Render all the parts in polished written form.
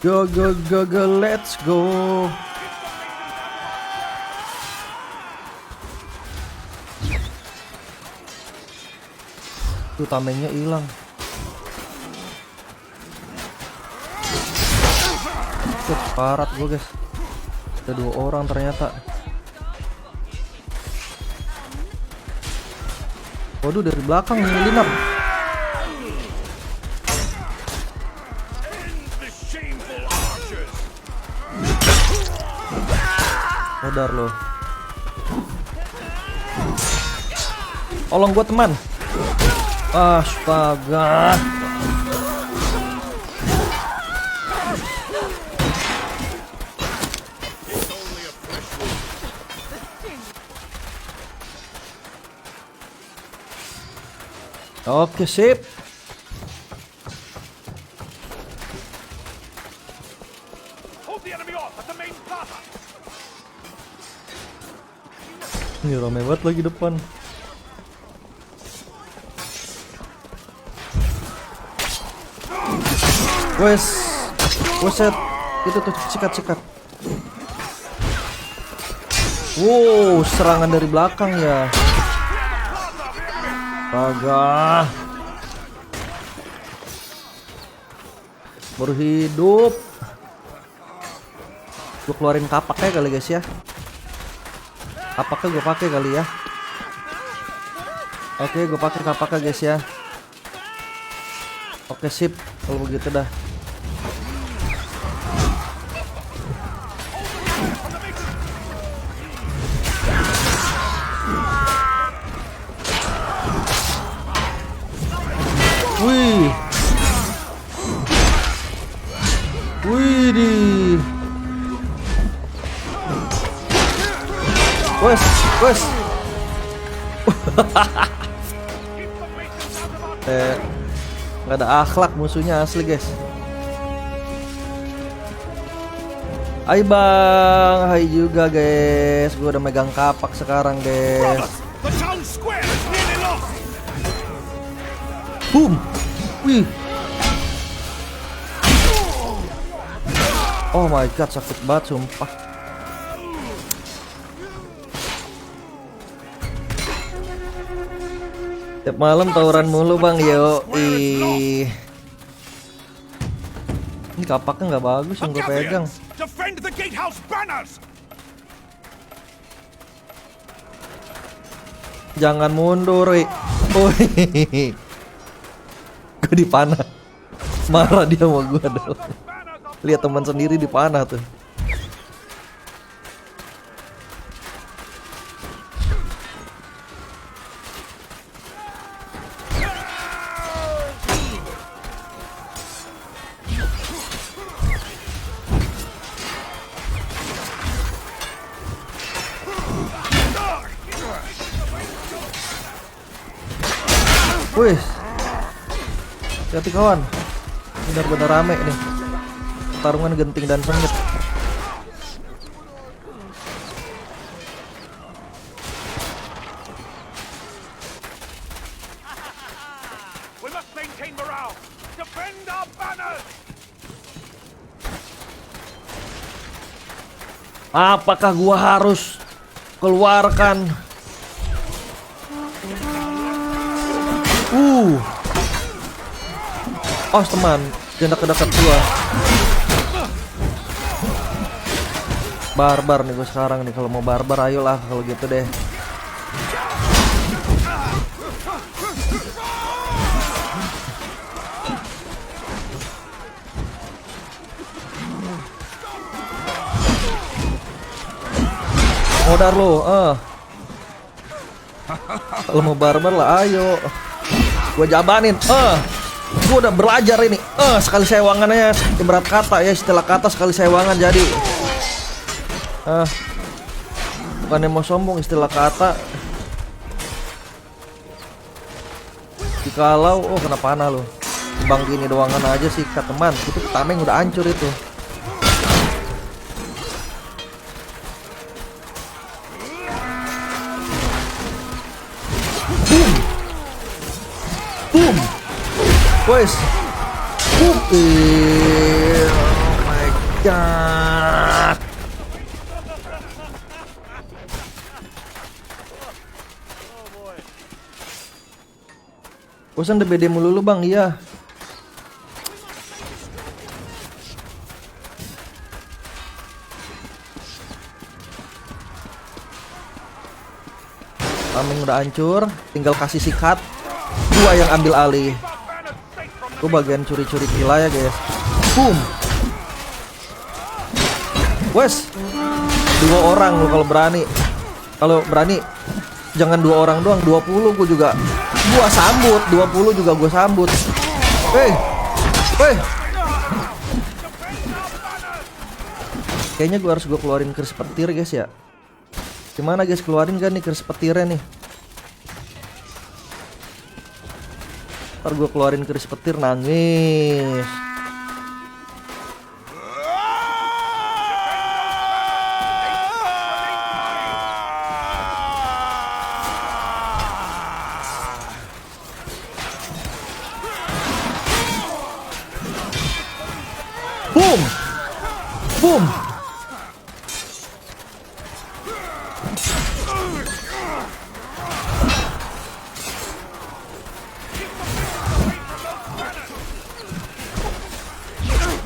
Go go go go, let's go. Tuh tamengnya hilang. Parat gue guys. Ada 2 orang ternyata. Waduh, dari belakang ngelinap. Sadar lo. Tolong gua teman. Astaga. Oke, sip. Ini rame banget lagi depan. Wes, set itu tuh sikat. Wow, serangan dari belakang ya. Astaga. Baru hidup. Gue keluarin kapaknya kali guys ya. Kapaknya gue pakai kali ya. Oke, gue pakai kapaknya guys ya. Oke, sip. Kalau begitu dah. Wih. Widih. Wes. Nggak ada akhlak musuhnya asli guys. Hai bang, hai juga guys. Gue udah megang kapak sekarang guys. Boom. Wih. Oh my god, sakit banget sumpah. Tiap malam tawuran mulu bang, yo. Ini kapaknya nggak bagus yang gue pegang. Jangan mundur, gue dipanah. Marah dia sama gue dong. Lihat teman sendiri dipanah tuh. Wih, hati kawan, benar-benar rame nih. Pertarungan genting dan sengit. Apakah gua harus keluarkan? Oh teman, jangan dekat-dekat gua. Barbar nih gue sekarang nih. Kalau mau barbar ayolah kalau gitu deh. Modar lo, Kalau mau barbar lah ayo. Gue jabanin, gue udah belajar ini. Sekali sewangannya ibarat kata ya, istilah kata sekali sewangan jadi. Bukannya mau sombong, istilah kata. Jikalau, kena panah lo. Bang gini doangan aja sih kata teman. Itu tameng udah hancur itu. Boom. Boom. Wes. Boom. Oh my Ya. Bosan DBD mulu lu bang, iya. Tameng udah hancur, tinggal kasih sikat. Gua yang ambil alih. Gua bagian curi-curi gila ya guys. Boom. Wes, 2 orang lu kalau berani. Kalau berani jangan 2 orang doang, 20 gua juga. Gua sambut, 20 juga gua sambut. Hei. Kayaknya gua harus keluarin keris petir guys ya. Gimana guys, keluarin kan nih keris petirnya nih. Ntar gue keluarin keris petir nangis. Boom. Boom.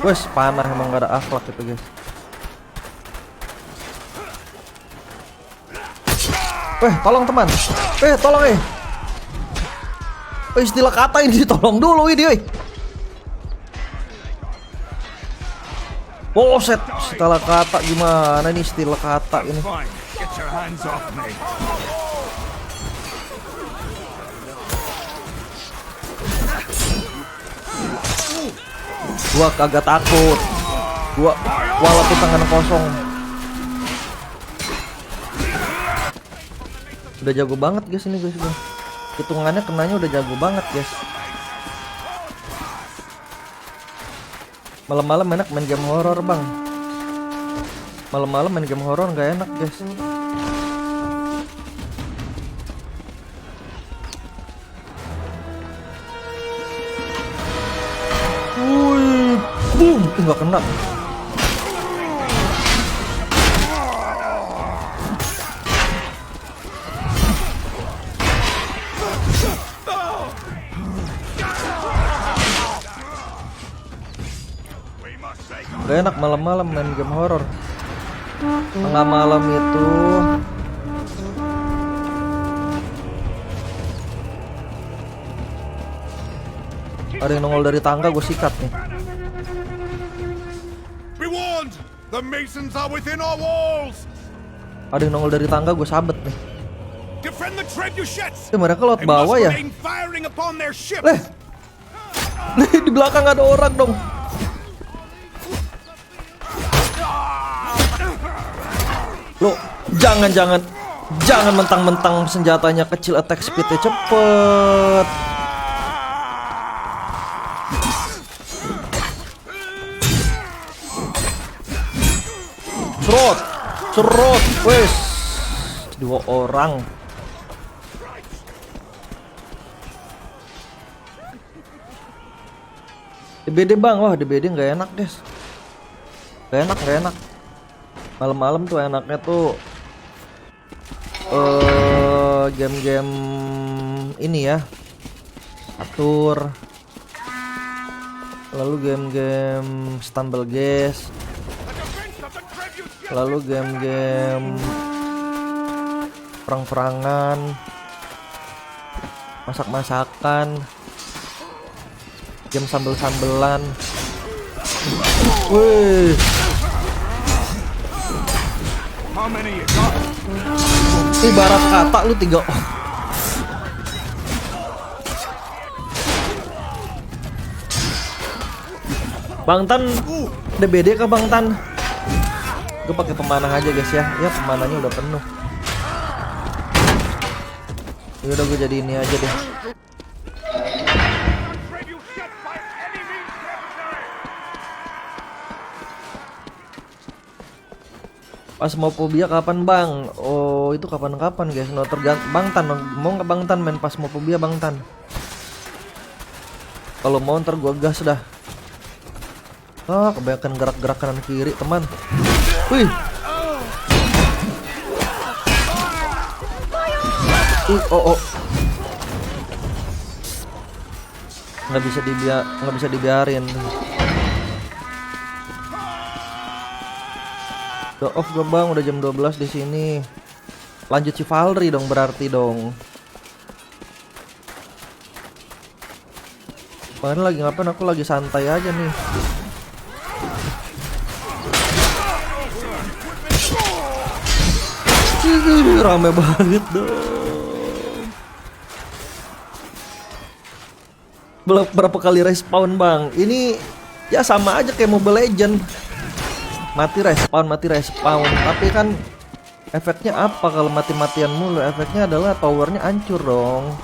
Wes, panah emang gak ada akhlak itu guys. Tolong teman. Tolong istilah kata ini ditolong dulu ini. Set, istilah kata gimana nih istilah kata ini? Gua kagak takut. Gua walaupun tangan kosong. Udah jago banget guys ini guys. Hitungannya kenanya udah jago banget guys. Malam-malam enak main game horor bang. Malam-malam main game horor nggak enak guys. Boom, nggak kena. Gak enak malam-malam main game horor. Tengah malam itu ada yang nongol dari tangga, gue sikat nih. The Masons are within our walls. Ada yang nongol dari tangga, gue sabet nih. Defend the trebuchets. Mereka lewat bawah ya. Leh, di belakang ada orang dong. Lo jangan mentang-mentang senjatanya kecil, attack speednya cepet. Cerot, wes 2 orang. DBD bang, wah DBD nggak enak guys. Nggak enak. Malam-malam tuh enaknya tuh game-game ini ya, atur. Lalu game-game stumble guys. Lalu game-game perang-perangan, masak-masakan, game sambel-sambelan. Wih, ibarat kata lu 3. Bang Tan, DBD ke Bang Tan? Gue pakai pemanah aja guys ya. Ya pemanahnya udah penuh. Ya udah gue jadi ini aja deh. Phasmophobia kapan bang? Oh itu kapan-kapan guys. No tergantung Bang Tan. Mau nggak Bang Tan main Phasmophobia Bang Tan? Kalau mau ntar gue gas dah. Ah, kebanyakan gerak-gerak kanan kiri teman. Wih. Oh. Nggak bisa dibiarin. Udah off gue bang, udah jam 12 di sini. Lanjut Chivalry dong berarti dong. Kemarin lagi ngapain? Aku lagi santai aja nih. Rame banget dong. Berapa kali respawn bang? Ini ya sama aja kayak Mobile Legend. Mati respawn. Tapi kan efeknya apa kalau mati-matian mulu? Efeknya adalah towernya hancur dong.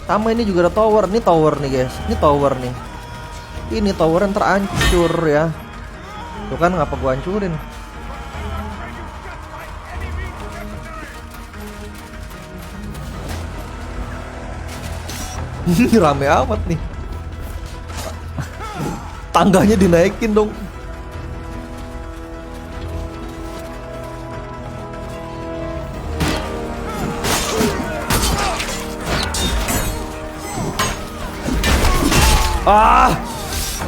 Sama ini juga ada tower. Ini tower nih guys. Ini tower nih. Ini tower yang terhancur ya. Tuh kan ngapa gua hancurin? Rame amat nih. Tangganya dinaikin dong.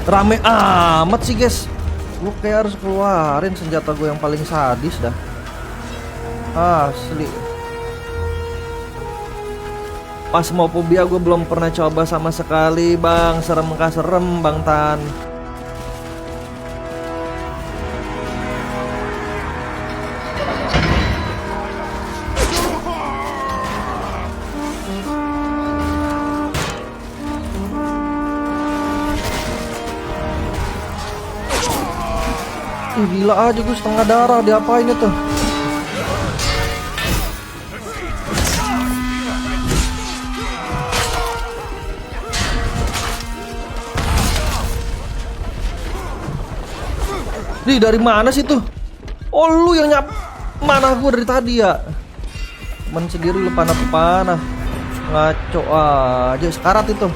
Rame amat sih guys. Gue kayak harus keluarin senjata gue yang paling sadis dah. Asli. Phasmophobia gue belum pernah coba sama sekali bang. Serem kah serem bang Tan. Gila aja gue setengah darah. Diapain itu? Nih dari mana sih tuh? Oh lu yang mana gue dari tadi ya? Temen sendiri lu panah-panah. Ngaco aja sekarat itu.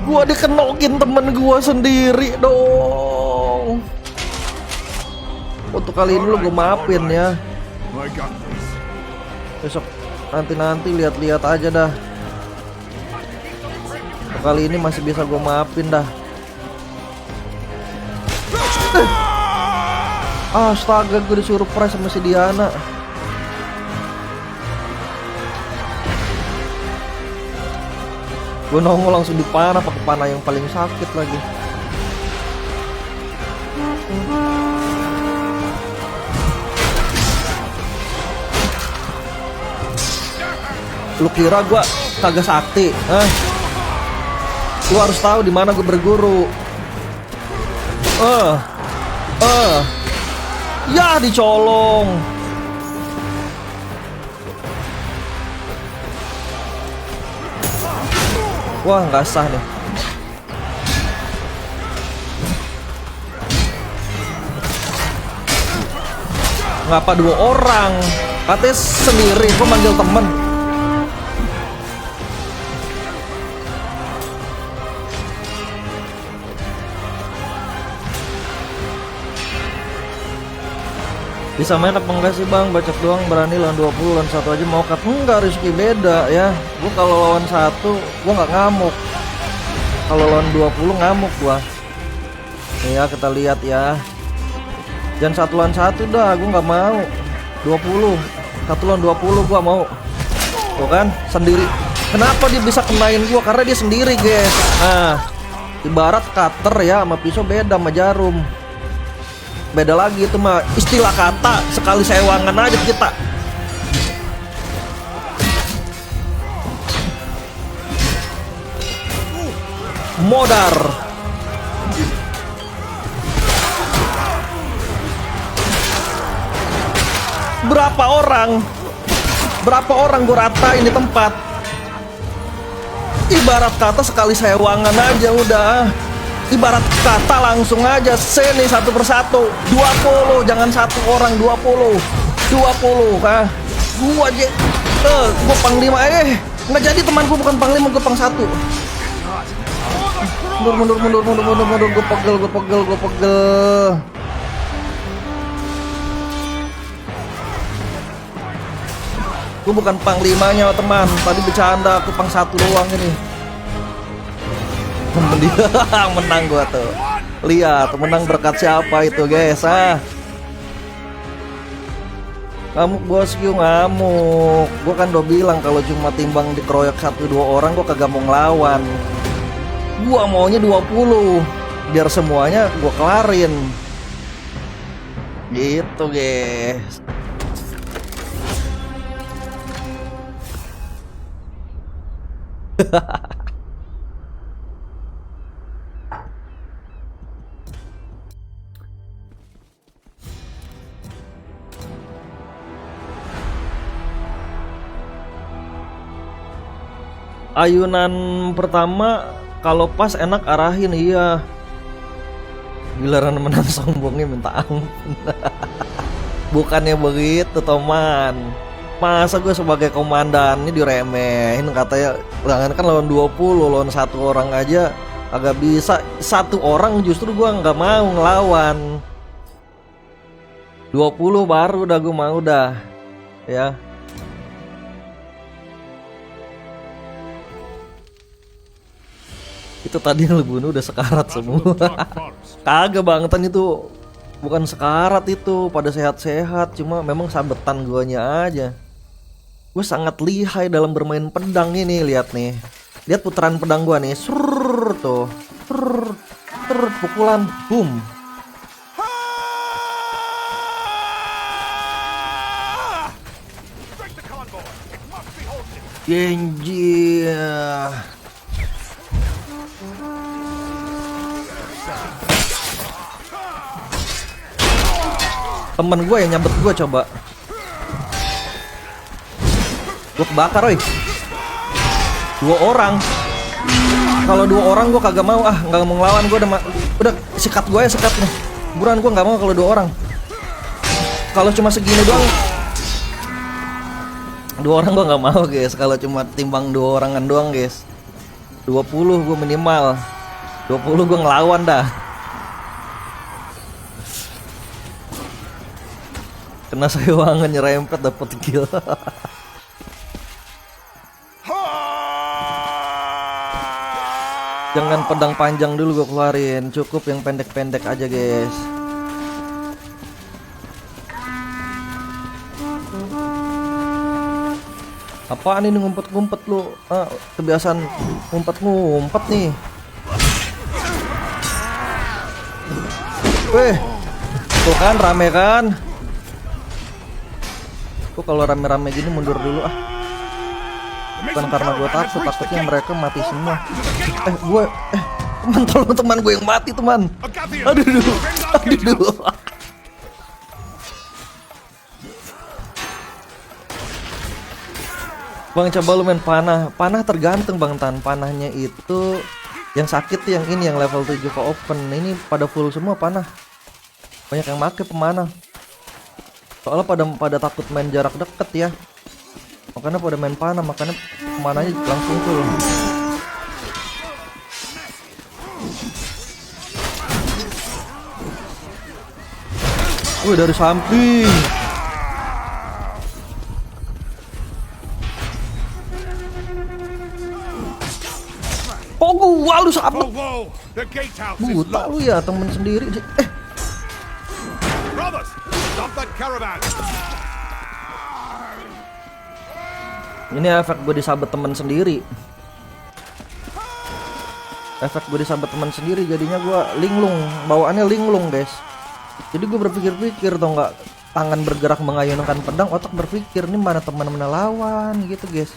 Gua dikenokin temen gua sendiri dong. Untuk kali ini lu gua maafin ya. Besok nanti lihat-lihat aja dah. Untuk kali ini masih bisa gua maafin dah. Astaga, gue disuruh price sama si Diana. Gue nongol langsung dipanah, pakai panah yang paling sakit lagi. Lu kira gue kagak sakti? Lu harus tahu di mana gue berguru. Ya dicolong. Wah nggak sah nih. Ngapa dua orang? Katanya sendiri, gue manggil temen. Bisa main apa enggak sih bang? Bacot doang berani lawan 20, lawan 1 aja mau cut. Enggak, Rizky beda ya. Gue kalau lawan 1 gue nggak ngamuk. Kalau lawan 20 ngamuk gua. Ya kita lihat ya. Jangan 1 lawan 1 dah, gue nggak mau. 20, 1 lawan 20 gua mau. Tuh kan sendiri. Kenapa dia bisa kenain gua? Karena dia sendiri guys. Nah, ibarat cutter ya sama pisau beda sama jarum. Beda lagi itu mah istilah kata, sekali sewangan aja kita. Modar. Berapa orang gue rata ini tempat. Ibarat kata sekali sewangan aja udah. Ibarat kata langsung aja sini satu persatu 20, jangan satu orang 20 kah. Gua aja gua panglima nggak jadi temanku, bukan panglima, gua pang satu. Mundur, gua pegel. Gua bukan panglimanya teman, tadi bercanda, aku pang satu doang ini. Menang gua tuh. Lihat, menang berkat siapa itu guys. Ngamuk bosku, ngamuk. Gua kan udah bilang kalau cuma timbang dikeroyok 1-2 orang gua kagak mau ngelawan. Gua maunya 20 biar semuanya gua kelarin. Gitu guys. Ayunan pertama kalau pas enak arahin, iya. Giliran menang sombongnya minta ampun. Bukannya begitu teman. Masa gue sebagai komandan ini diremehin, katanya jangan kan lawan 20, lawan satu orang aja agak bisa. Satu orang justru gue nggak mau ngelawan. 20 baru udah gue mau dah ya. Itu tadi yang lu bunuh udah sekarat semua. Kagak Bangtan, itu bukan sekarat, itu pada sehat-sehat, cuma memang sabetan guanya aja. Gue sangat lihai dalam bermain pedang ini, lihat nih. Lihat putaran pedang gua nih. Surr tuh. Surr, pukulan, boom. Genji. Temen gue yang nyabet gue coba. Gue kebakar oi. 2 orang. Kalau 2 orang gue kagak mau, nggak mau ngelawan. Gue udah sikat gue ya, sikat nih. Buruan, gue nggak mau kalau 2 orang. Kalau cuma segini doang, 2 orang gue nggak mau guys. Kalau cuma timbang 2 orangan doang guys, 20 gue minimal. 20 gue ngelawan dah. Kena sewangan nyerempet dapet kill. Jangan pedang panjang dulu gue keluarin, cukup yang pendek-pendek aja guys. Apaan ini ngumpet-ngumpet lu? Kebiasaan ngumpet-ngumpet nih. Weh, tuh kan rame kan? Kok kalau rame-rame gini mundur dulu Bukan karena gue takutnya mereka mati semua. Teman, tolong teman gue yang mati teman. Aduh. Bang, coba lu main panah. Panah tergantung Bang Tan. Panahnya itu yang sakit tuh yang ini, yang level 7 ke open. Ini pada full semua panah. Banyak yang make pemanah. Soalnya pada takut main jarak deket ya. Makanya pada main panah, makanya pemanahnya langsung full. Wih, dari samping. Oh, gua lu sabet. Buta lu ya, temen sendiri. Brothers, stop that caravan. Ini efek gue disabet temen sendiri. Efek gue disabet temen sendiri, jadinya gue linglung. Bawaannya linglung guys. Jadi gue berpikir-pikir tau nggak, tangan bergerak mengayunkan pedang, otak berpikir ini mana teman mana lawan gitu guys.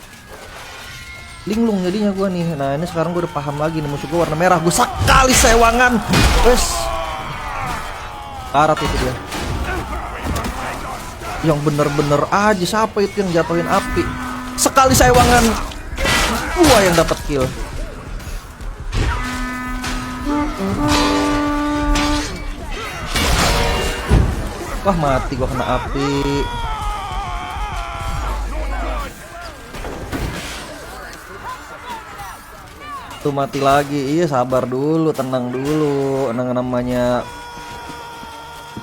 Linglung jadinya gue nih. Nah ini sekarang gue udah paham lagi nih, musuh gue warna merah. Gue sekali sewangan, wes karat itu dia. Yang bener-bener aja siapa itu yang jatuhin api. Sekali sewangan Gua yang dapat kill. Wah, mati gua kena api. Tuh mati lagi. Iya, sabar dulu, tenang dulu. Namanya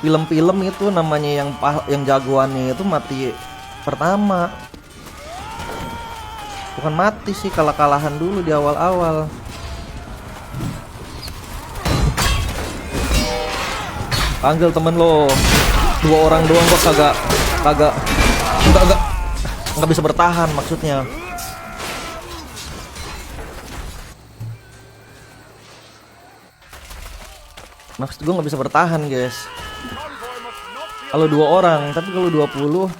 film-film itu, namanya yang jagoannya itu mati pertama. Bukan mati sih, kalah-kalahan dulu di awal-awal. Panggil temen lo. 2 orang doang kok kagak nggak bisa bertahan maksudnya. Maksud gue nggak bisa bertahan guys. Kalau 2 orang, tapi kalau 20,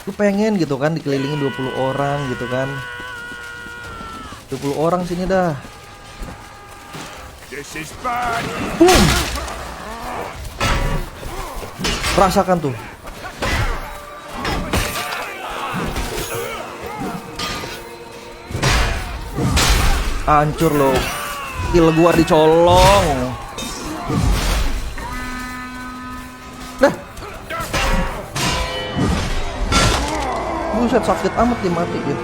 gue pengen gitu kan dikelilingi 20 orang gitu kan. 20 orang sini dah. This is bad. Boom. Rasakan tuh. Hancur loh. Kill gua dicolong. Dah. Buset, sakit amat dia mati dia.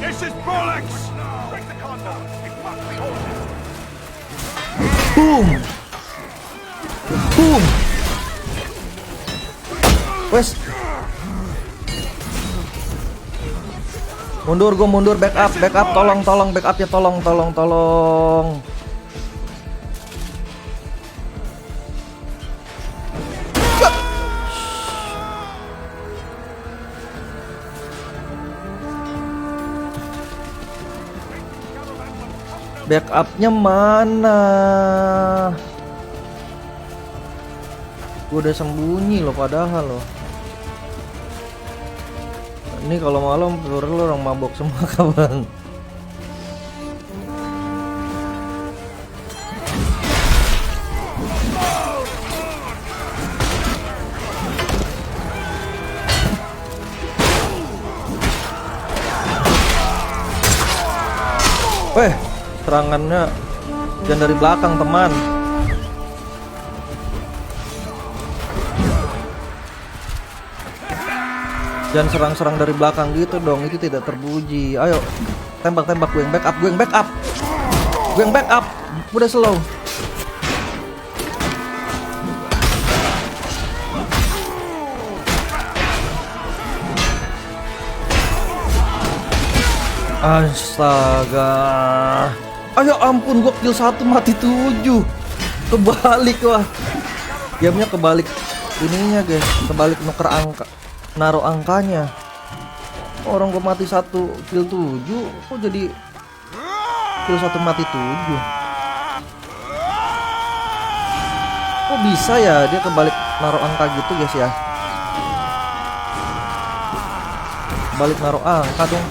This is bollocks. Break the condom. It must be halted. Boom. Boom. Wes. Mundur, gue mundur, backup, tolong, backup ya, tolong. Backupnya mana? Gue udah sembunyi loh padahal loh. Ini kalau malam lo orang mabok semua kawan. Weh, serangannya jangan dari belakang teman. Jangan serang-serang dari belakang gitu dong, itu tidak terpuji. Ayo, tembak, gue yang backup. Udah slow. Astaga. Ayo ampun, gua kill 1 mati 7. Kebalik wah. Gamenya kebalik ininya guys, kebalik nuker angka. Naruh angkanya. Orang gua mati 1 kill 7, kok jadi kill 1 mati 7? Kok bisa ya dia kebalik naruh angka gitu guys ya? Balik naruh angka dong.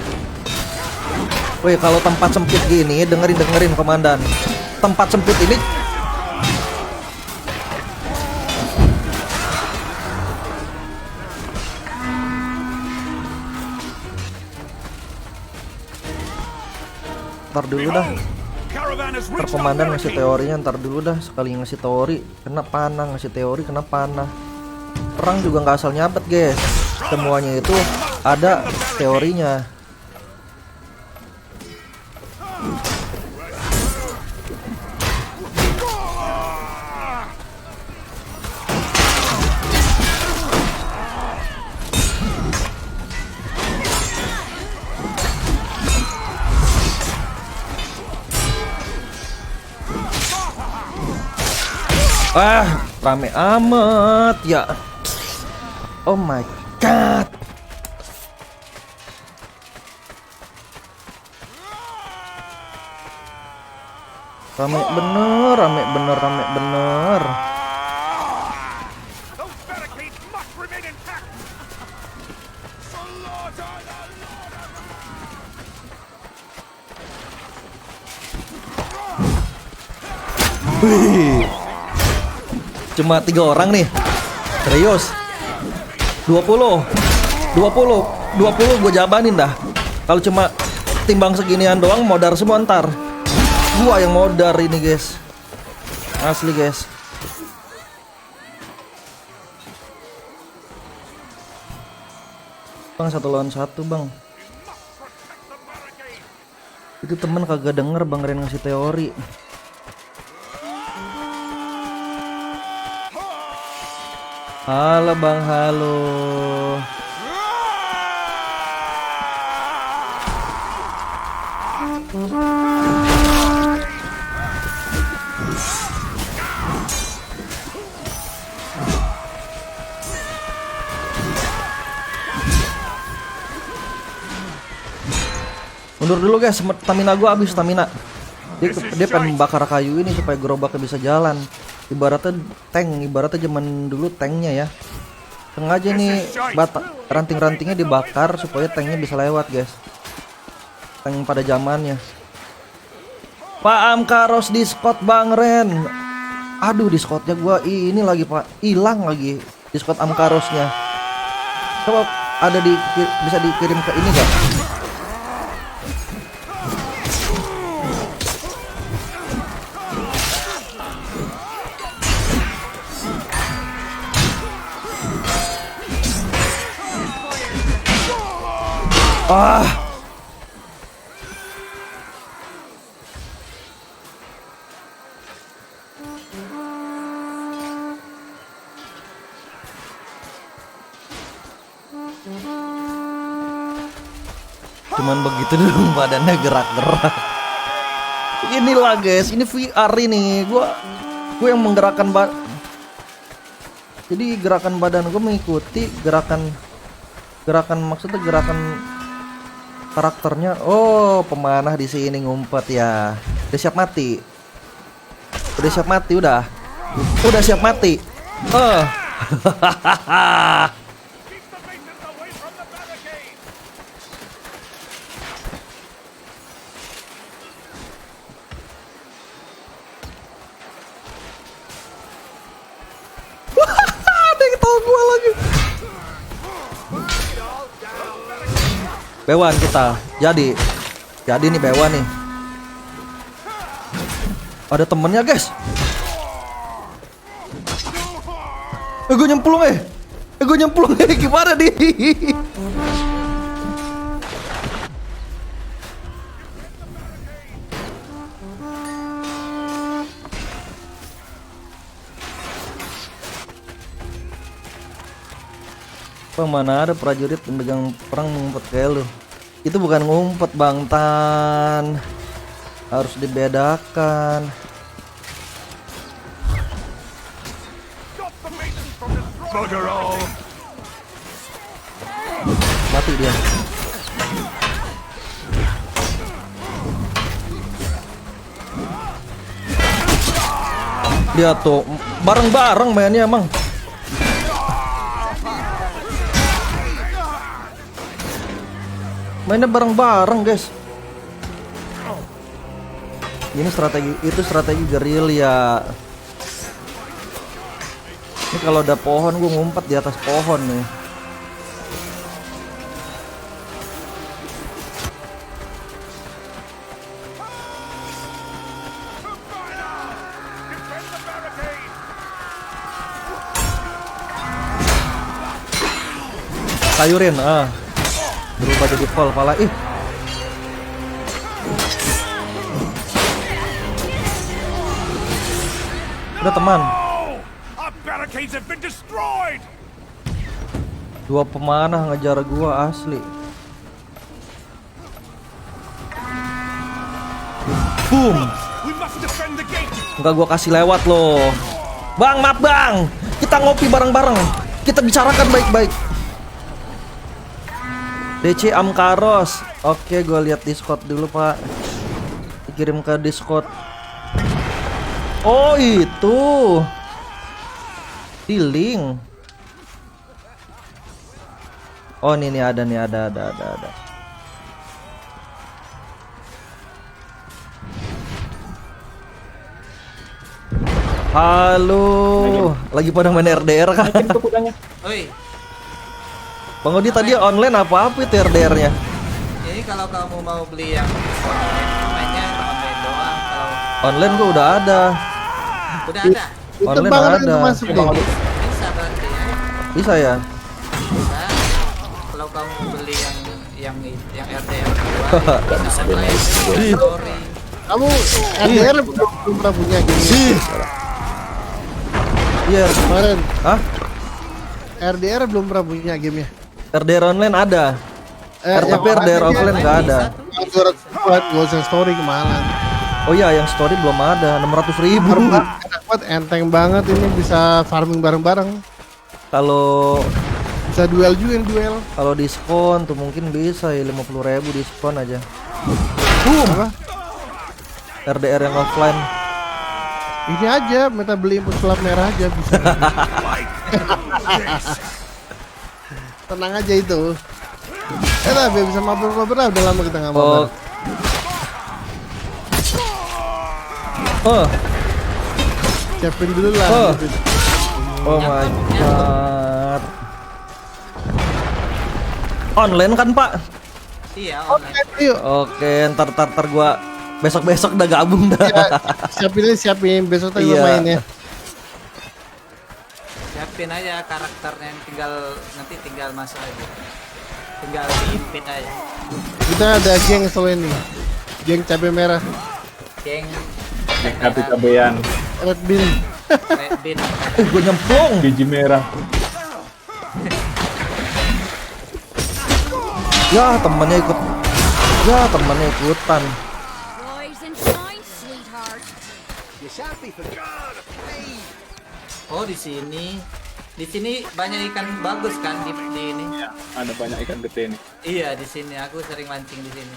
Woi, kalau tempat sempit gini, dengerin komandan. Tempat sempit ini ntar dulu dah. Ntar komandan ngasih teorinya, ntar dulu dah. Sekali ngasih teori kena panah, ngasih teori kena panah. Perang juga nggak asal nyabet guys. Semuanya itu ada teorinya. Rame amat ya. Oh my god. Rame bener. Wih. Cuma 3 orang nih. Serius. 20. 20 gue jabanin dah. Kalau cuma timbang seginian doang modar semua ntar. Gua yang modar ini guys. Asli guys. Bang 1 lawan 1 bang. Itu temen kagak denger Bang Ren ngasih teori. Halo bang, halo. Mundur dulu guys, stamina gua habis stamina. Dia pengen bakar kayu ini supaya gerobaknya bisa jalan. Ibaratnya tank, ibaratnya zaman dulu tanknya ya. Sengaja nih ranting-rantingnya dibakar supaya tanknya bisa lewat guys. Tank pada zamannya. Pak Amkaros Discord Bang Ren. Aduh Discordnya gua ini lagi Pak, hilang lagi Discord Amkarosnya. Coba ada bisa dikirim ke ini gak? Ah. Cuman begitu dong badannya gerak-gerak. Inilah guys, ini VR ini. Gua yang menggerakkan jadi gerakan badan gue mengikuti gerakan maksudnya gerakan karakternya. Oh, pemanah di sini ngumpet ya. Udah siap mati. Udah siap mati udah. Udah siap mati. Ada yang tahu gua lagi. Bewan kita. Jadi nih Bewan nih. Ada temennya guys. Gue nyemplung gimana nih? Bang, mana ada prajurit pemegang perang ngumpet kayak lu. Itu bukan ngumpet Bang Tan, harus dibedakan. Mati dia. Dia tuh bareng-bareng mainnya emang. Mainnya bareng-bareng guys. Ini strategi gerilya. Ini kalau ada pohon gue ngumpet di atas pohon nih. Sayurin berubah jadi pol pala. Udah teman. Dua pemanah ngejar gua asli. Boom. Enggak gua kasih lewat loh. Bang, maaf bang. Kita ngopi bareng-bareng. Kita bicarakan baik-baik. DC Amkaros. Oke, gua lihat Discord dulu, Pak. Dikirim ke Discord. Oh, itu. Di link. Oh, ini ada nih, ada. Halo. Lagi pada main RDR kan? Oi. Bang Odi tadi online apa itu RDR-nya? Jadi kalau kamu mau beli yang online, mainnya online doang. Kalau Online gua udah ada. udah ada, Itu Online banget ada. itu masuk nih. bisa berarti ya. Bisa ya? Bisa. Kalau kamu beli yang RDR dua, bisa online, bisa story. Kamu RDR belum pernah punya game Iya. kemarin. Hah? RDR belum pernah punya gamenya. RDR online ada. Yang Tapi RDR online offline nggak ada. yang 200 Ghost and Story kemarin. Oh iya, yang story belum ada. 600.000. Enak banget, enteng banget ini, bisa farming bareng-bareng. Kalau Bisa duel juga, yang duel. kalau diskon tuh mungkin bisa ya 50.000 diskon aja. Apa? RDR yang offline. Ini aja, minta beli input pelat merah aja bisa. Tenang aja itu. Lah, biar bisa mabar-mabar lah, udah lama kita nggak mabar. Oh. Siapin dulu lah. Oh. Oh my god. Online kan, Pak? Iya, Oke, online. yuk. Oke, ntar gua besok udah gabung dah. Ya, siapin besok kita Iya. main ya. Siapin aja karakternya, nanti tinggal masuk aja. Tinggal diimpin aja. Kita ada geng selain ini. Geng cabai merah, Geng Cabe-cabean, red bean. Red Bean. Gua nyemplung. biji merah. Ya, temannya ikut. Ya, temannya ikutan. Rise and shine, sweetheart. Oh, di sini banyak ikan bagus kan di ini. Ya, ada banyak ikan gede nih. Iya, di sini aku sering mancing di sini.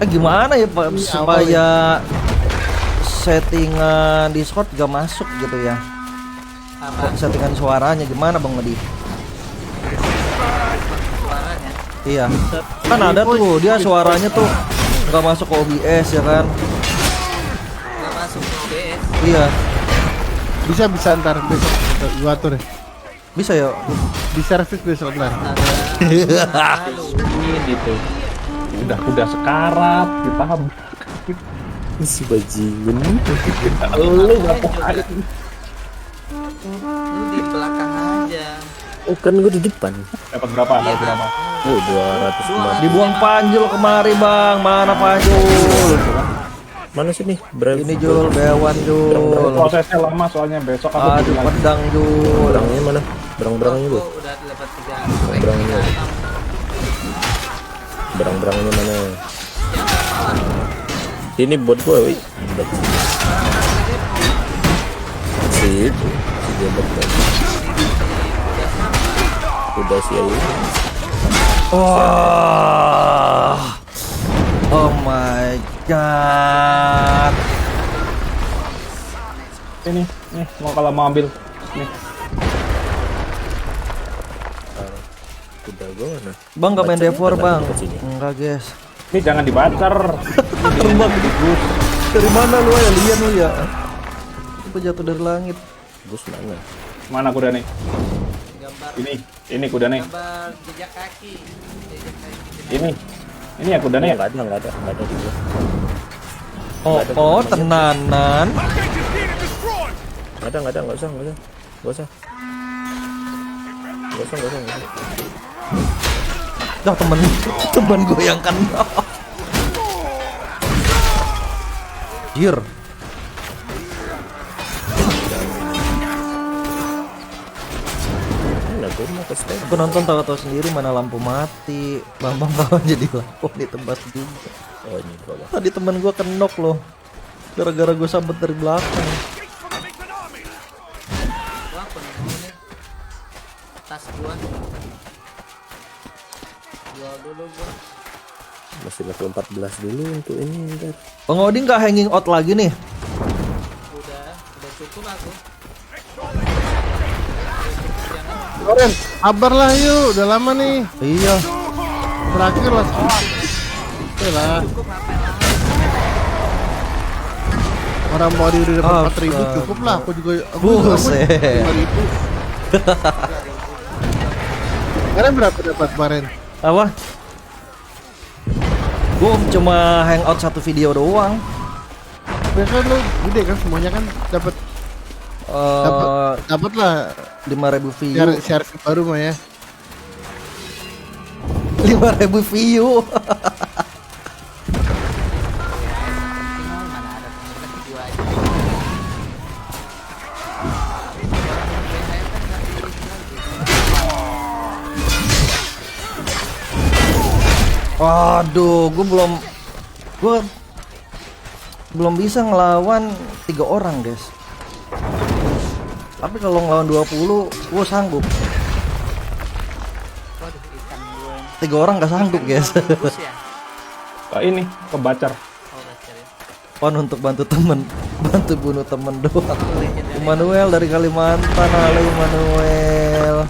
Gimana ya, Pak, supaya settingan Discord gak masuk gitu ya? Apa Settingan suaranya gimana, Bang Edi? suaranya? Iya. Kan ada tuh, dia suaranya tuh nggak masuk ke OBS ya kan? Nggak masuk ke OBS. Iya. Bisa ntar besok kita gua atur ya. Bisa ya? Di servis besok ntar. Lalu Gitu. Udah sekarat, dipaham. Si bajingan. Lu ngapain? lu di belakang aja. Oh kan gue di depan. Dapat berapa? Dapat berapa? Oh 200 kemarin. Dibuang Panjul kemari, Bang. Mana Panjul? Mana sih nih? Brave. Ini Jul, Bewan Jul. Prosesnya lama soalnya besok aku Aduh, bikin lagi. pedang Jul. Berangnya mana? Berang-berangnya bu. Aku udah dapat 3 Berangnya. Berang-berangnya mana? Ini buat gue, wih. Sip. Si jebak kan. Udah sih ayo. Wah. Oh my god. Ini, nih, kalau mau ambil. Nih. Udah gue mana? Bang gak main D4, Bang? Sini. Enggak, guys. Ini jangan dibacar. Terbang dari mana lu ya? Lian lu ya? Itu jatuh dari langit. Gus mana? Mana kuda nih? gambar Ini kuda nih. gambar jejak kaki. Jejak kaki. Ini ya kuda nih. Nggak ada di gua. Oh, tenanan. Nggak ada, nggak usah. Dah temen gue yang kena. Jir. Mana gue mau ke stand? Aku nonton tahu-tahu sendiri mana lampu mati. Bambang kawan jadi lampu ditebas juga. Oh ini bawah. Tadi temen gue kenok loh. Gara-gara gue sabet dari belakang. Gua penuh nih. Tas gua. Jual dulu gua. Masih level 14 dulu untuk ini ntar. Bang Odin gak hanging out lagi nih? Udah cukup aku. Loren, kabar lah yuk, udah lama nih. Iya. Terakhir lah. Oke lah. Orang mau di udah dapat 4.000 cukup lah. Aku juga Buset. 5.000. Kemarin berapa dapat kemarin? Apa? Gue cuma hangout satu video doang. Biasanya lu gede kan semuanya kan dapat dapat lah 5.000 view. share baru mah ya. 5.000 view. Mana ada temen video aja. Waduh, gue belum bisa ngelawan 3 orang, guys. Tapi kalau ngelawan 20, gue sanggup. Waduh, ikan gue. 3 orang gak sanggup, guys. Bagus ya. Ke ini, ke bacar. Oh, baca ya. Pon untuk bantu temen, bantu bunuh temen doang. Legendary. Immanuel dari Kalimantan, halo Immanuel.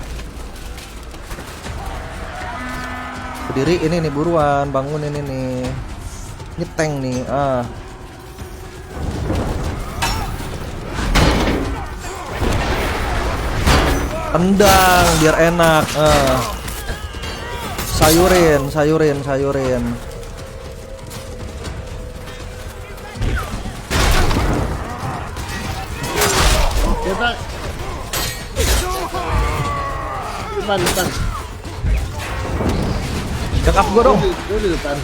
Berdiri ini nih buruan, bangun ini nih. Ini tank nih, Tendang biar enak, sayurin. Kita depan. Backup gue dong. Itu di depan.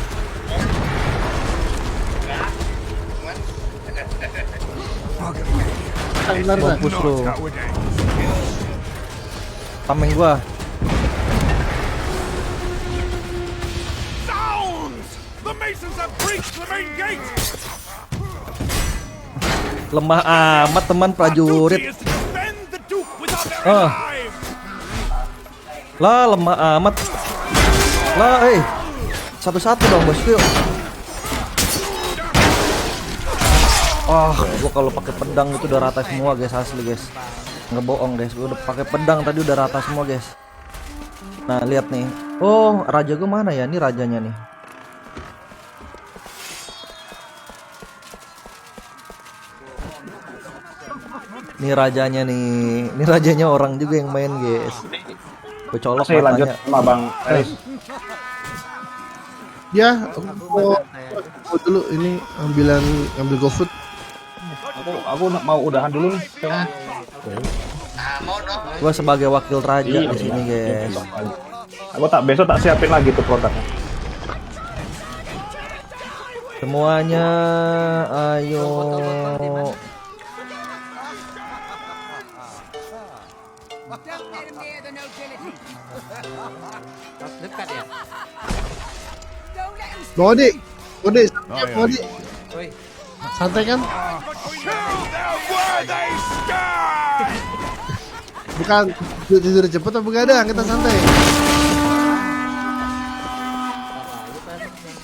Bentar. Fokus lu. Got with it. Tameng gua. Sounds! The Masons have breached the main gate! Lemah amat teman Our duty prajurit. is to defend the Duke with our very Ah. lives! Lah lemah amat. Lah, satu-satu dong bos yuk. Gua kalau pakai pedang itu udah rata semua guys, asli guys. Nggak bohong guys, gua udah pakai pedang tadi udah rata semua guys. Nah lihat nih, oh raja gua mana ya? Ini rajanya nih. Ini rajanya nih, ini rajanya orang juga yang main guys. Gue colok Saya lanjut matanya. sama Bang Eris. Ya, aku dulu ini ambil GoFood. Aku mau udahan dulu nih. Kayaknya. Gue sebagai wakil raja Iya, di sini guys. Aku besok tak siapin lagi tuh produknya. Semuanya, ayo. Dekat ya. Modi, santai Modi. Woi, Santai kan? Kill them where they stand! Bukan tidur cepet apa begadang, kita santai.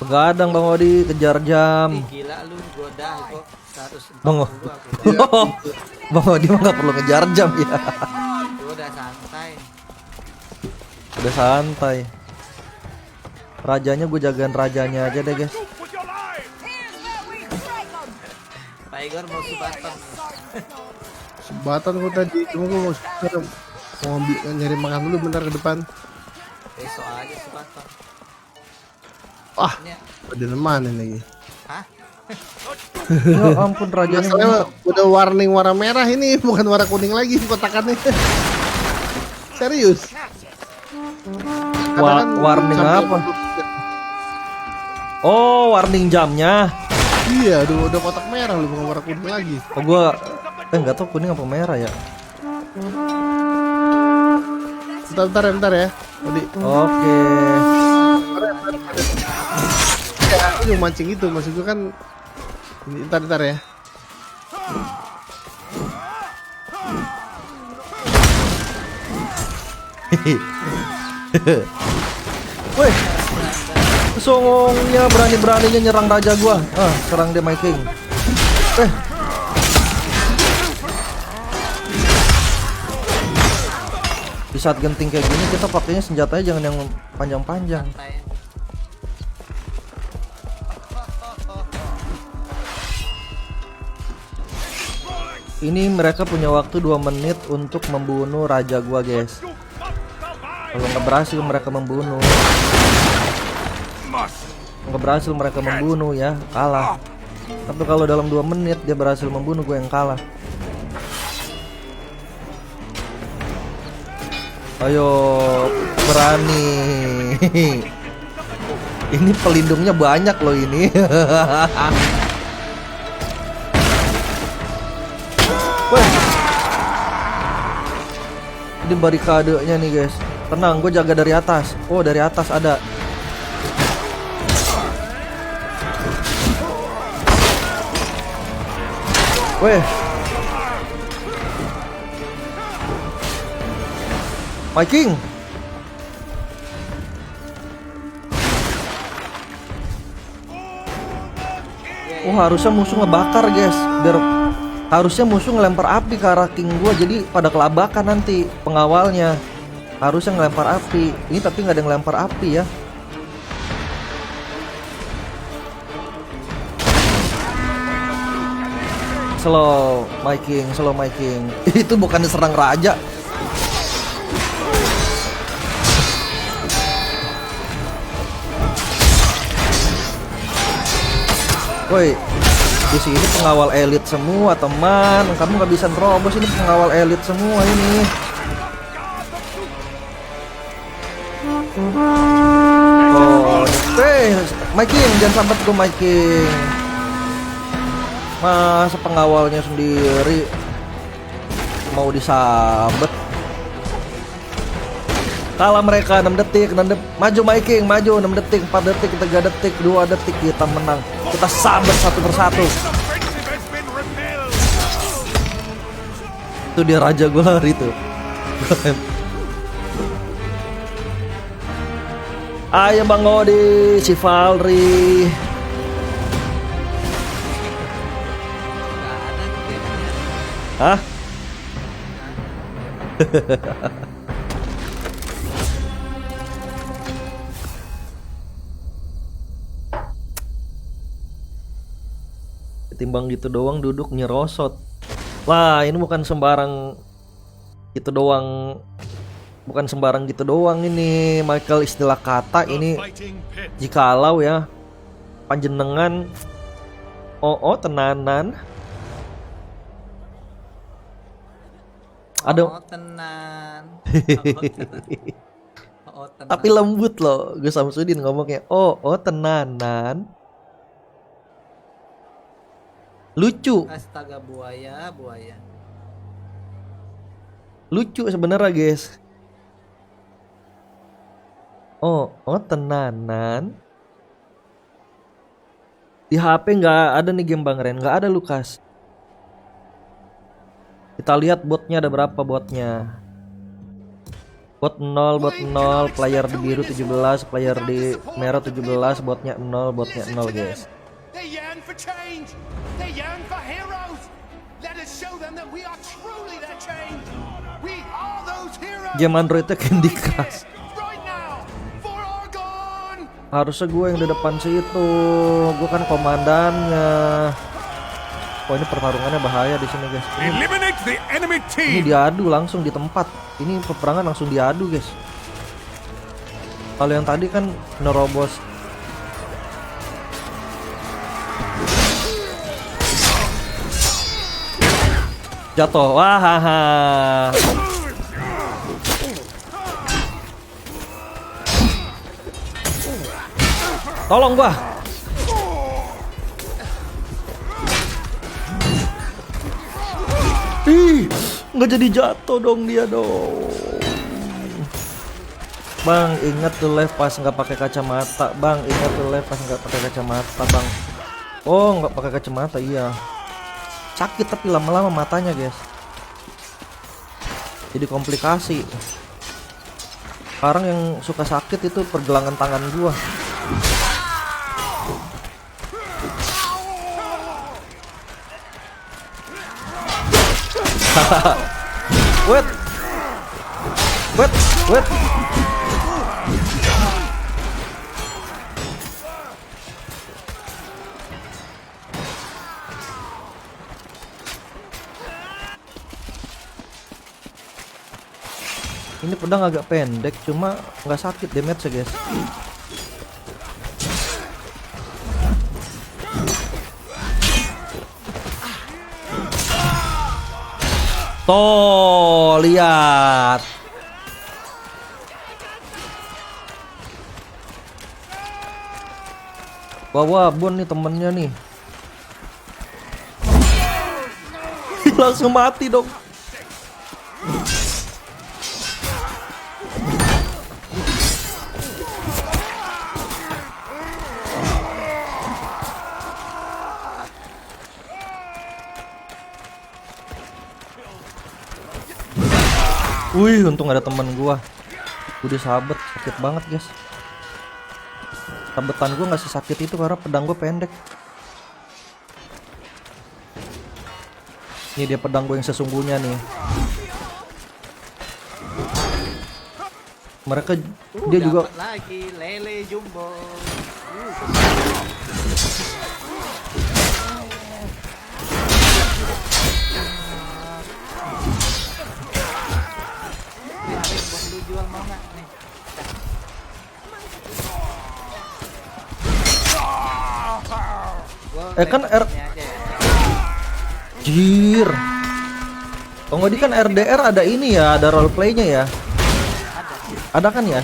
Begadang Bang Odi, kejar jam. gila lu goda kok 140 Bang, aku. Bang Odi mah nggak perlu ngejar jam ya. Gua udah santai. Udah santai. Rajanya gue jagain rajanya aja deh guys. With your lives! Pak Igor mau subaton. Sebatan gua tadi, cuma gua mau ambil nyari makan dulu bentar ke depan. Besok aja subaton. Ah, Ini ada mana lagi? hah? Ya ampun rajanya. Masalahnya udah warning warna merah ini, bukan warna kuning lagi kotakannya. Serius. Warning sampai apa? Oh, warning jamnya. Iya, udah kotak merah lu, bukan warna kuning lagi. Oh, gua nggak tahu kuning apa merah ya. Bentar ya. Tadi. Oke. Ya, aku yang mancing itu, maksud gua kan ini ntar ya. Woi, songongnya berani-beraninya nyerang raja gua. Serang dia my king. Di saat genting kayak gini kita pakainya senjatanya jangan yang panjang-panjang. Santai. Ini mereka punya waktu 2 menit untuk membunuh raja gua, guys. Duke must survive! Kalau nggak berhasil mereka membunuh, ya kalah. Tapi kalau dalam 2 menit dia berhasil membunuh, gue yang kalah. Ayo, berani. Ini pelindungnya banyak loh ini. Wah. Ini barikadenya nih guys. Tenang, gue jaga dari atas. Oh, dari atas ada. Weh. My King. Oh, harusnya musuh ngebakar guys. Harusnya musuh ngelempar api ke arah King gua, jadi pada kelabakan nanti pengawalnya. Harusnya ngelempar api. Ini tapi nggak ada yang ngelempar api ya. Slow my king. Itu bukan serang raja. Woi, di sini pengawal elit semua teman. Kamu nggak bisa nerobos, ini pengawal elit semua ini. Oh, my king, jangan sampai gue my king. Masa pengawalnya sendiri mau disabet. Kalah mereka 6 detik, maju my king, maju 6 detik, 4 detik, 3 detik, 2 detik, kita menang. Kita sabet satu persatu. Itu dia raja gue lari tuh. Ayo Bang Odi, si Valri. Hah? Ketimbang gitu doang duduk nyerosot. Wah, ini bukan sembarang gitu doang. Bukan sembarang gitu doang ini, Michael, istilah kata ini. Jikalau ya panjenengan tenanan. Ada tenan. Tapi lembut loh Gus Samsudin ngomongnya. Tenanan. Lucu. Astaga, buaya. Lucu sebenarnya guys. Tenanan. Di HP nggak ada nih game Bang Ren, nggak ada Lukas. Kita lihat botnya ada berapa botnya. Bot 0, player di biru 17, player di merah 17, botnya 0 guys. Game Androidnya Candy Crush. Harusnya gue yang di depan situ, gue kan komandannya. Oh, ini pertarungannya bahaya di sini guys. Ini diadu langsung di tempat. Ini peperangan langsung diadu guys. Kalau yang tadi kan nerobos. Jatuh. Wah. Tolong gua. Ih, nggak jadi jatuh dong dia dong. Bang, ingat tuh live pas nggak pakai kacamata. Bang, ingat tuh live pas nggak pakai kacamata, Bang. Oh, nggak pakai kacamata, iya. Sakit tapi lama-lama matanya, guys. Jadi komplikasi. Sekarang yang suka sakit itu pergelangan tangan gua. Wait. Ini Ini pedang agak pendek, cuma nggak sakit damage ya guys. Tuh, lihat. Bawa Bon nih temennya nih. Langsung mati dong. Wih, untung ada teman gua. Udah sabet, sakit banget guys. Sabetan gua nggak sesakit itu karena pedang gua pendek. Ini dia pedang gua yang sesungguhnya nih. Mereka dia juga Dapat lagi lele jumbo. Lu jual mau nggak nih? kan Ini aja ya. Jir. Oh nggak, di kan RDR ada ini ya, ada roleplaynya ya. Ada kan ya?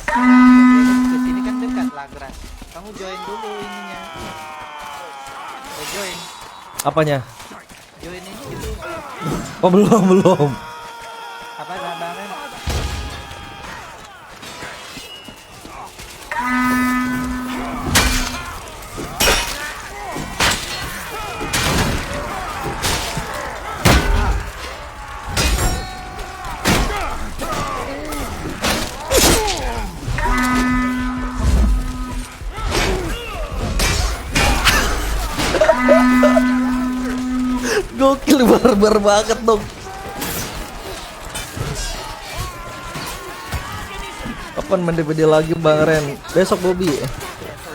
Ke sini kan dekat Lagras. Kamu join dulu ininya. Join. Apanya? Join ini gitu. Oh belum. Apa gambarnya? Gokil, barbar banget dong. Kapan main DBD lagi Bang Ren? Besok Bobby.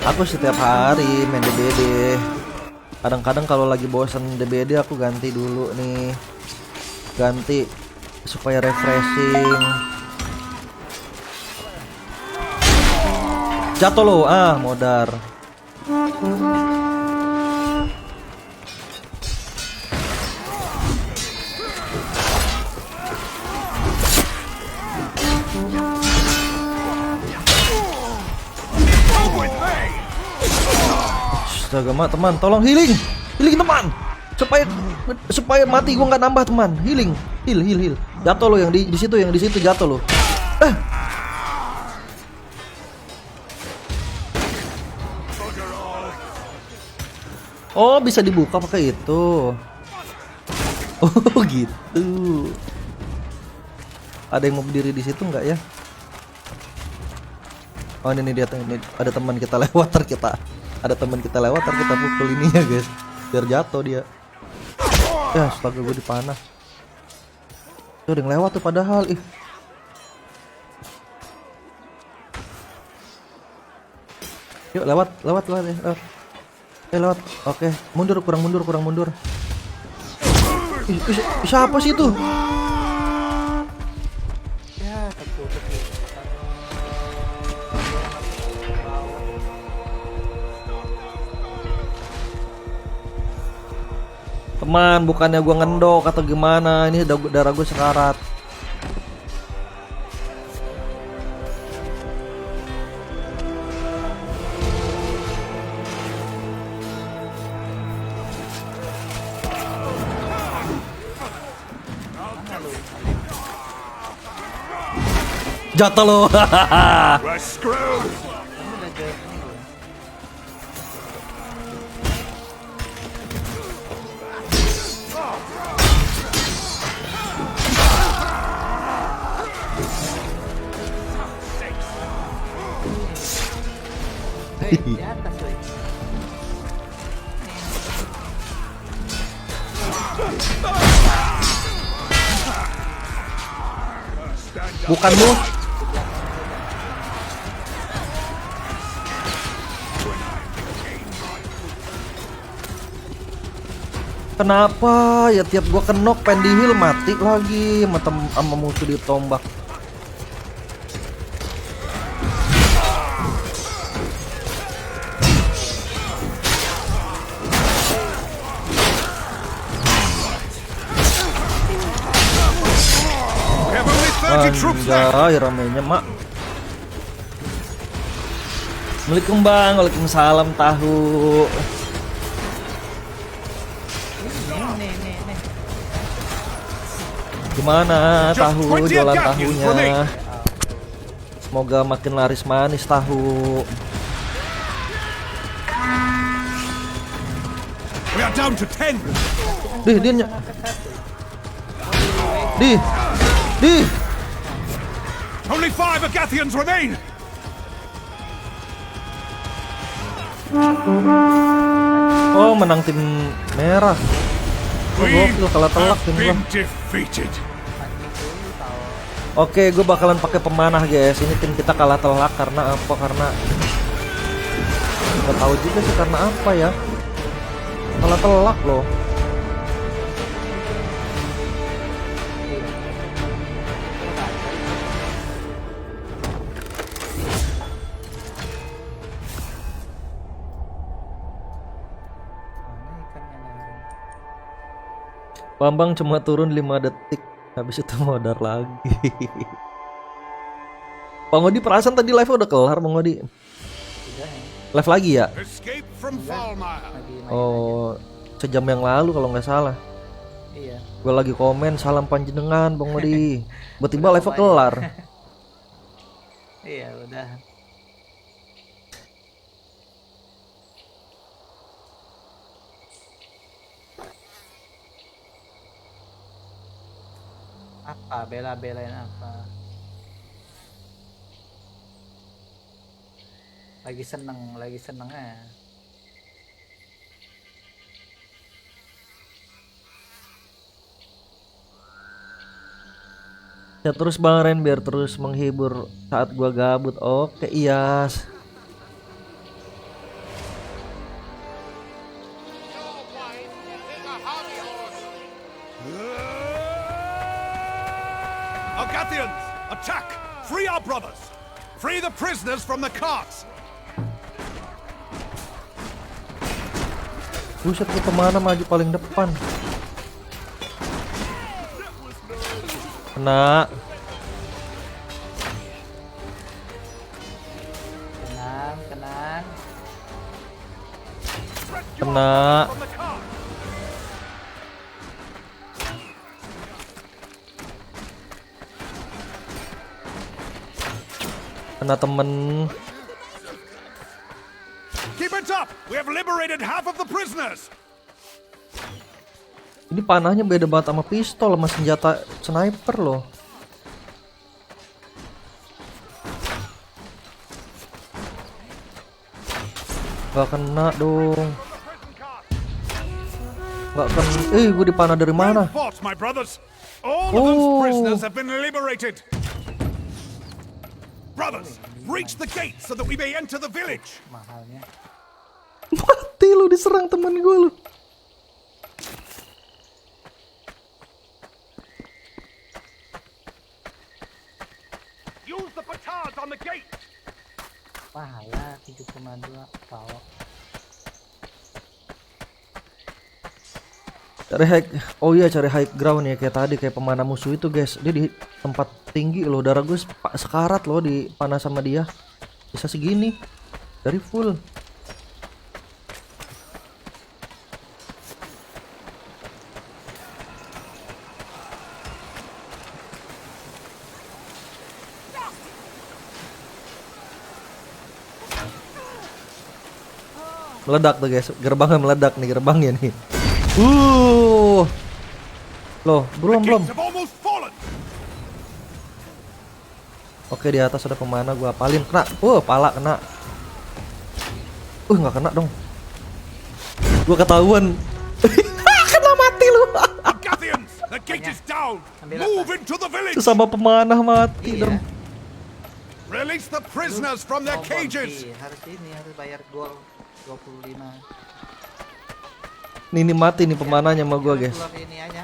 Aku setiap hari main DBD. Kadang-kadang kalau lagi bosan DBD aku ganti dulu nih. Ganti supaya refreshing. Jatuh lo, modar. Astaga, teman, tolong healing teman, supaya mati gua nggak nambah teman, heal. Jatuh lo yang di situ jatuh lo. Oh bisa dibuka pakai itu. Oh gitu. Ada yang mau berdiri di situ nggak ya? Oh ini dia, ada teman kita lewat kita. Ada teman kita lewat, kita pukul ini ya guys, biar jatuh dia. Ya astaga, gue dipanah. Tuh udah lewat tuh padahal ih. Yuk lewat ya. Lewat. Oke, kurang mundur. Siapa sih itu? Ya, tertutup. Teman, bukannya gua ngendok atau gimana, ini darah gue sekarat. Jatuh lo. We're screwed! Di atas woy. Bukan lu. Kenapa ya tiap gua kenok pengen di heal mati lagi sama musuh ditombak. Anjay, ramenya mak. Assalamualaikum bang, waalaikumsalam tahu. Nih. Gimana tahu jualan tahunya? Semoga makin laris manis tahu. We are down to 10. Dih, dia Dih. Only 5 Agathians remain. Oh, menang tim merah. We Gokil, kalah telak have tim been gua. defeated. Oke, gue bakalan pakai pemanah guys. Ini tim kita kalah telak karena apa? Karena nggak tahu juga sih karena apa ya. Kalah telak loh. Bambang cuma turun 5 detik. Habis itu modar lagi. Bang Odi perasaan tadi live udah kelar Bang Odi. Live lagi ya? Escape from Falmire. Oh, sejam yang lalu kalau nggak salah. Iya. Gue lagi komen salam panjenengan Bang Odi. Tiba-tiba live kelar. Iya, udah. Apa bela-belain apa? Lagi senengnya. Ya terus Bang Ren biar terus menghibur saat gua gabut. Oke, Iyas. Agathians, attack! Free our brothers! Free the prisoners from the carts! Buset, tuh kemana maju paling depan. Kena. Tenang. Kena. From the carts! Kena temen. Keep it up! We have liberated half of the prisoners! Ini panahnya beda banget sama pistol sama senjata sniper loh. Gak kena dong. Gak kena. Gue dipanah dari mana? Well fought, my brothers! All of those prisoners have been liberated! Brothers, reach the gate so that we may enter the village! Mahalnya. Mati lu, diserang temen gue lu. Use the petards on the gate! Pahala 7,2 power. Cari high, oh iya cari high ground ya kayak tadi kayak pemanah musuh itu guys. Dia di tempat tinggi loh, darah gue sekarat loh di panah sama dia. Bisa segini dari full. Meledak tuh guys, gerbangnya meledak nih gerbangnya nih. Loh, belum. Gates have almost fallen! Oke, di atas ada pemanah, gua apalin. Kena. Pala kena. Nggak kena dong. Gua ketahuan. Kena mati lu. Agathians, the gate is down! Move into the village! Sesama pemanah mati dong. Release the prisoners from their cages! Harus bayar gol 25. Ini mati nih pemanahnya sama gua guys. Keluar ini aja.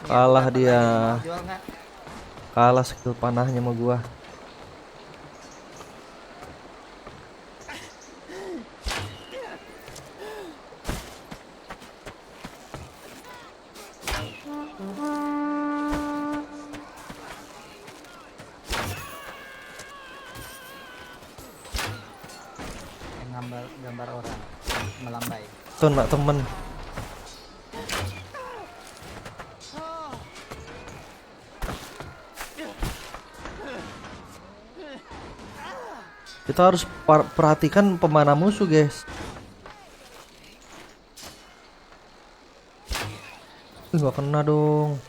Kalah dia. Jual nggak? Kalah skill panahnya sama gua. gambar orang melambai. Tuh nak temen. Kita harus perhatikan pemana musuh, guys. Nggak kena dong.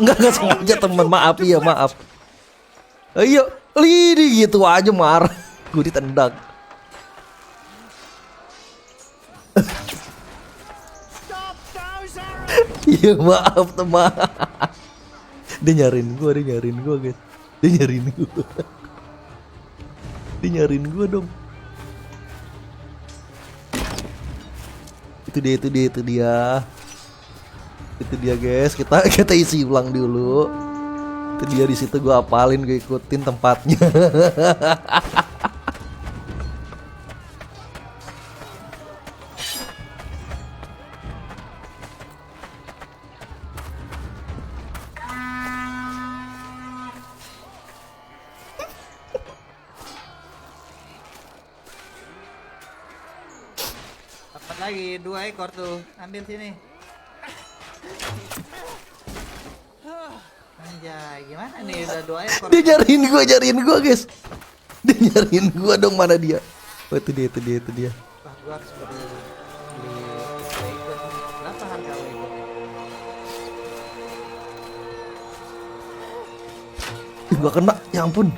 Enggak sengaja teman, maaf ya maaf. Ayo, lidi gitu aja marah. Gue ditendang. Iya maaf teman. Dia nyariin gue guys. Dia nyariin gue dong. Itu dia guys. Kita isi ulang dulu. Itu dia, di situ gue apalin, gue ikutin tempatnya. Dapat lagi 2 ekor tuh, ambil sini. Anjay, gimana nih udah 2 ekor. Dia nyariin gua guys. Dia nyariin gua dong, mana dia? Oh itu dia. Wah, gua harus beli ikut. Berapa harga ikut? Gua kena, ya ampun.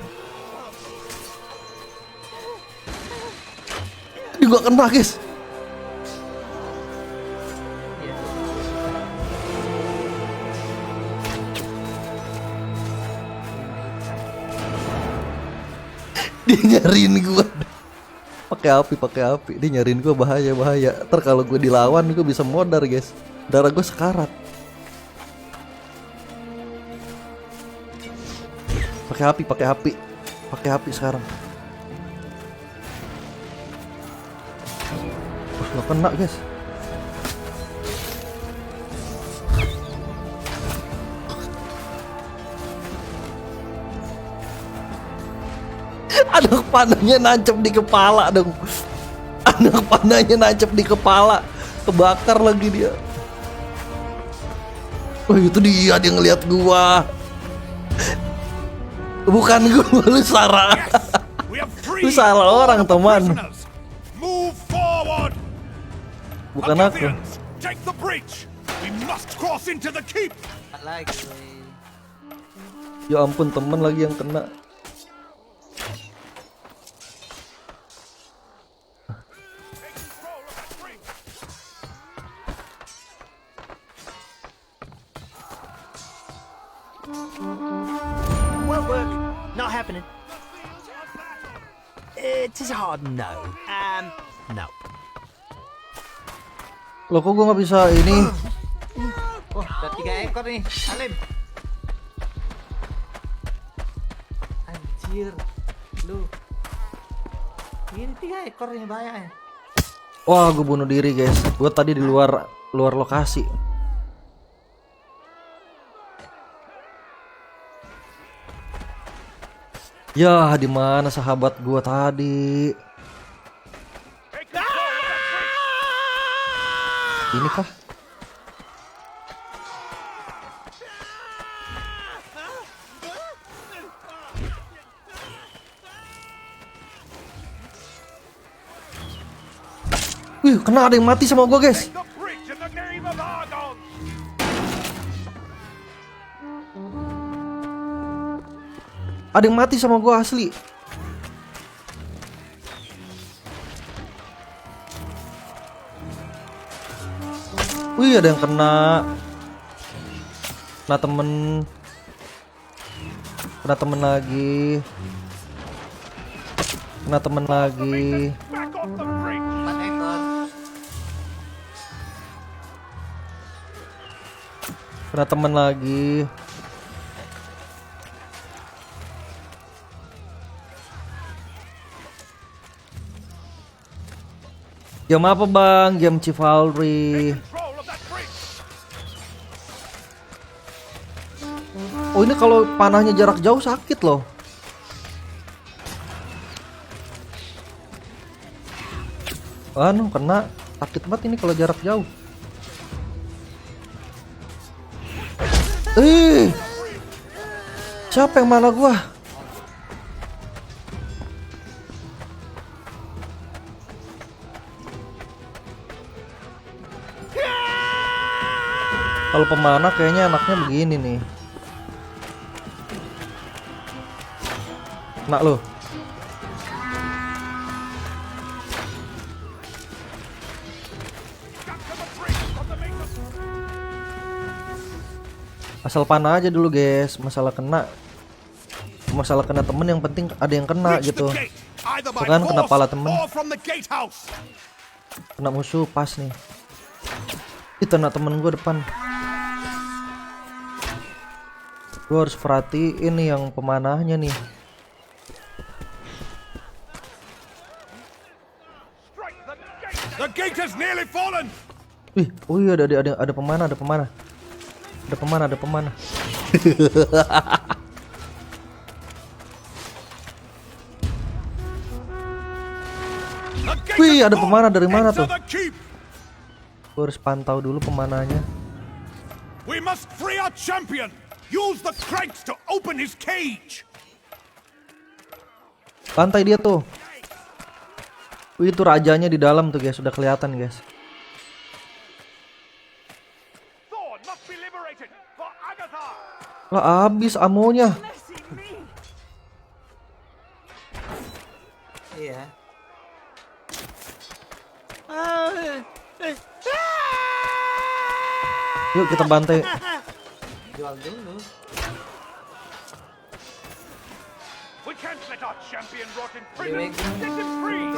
Gua kena guys. Dia nyariin gua pakai api. Dia nyariin gua, bahaya. Ntar kalau gua dilawan gua bisa modar guys. Darah gua sekarat. Pakai api sekarang. Gak kena guys. Anak panahnya nancep di kepala dong. Kebakar lagi dia. Oh itu dia ngeliat gua. Bukan gua, lu salah. Lu salah orang teman. Move forward. Bukan aku. Amphibians, take the breach. We must cross into the keep. Lagi. Ya ampun, teman lagi yang kena. Work. Not happening. It is a hard no. No. Loh kok gua nggak bisa ini? Oh, ada 3 ekor nih, Alim. Anjir, lu. Ini 3 ekor nih bahaya. Wah, gua bunuh diri guys. Gua tadi di luar lokasi. Ya, di mana sahabat gua tadi? Ini kah? Wih, kena, ada yang mati sama gua guys. The breach in the name of Argon. Ada yang mati sama gua asli. Wih, ada yang kena. Kena temen lagi. Back off the breach. 4 ekor. Kena temen lagi. Game apa bang? Game Chivalry. Control of that bridge. Oh ini kalau panahnya jarak jauh sakit loh. Anu kena sakit banget ini kalau jarak jauh. Siapa yang mana gua? Kalau pemana kayaknya enaknya begini nih. Enak loh. Asal panah aja dulu guys, masalah kena temen yang penting ada yang kena Reach gitu. the gate, either by Bukan kena force pala temen, or from the gatehouse. kena musuh pas nih. Itu kena temen gue depan. Gue harus perhatiin nih yang pemanahnya nih. Strike the gate. The gate has nearly fallen. Wih, oh iya ada pemanah. Ada pemanah. The gate Wih, has ada fallen. pemanah dari mana Enter tuh? the keep. Gue harus pantau dulu pemanahnya. We must free our champion. Use the cranks to open his cage. Lantai dia tuh. Wih, itu rajanya di dalam tuh guys, sudah kelihatan guys. Thorn must be liberated for Agatha. Lah habis amonya. Iya. Yuk kita bantai. Jual dulu. We can't let our champion rot in Dewe prison. Set him free.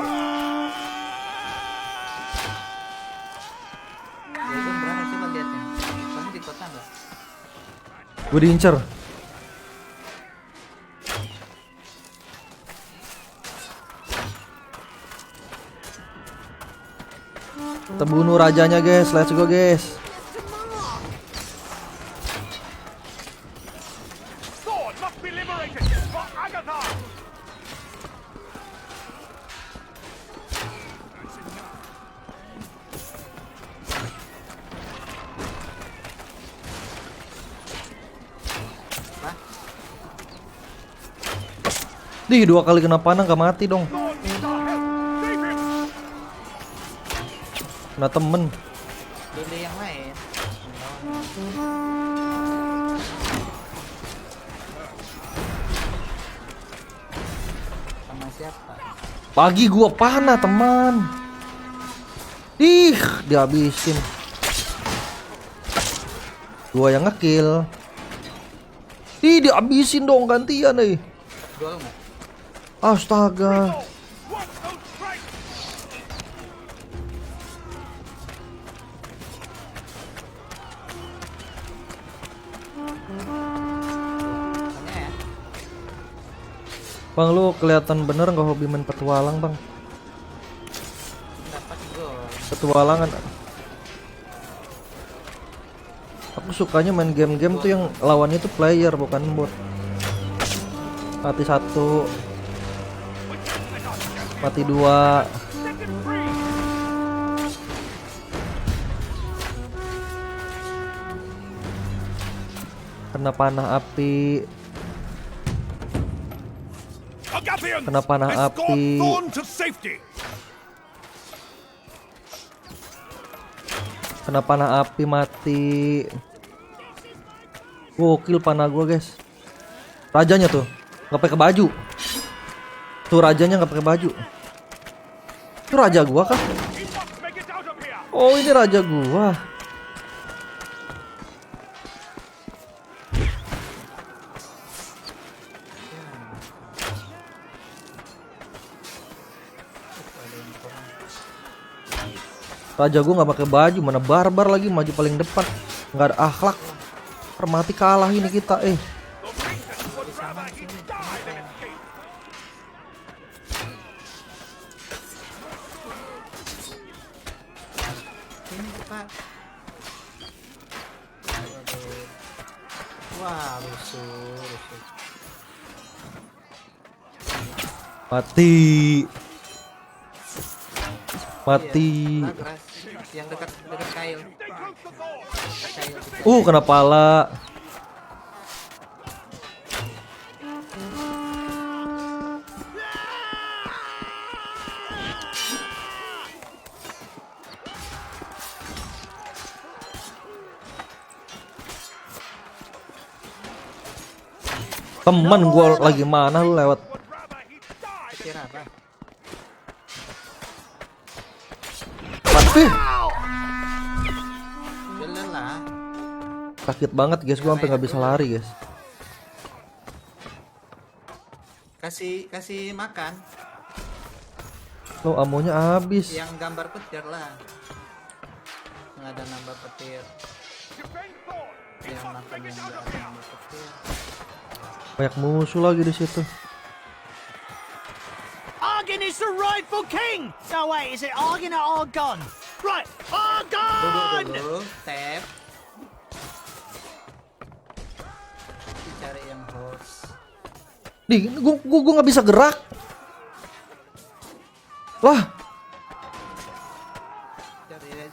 Diego berapa coba liatnya? Kamu di kota nggak? Gue diincer. Kita bunuh rajanya guys, let's go guys. Thorn must be liberated for Agatha. Dih, 2 kali kena panah gak mati dong. Thorn needs our help. Save him. Kena temen. Pilih yang lain. Sama siapa? Pagi gua panah teman. Ih, dihabisin. Gua yang ngekill. Ih, dihabisin dong gantian nih. Jual nggak? Astaga. Watch those strikes. Tanya ya. Bang, lu kelihatan bener nggak hobi main petualang bang? Dapat gol. Petualangan. Aku sukanya main game-game tuh yang lawannya tuh player bukan bot. Mati 1, mati 2. Kena panah api. Agathians, Kena panah escort api. Thorn to safety. Kena panah api mati. Gokil panah gua guys. Rajanya tuh nggak pakai baju. Tuh rajanya nggak pakai baju. Itu raja gua kah? He must make it out of here. Oh ini raja gua. Raja gua nggak pakai baju, mana barbar lagi maju paling depan, nggak ada akhlak. Permati kalah ini kita. The Rangers would rather he die than escape. Pak. Waduh. Wah, rusuh. Mati. Mati. Iya, Lagras. Yang dekat kail. Kena pala. Temen gua lagi mana lu lewat? Kira apa? Ih, Jalan lah. sakit banget guys, gua sampai nggak bisa lari guys. Kasih makan. Lo amonya habis. Yang gambar petir lah. Nggak ada nambah petir. Yang makan yang nggak ada nambah petir. Banyak musuh lagi di situ. Argon is the rightful king! No, wait, is it Argon or Argon? Right, Argon! Dulu, tap. Cari yang host. Nih, gua nggak bisa gerak. Lah,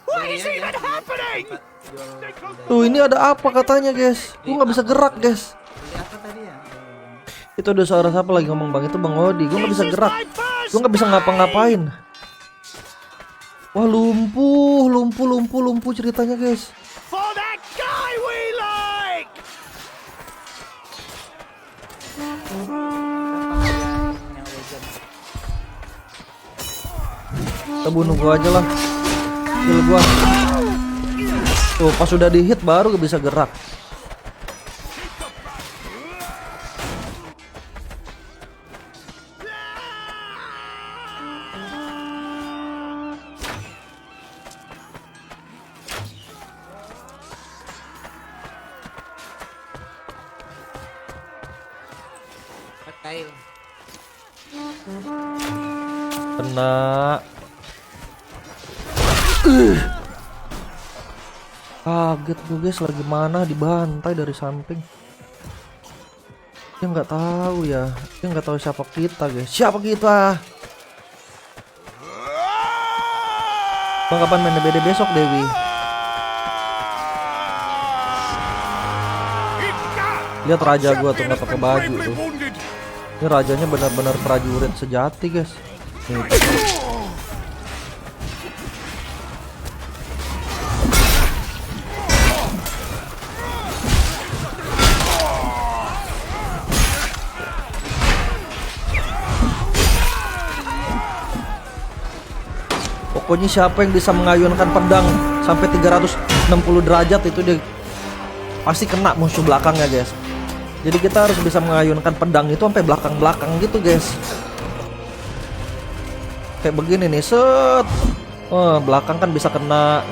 What is even happening? tuh ini ada apa katanya guys? Gua nggak bisa gerak guys. Beli apa tadi ya? Itu ada suara siapa lagi ngomong bang? Itu Bang Odi. Gua nggak bisa gerak. Gua nggak bisa ngapa-ngapain. Wah lumpuh ceritanya guys. For that guy we like! Yang legend. Kita bunuh gua aja lah. Kill gua. Tuh pas sudah di hit baru gak bisa gerak. Kail. Kena. Kaget gue guys, lagi mana dibantai dari samping. Dia nggak tahu ya, dia nggak tahu siapa kita guys. Siapa kita? Bang kapan main DBD besok Dewi? Lihat raja gua tuh nggak pakai baju tuh. Ini rajanya benar-benar prajurit sejati guys. Nih. Pokoknya siapa yang bisa mengayunkan pedang sampai 360 derajat itu dia pasti kena musuh belakangnya guys. Jadi kita harus bisa mengayunkan pedang itu sampai belakang-belakang gitu guys. Kayak begini nih, set. Oh, belakang kan bisa kena,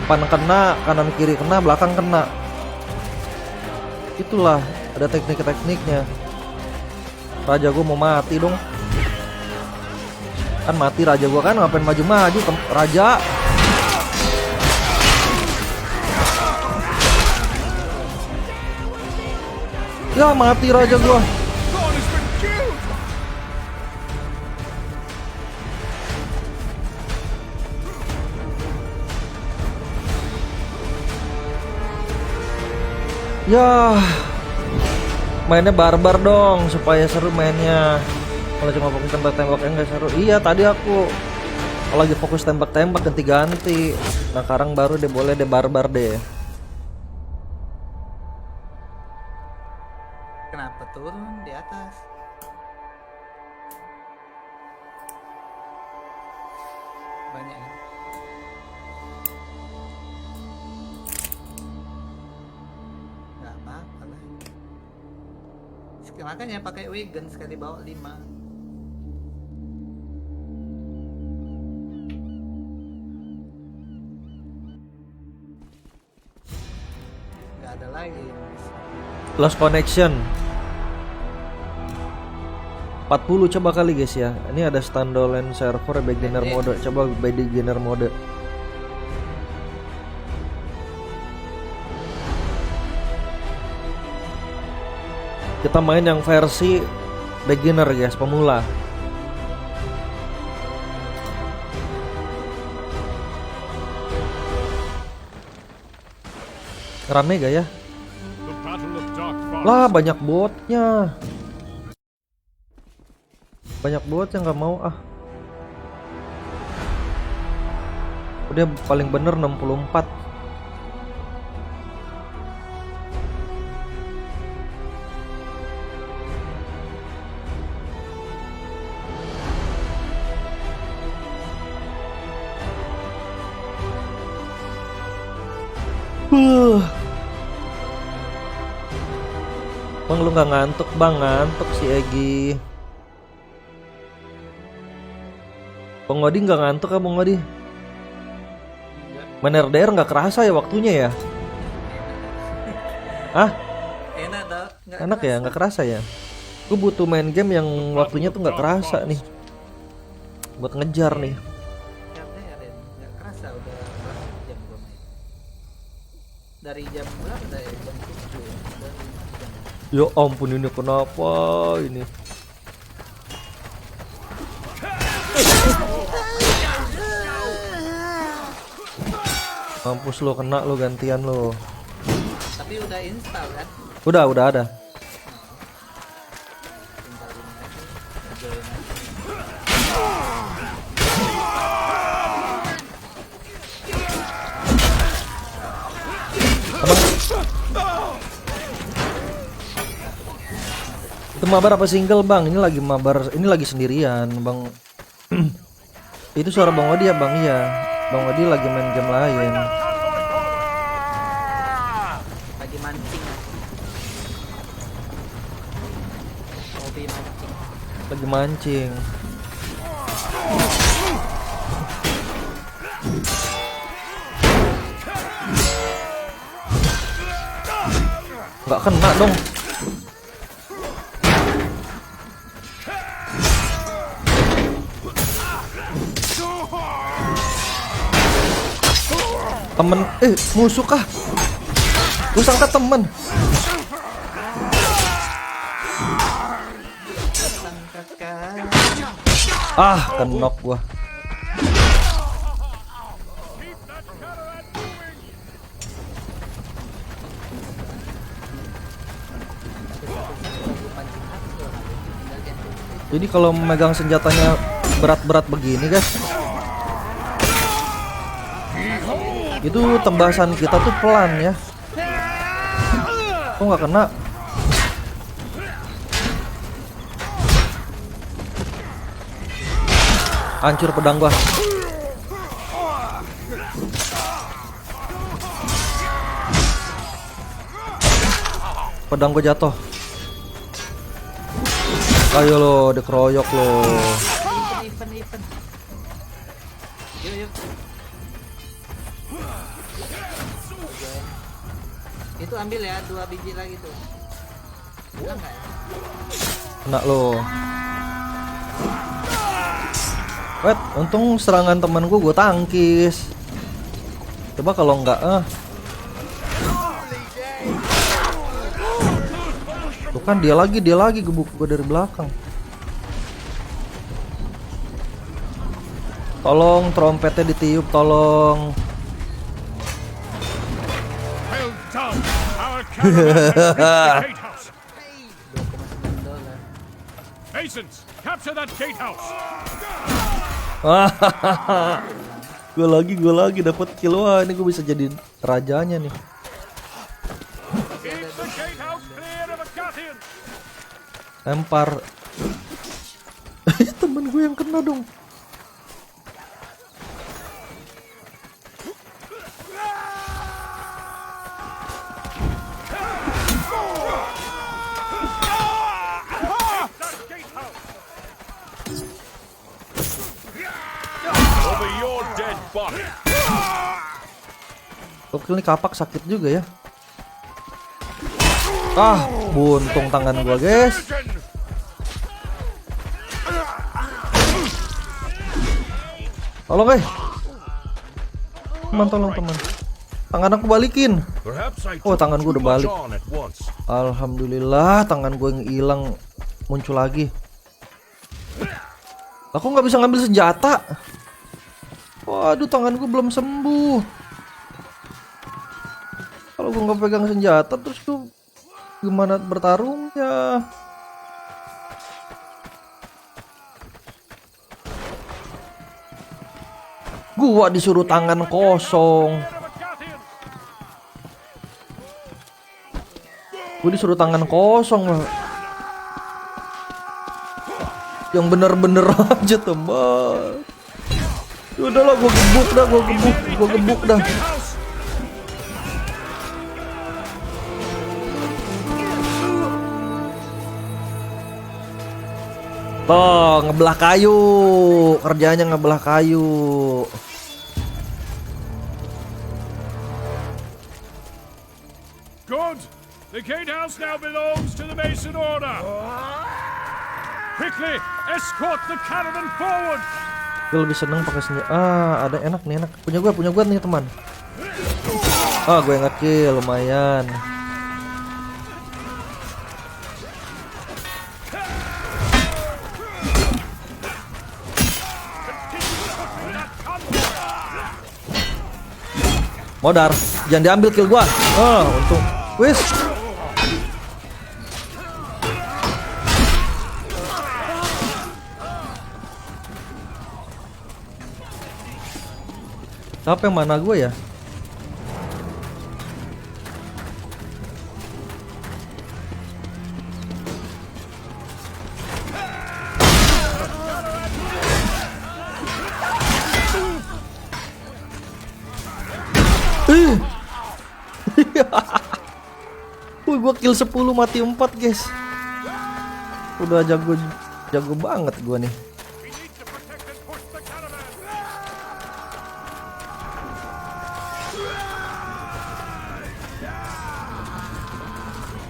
depan kena, kanan kiri kena, belakang kena. Itulah ada teknik-tekniknya. Raja gue mau mati dong. Kan mati raja gua kan, ngapain maju-maju raja. Ya mati raja gua. Ya mainnya barbar dong supaya seru mainnya. Kalau cuma fokus tembak-tembaknya nggak seru. Iya tadi aku kalau lagi fokus tembak-tembak ganti-ganti. Nah sekarang baru deh boleh deh barbar deh. Kenapa turun di atas? Banyak ya? Gak apa-apa lah. Makanya pakai Wigan sekali bawa 5. Gak ada lagi. Lost connection 40 coba kali guys ya. Ini ada standalone server beginner mode. Coba beginner mode. Kita main yang versi beginner guys, pemula. Rame gak ya? The Battle of Dark Forest. Lah banyak botnya. Banyak bot yang nggak mau ah. Udah paling bener 64. Bang lu nggak ngantuk bang? Ngantuk si Egi. Bang Odi nggak ngantuk ya Bang Odi? Main RDR nggak kerasa ya waktunya ya? Ah? Enak dah. Enak ya, nggak kerasa ya? Gue butuh main game yang waktunya tuh nggak kerasa nih. Buat ngejar nih. Nggak kerasa udah berapa jam gua main. Dari jam berapa? Dari jam 7 ya. Dari jam. Ya ampun ini kenapa ini? Mampus lo, kena lo, gantian lo. Tapi udah install kan? Udah ada. Tinggal ini aja. Join aja. Itu mabar apa single bang? Ini lagi mabar, ini lagi sendirian bang. Itu suara Bang Odi ya bang? Iya, Bang Odi lagi main game lain. Lagi mancing. Hobi mancing. Lagi mancing. Nggak kena dong. Temen, musuh kah? Gue sangka temen. Ah, kenok gua. Jadi kalau memegang senjatanya berat-berat begini guys, itu tembasan kita tuh pelan ya. Kok nggak kena? Hancur pedang gua. Pedang gua jatuh. Ayo lo, dikeroyok lo. Event. Yuk. Itu ambil ya 2 biji lagi tuh. Enggak ya? Kena lo. Wait, untung serangan temen gue tangkis. Coba kalau enggak Tuh kan dia lagi gebuk gue dari belakang. Tolong trompetnya ditiup, tolong. Well done. Our caravan has reached the gatehouse. $2,9. Masons, capture that gatehouse. Gue lagi dapat kill. Wah, ini gue bisa jadi rajanya nih. Keep the gatehouse clear of Agathians. Lempar. Temen gue yang kena dong. Over your dead body. Oke, ini kapak sakit juga ya. Ah, buntung tangan gua, guys. Tolong, teman, tolong teman. Tangan aku balikin. Perhaps I Oh, took tangan gua too udah much balik. on at once. Alhamdulillah, tangan gue yang hilang muncul lagi. Aku nggak bisa ngambil senjata. Waduh, tangan gue belum sembuh. Kalau gue nggak pegang senjata, terus gue gimana bertarung ya? Gua disuruh tangan kosong. Gue disuruh tangan kosong lah. Yang bener-bener aja teman. Udahlah, gue gebuk dah. Tuh, ngebelah kayu. Kerjanya ngebelah kayu. Good. The gatehouse now belongs to the Mason Order. Quickly, escort the caravan forward. Gue lebih seneng pakai senjata. Ada enak nih, enak. Punya gue nih teman. Gue nge-kill lumayan. Modar, jangan diambil kill gua. Untung. Wis. Siapa yang mana gue ya? Wih, gua kill 10 mati 4, guys. Udah jago banget gua nih. We need to protect and push the caravan.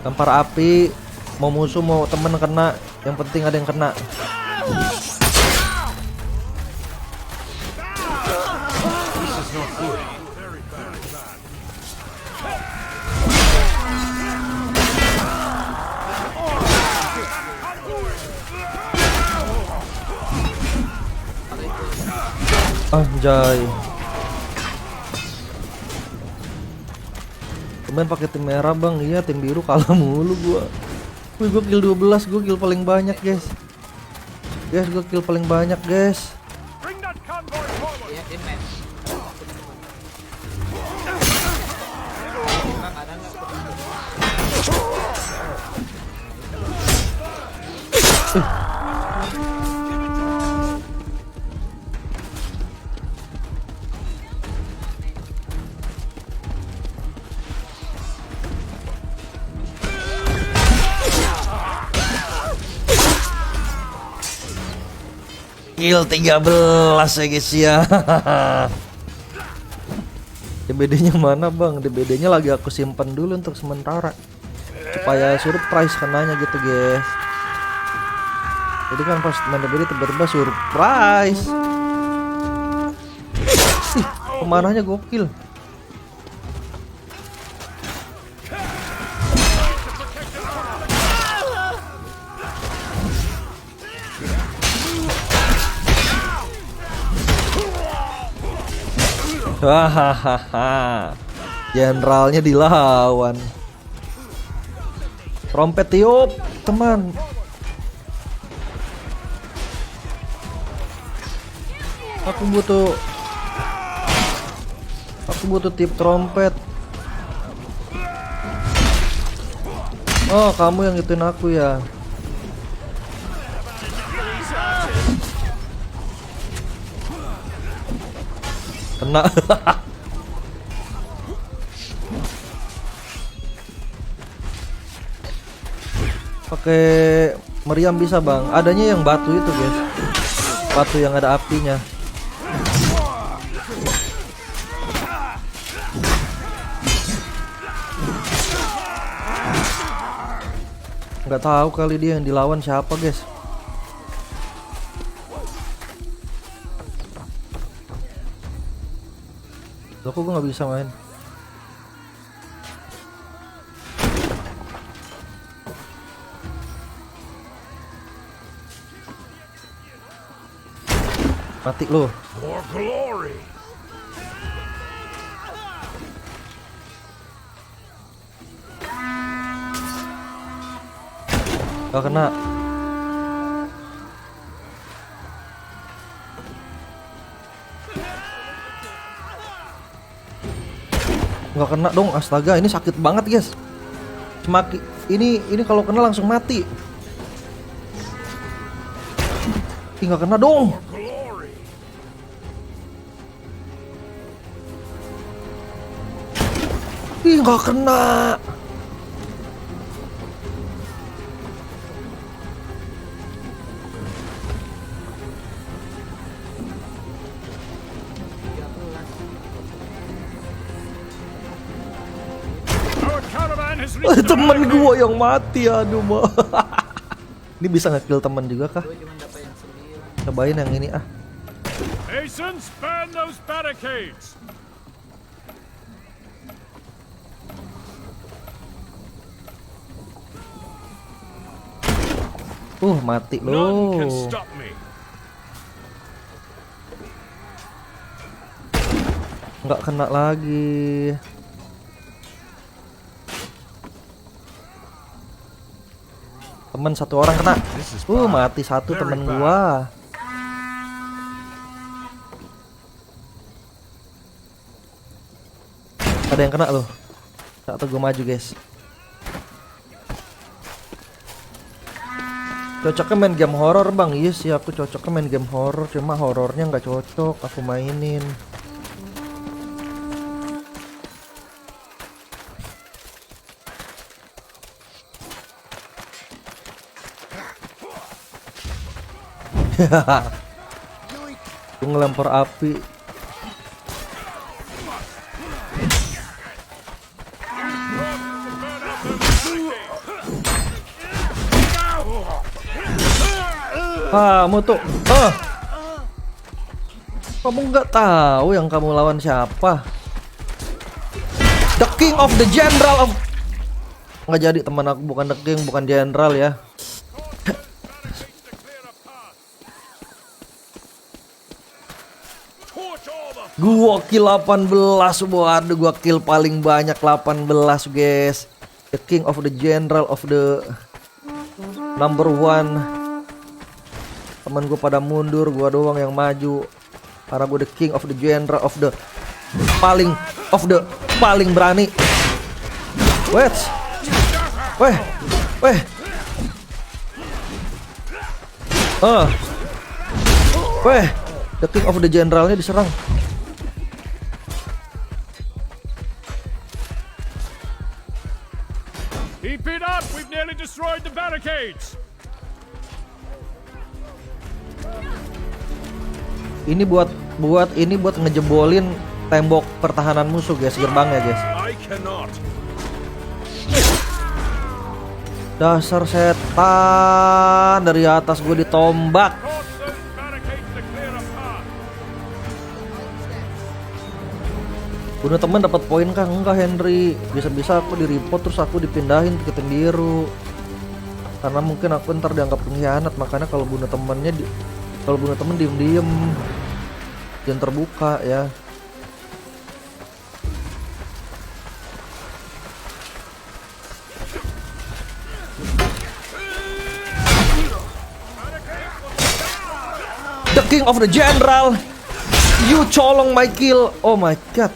Lempar api, mau musuh mau temen kena, yang penting ada yang kena. Anjay. Kemarin pakai tim merah bang, iya tim biru kalah mulu gua. Wih, gua kill 12, gua kill paling banyak guys. Gua kill paling banyak guys. Bring that convoy forward. Ya, dia match. Kill 13 ya guys ya. DBD-nya mana bang? DBD-nya lagi aku simpan dulu untuk sementara supaya surprise kenanya gitu guys. Jadi kan pas main DBD tiba-tiba surprise. Pemanahnya gokil. Hahaha, jenderalnya dilawan. Trompet tiup, teman. Aku butuh tiup trompet. Oh, kamu yang gituin aku ya. Kena. Pakai meriam bisa bang. Adanya yang batu itu guys. Batu yang ada apinya. Nggak tahu kali dia yang dilawan siapa guys. Loh, kok gue nggak bisa main? Mati lu. For glory. Gak kena. Gak kena dong, astaga, ini sakit banget guys. Semakin ini kalau kena langsung mati. Ih, gak kena dong. Glory. Ih, gak kena. Our caravan has reached the Temen barricade. gua yang mati, aduh mah. Ini bisa nge-kill temen juga kah? Gue cuma dapat yang 9. Cobain yang ini ah. Hasten, span those barricades. Mati None can loh. stop me. Nggak kena lagi. Temen satu orang kena. Mati satu temen gua. Ada yang kena loh. Satu gua maju guys. Cocoknya main game horror bang. Iya sih, aku cocoknya main game horror, cuma horornya nggak cocok aku mainin. Aku ngelempar api. Kamu tuh, kamu nggak tahu yang kamu lawan siapa? The King of the General of. Nggak jadi, teman aku bukan The King, bukan General ya. Gua kill 18, waduh, gua kill paling banyak 18 guys. The King of the General of the number 1. Temen gue pada mundur, gua doang yang maju. Karena gue the king of the general of the paling berani. Weh, the king of the generalnya diserang. Keep it up. We've nearly destroyed the barricades. Ini buat ngejebolin tembok pertahanan musuh guys, gerbangnya guys. I cannot. Dasar setan, dari atas gue ditombak. Cross those barricades to clear a path. Bunuh teman dapat poin kah? Enggak Henry, bisa-bisa aku di report terus aku dipindahin ke tim biru. Karena mungkin aku ntar dianggap pengkhianat, makanya kalau bunuh temen diem-diem, jangan terbuka ya. The King of the General, you colong my kill. Oh my god.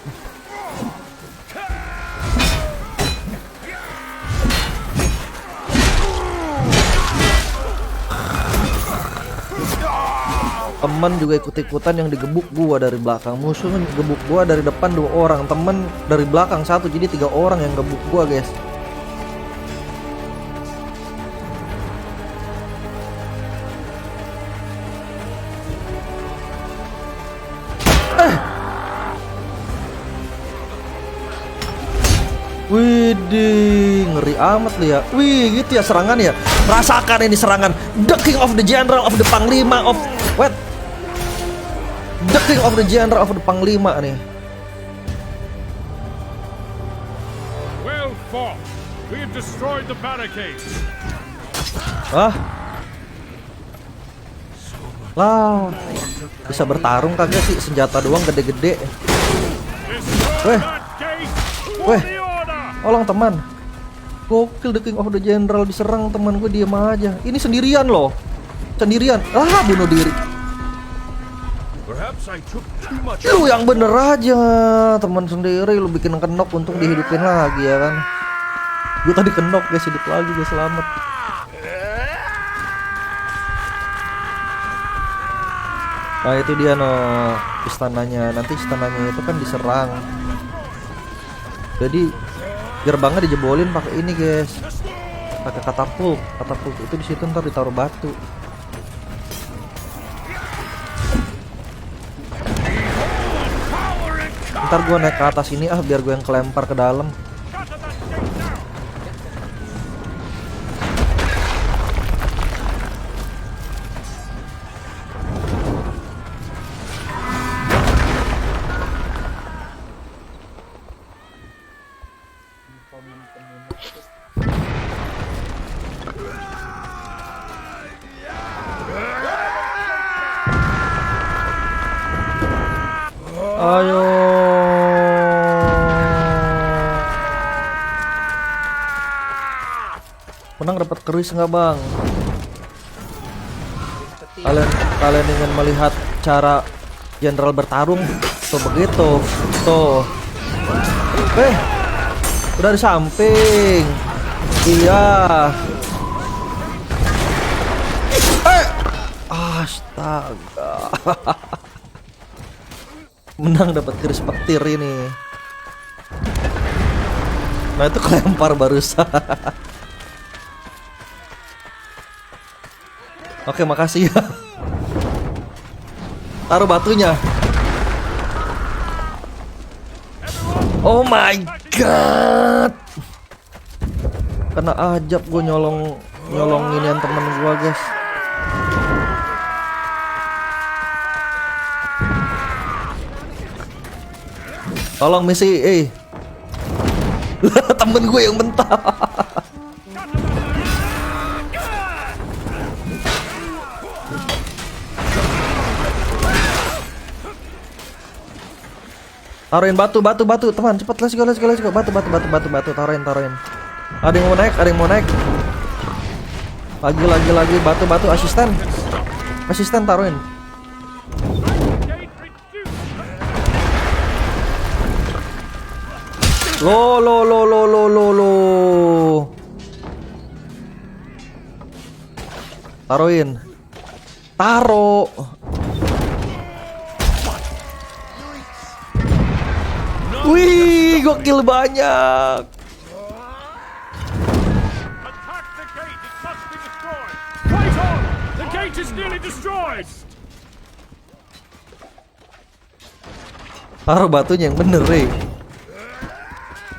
Temen juga ikut-ikutan yang digebuk gua dari belakang. Musuh kan gebuk gua dari depan 2 orang, temen dari belakang 1, jadi 3 orang yang gebuk gua guys. Widih, ngeri amat lu ya. Wih, gitu ya serangan ya. Rasakan ini serangan. The King of the General of the Panglima of what? The King of the General of the Panglima nih. Well fought. We have destroyed the barricades. Lah. Bisa bertarung kagak sih, senjata doang gede-gede. Weh, weh, tolong teman. Gokil, The King of the General diserang, teman gue diem aja. Ini sendirian loh, sendirian. Ah, bunuh diri. Perhaps I took too much. Lu yang bener aja, teman sendiri lu bikin kenok untung dihidupin lagi ya kan. Gue tadi kenok guys, hidup lagi guys, selamat. Nah itu dia no, istananya. Nanti istananya itu kan diserang. Jadi gerbangnya dijebolin pakai ini guys, pakai katapult. Katapult itu di situ ntar ditaruh batu. Ntar gue naik ke atas ini biar gue yang kelempar ke dalam. Ayo. Menang dapat keris nggak bang? Kalian ingin melihat cara jenderal bertarung? Tuh begitu. Tuh. Udah di samping. Iya. Astaga. Menang dapat keris petir ini. Nah itu kelempar barusan. Oke makasih ya. Taruh batunya. Oh my god. Kena ajab gue nyolong inian temen gue guys. Tolong misi, temen gue yang mentah. Taruhin batu, teman, cepet, let's go, batu, taruhin. Ada yang mau naik. Lagi, batu, asisten taruhin. Lo. Taruhin. Taro. Wih, gokil banyak. Attack the gate. It must be destroyed. Fight on. The gate is nearly destroyed. Taruh batunya yang bener,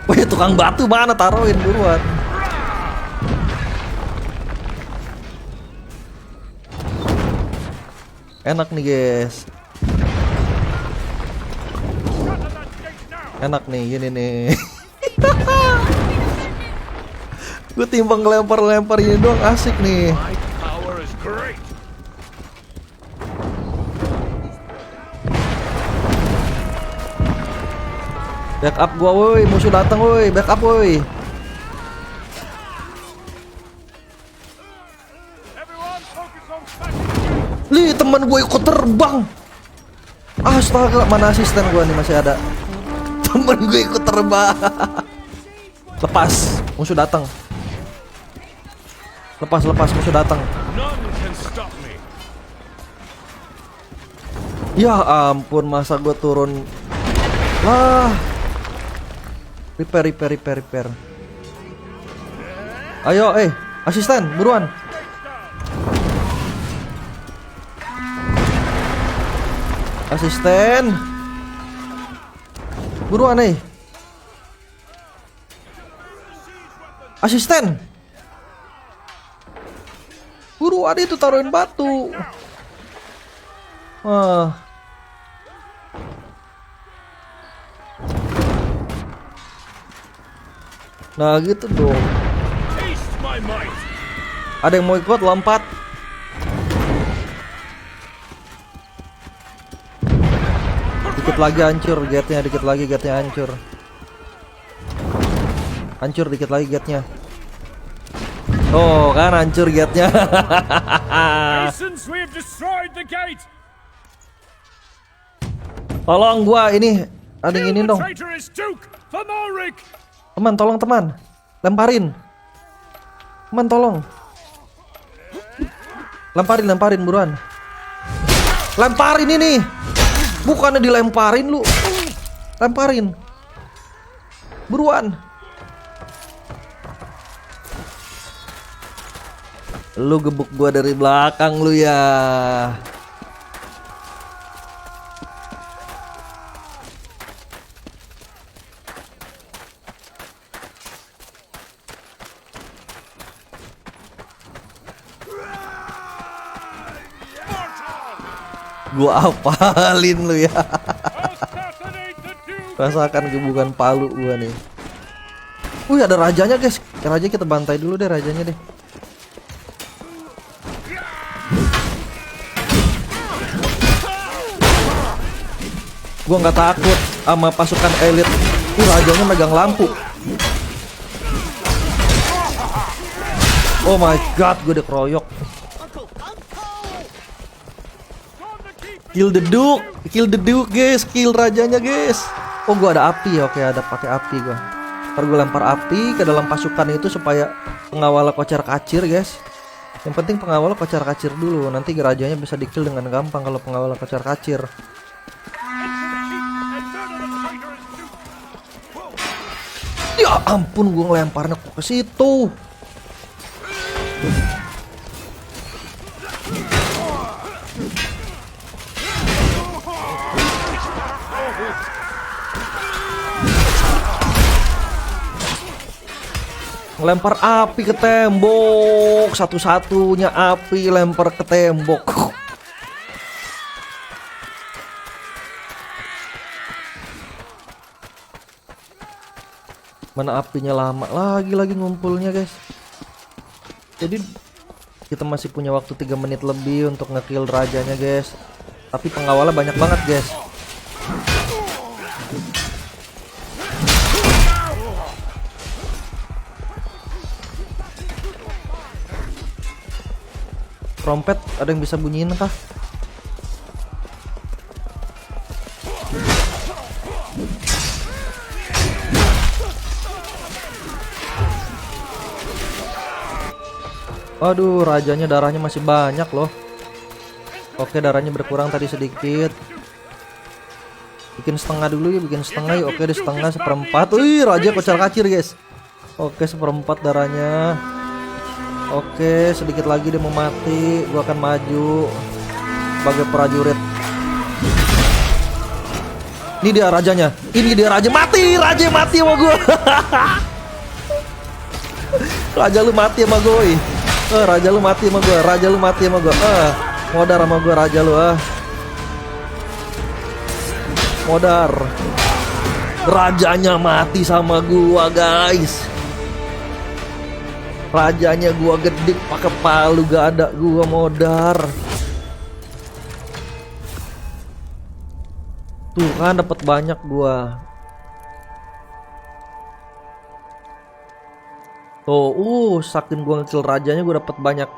Wih, tukang batu mana, taruhin buruan. Enak nih guys. Enak nih, gini nih. Gue timbang lempar ini doang asik nih. My power is great. Backup gua woi, musuh datang woi, backup woi. Everyone focus on smashing. Li, teman gue ikut terbang. Astaga, mana asisten gua nih masih ada. Temen gue ikut terbang. Lepas, musuh datang. Lepas, musuh datang. None can stop me. Ya ampun, masa gue turun. Lah. Repair. Ayo, asisten, buruan. Asisten. Buruan, Asisten. Buruan itu taruhin batu. Wah. Nah gitu dong. Taste my might. Ada yang mau ikut lompat? Dikit lagi hancur gate-nya, dikit lagi gate-nya hancur. Hancur dikit lagi gate-nya. Oh, kan hancur gate-nya. Masons, we have destroyed the gate. Tolong gua ini, ada yang ini Kill the dong. traitorous Duke Thamoric. Teman, tolong teman. Lemparin. Teman, tolong. Lemparin buruan. Lemparin ini. Bukannya dilemparin lu. Lemparin. Buruan. Lu gebuk gua dari belakang lu ya. Gua apalin lu ya. Assassinate the Duke. Rasakan gebukan palu gua nih. Wih, ada rajanya guys. Raja kita bantai dulu deh rajanya deh. Gua nggak takut sama pasukan elit. Rajanya megang lampu. Oh my god, gue dikeroyok. Kill the Duke guys, kill rajanya guys. Oh, gua ada api ya, oke ada pakai api gua. Ntar gue lempar api ke dalam pasukan itu supaya pengawalnya kocar kacir guys. Yang penting pengawalnya kocar kacir dulu, nanti rajanya bisa di-kill dengan gampang kalau pengawalnya kocar kacir. Ya ampun, gue ngelemparnya kok ke situ. Lempar api ke tembok, satu-satunya api lempar ke tembok. Mana apinya lama lagi ngumpulnya guys. Jadi kita masih punya waktu 3 menit lebih untuk nge-kill rajanya guys. Tapi pengawalnya banyak banget guys. Trompet ada yang bisa bunyiin kah? Aduh, rajanya darahnya masih banyak loh. Oke, darahnya berkurang tadi sedikit. Bikin setengah dulu ya, bikin setengah ya. Oke, di setengah seperempat. Wih, raja kocar kacir guys. Oke, seperempat darahnya. Oke, sedikit lagi dia mau mati. Gua akan maju sebagai prajurit. Ini dia rajanya. Ini dia raja mati. Raja mati sama gua. Raja lu mati sama gua. Raja lu mati sama gua. Raja lu mati sama gua. Modar sama gua raja lu. Modar. Rajanya mati sama gua, guys. Rajanya gua gedik pakai palu, gak ada, gua modar. Tuh kan dapat banyak gua. Tuh, saking gua nge-kill rajanya gua dapat banyak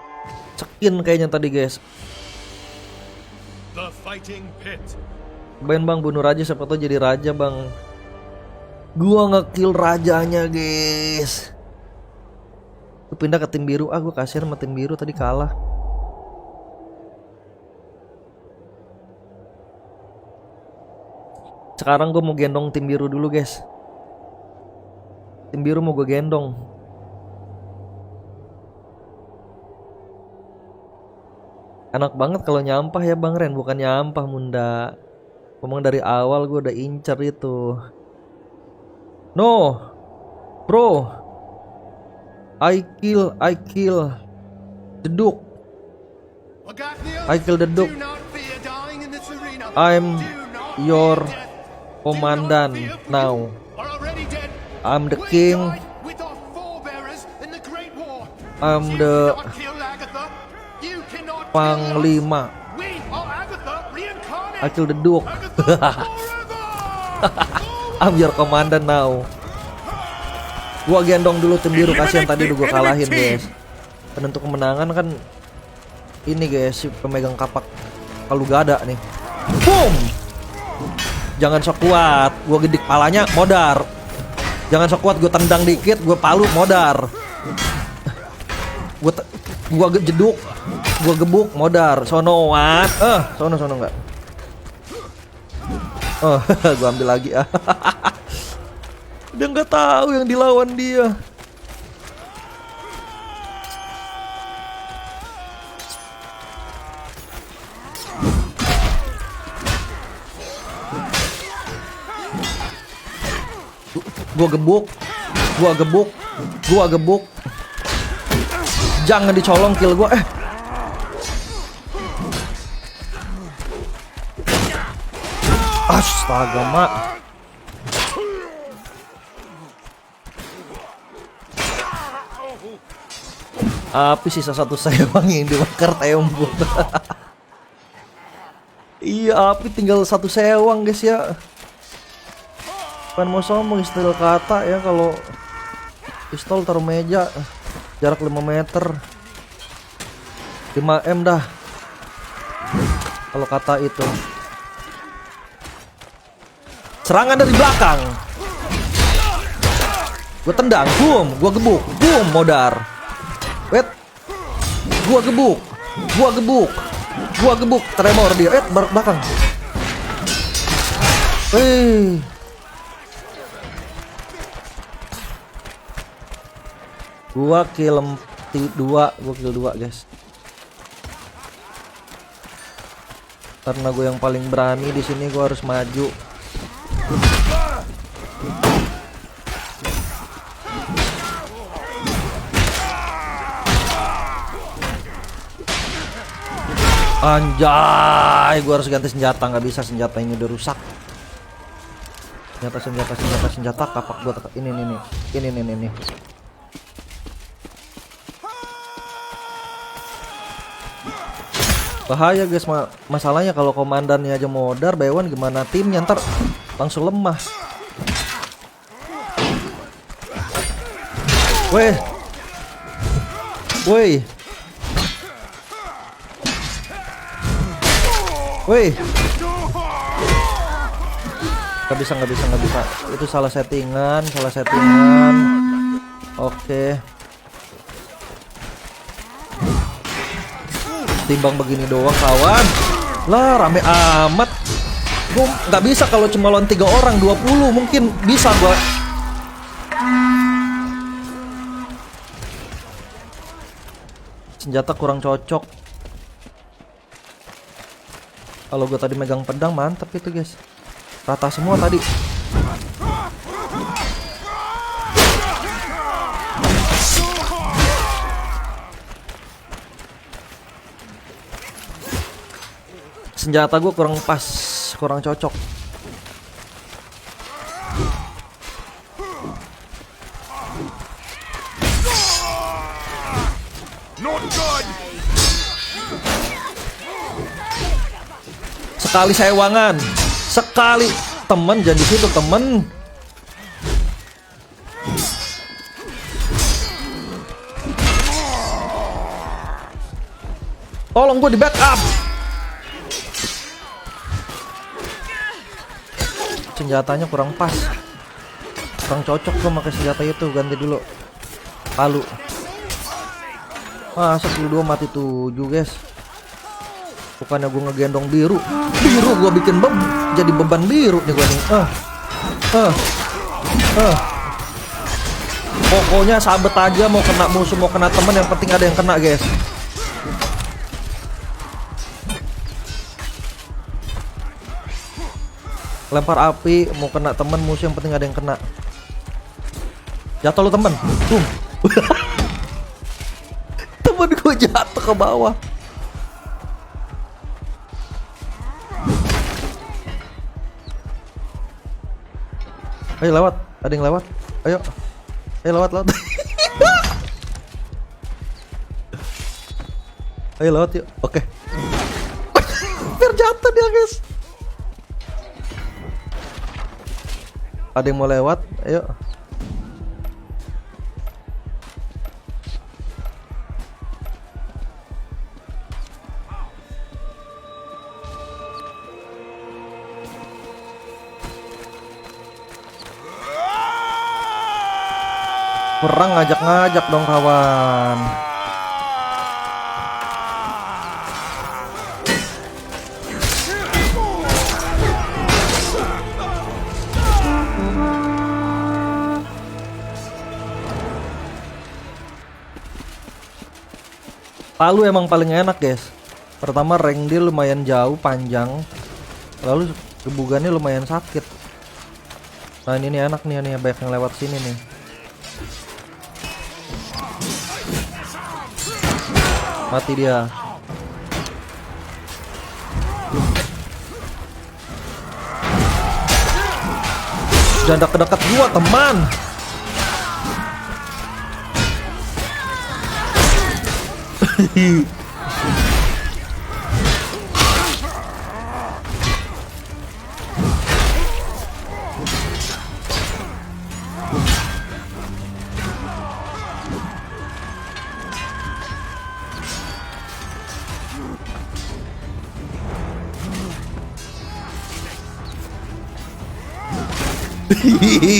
cekin kayaknya tadi, guys. The fighting pit. Cobain bang bunuh raja, siapa tau jadi raja bang. Gua nge-kill rajanya, guys. Gue pindah ke tim biru. Gue kasihan sama tim biru tadi kalah. Sekarang gue mau gendong tim biru dulu guys. Tim biru mau gue gendong. Enak banget kalau nyampah ya Bang Ren. Bukan nyampah Munda. Ngomong dari awal gue udah incer itu. No bro, I kill the Duke. I kill the Duke. I'm your commandant now. I'm the king. I'm the panglima. I kill the Duke. I'm your commander now. Gua gendong dulu tim biru, kasihan tadi udah gua kalahin guys. Penentu kemenangan kan ini guys, si pemegang kapak kalau gak ada nih. Boom. Jangan sok kuat, gua gedik palanya modar. Jangan sok kuat, gua tendang dikit, gua palu modar. Gua jeduk, gua gebuk modar. Sono what? Sono enggak. Oh, gua ambil lagi ah. Dia nggak tahu yang dilawan dia. Gua gebuk. Jangan dicolong kill gua. Astaga, mak. Api sisa satu sewang yang dibakar tembok. Iya, api tinggal satu sewang guys ya. Kan mau sombong istilah kata ya, kalau pistol taruh meja jarak 5 meter 5M dah kalau kata itu. Serangan dari belakang, gue tendang, boom, gue gebuk, boom, modar. Wait, gue gebuk, tremor dia, belakang. Gua kill 2 guys. Karena gue yang paling berani di sini, gue harus maju. Anjay, gue harus ganti senjata, nggak bisa, senjata ini udah rusak. Senjata kapak gue ini. Bahaya guys, masalahnya kalau komandannya aja modar, Bewan gimana timnya, ntar langsung lemah. Weh. Gak bisa. Itu salah settingan. Oke. Timbang begini doang kawan. Lah rame amat. Gue nggak bisa kalau cuma lawan 3 orang, 20 mungkin bisa gua. Senjata kurang cocok. Kalau gue tadi megang pedang mantep itu guys. Rata semua tadi. Senjata gue kurang pas, kurang cocok. Not good. Sekali sewangan, sekali temen, jadi situ temen. Tolong gue di backup. Senjatanya kurang pas, kurang cocok gue pakai senjata itu. Ganti dulu palu. Masa 2 mati 7 guys. Bukannya gue ngegendong biru gue bikin jadi beban biru nih gue nih. Pokoknya sabet aja, mau kena musuh mau kena temen, yang penting ada yang kena guys. Lempar api, mau kena temen musuh, yang penting ada yang kena. Jatuh lo temen. Temen gue jatuh ke bawah. Ayo lewat, ada yang lewat. Ayo lewat. Ayo lewat yuk. Oke. Biar jatuh dia guys. Ada yang mau lewat? Ayo. Perang ngajak-ngajak dong kawan. Palu emang paling enak guys. Pertama rank dia lumayan jauh, panjang. Lalu gebugannya lumayan sakit. Nah ini nih enak nih banyak yang lewat sini nih. Mati dia. Jangan dekat-dekat gua teman.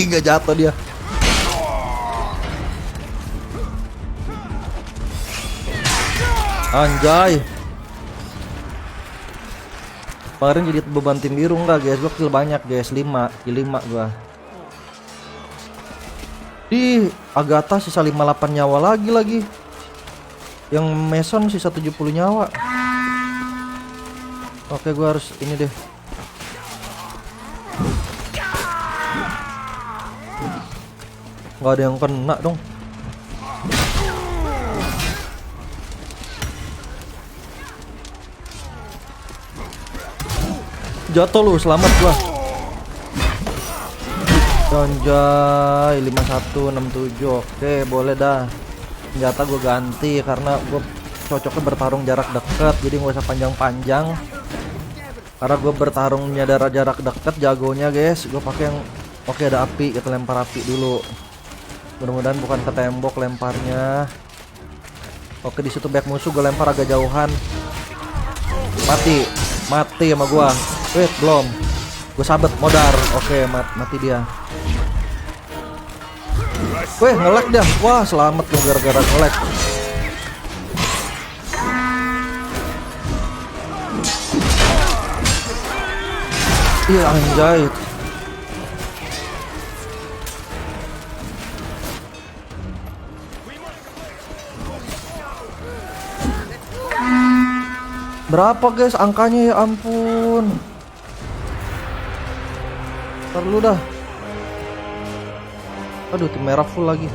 Nggak jatuh dia. Anjay. Kemarin jadi beban tim biru enggak guys, gua kill banyak guys, 5 gua. Di Agatha sisa 58 nyawa lagi. Yang Mason sisa 70 nyawa. Oke, gua harus ini deh. Nggak ada yang kena dong. Jatuh lu, selamat gua. Anjay, 5167. Oke, boleh dah. Senjata gua ganti karena gua cocoknya bertarung jarak dekat, jadi nggak usah panjang-panjang. Karena gua bertarungnya jarak dekat jagonya, guys. Gua pakai yang oke, ada api, kita lempar api dulu. Mudah-mudahan bukan ke tembok lemparnya. Oke, di situ back musuh gue lempar agak jauhan. Mati sama gua. Wait, belum. Gue sabet modar. Oke, mati dia. Weh, nge-lag dah. Wah, selamat lu gara-gara nge-lag. Iya, anjay. Berapa guys angkanya, ya ampun. Ntar dulu dah. Aduh, tim merah full lagi.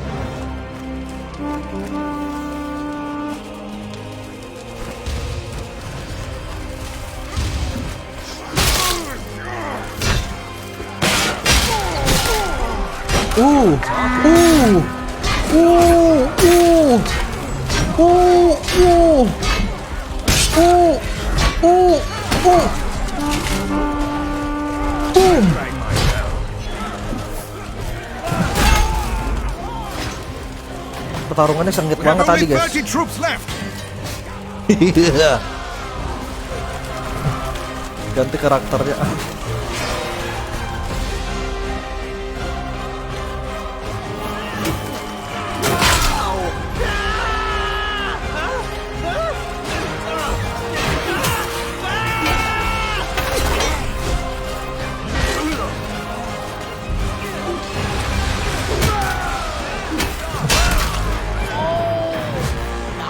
Pertarungannya sengit We have banget tadi only guys. 30 troops left. Iya. Ganti karakternya.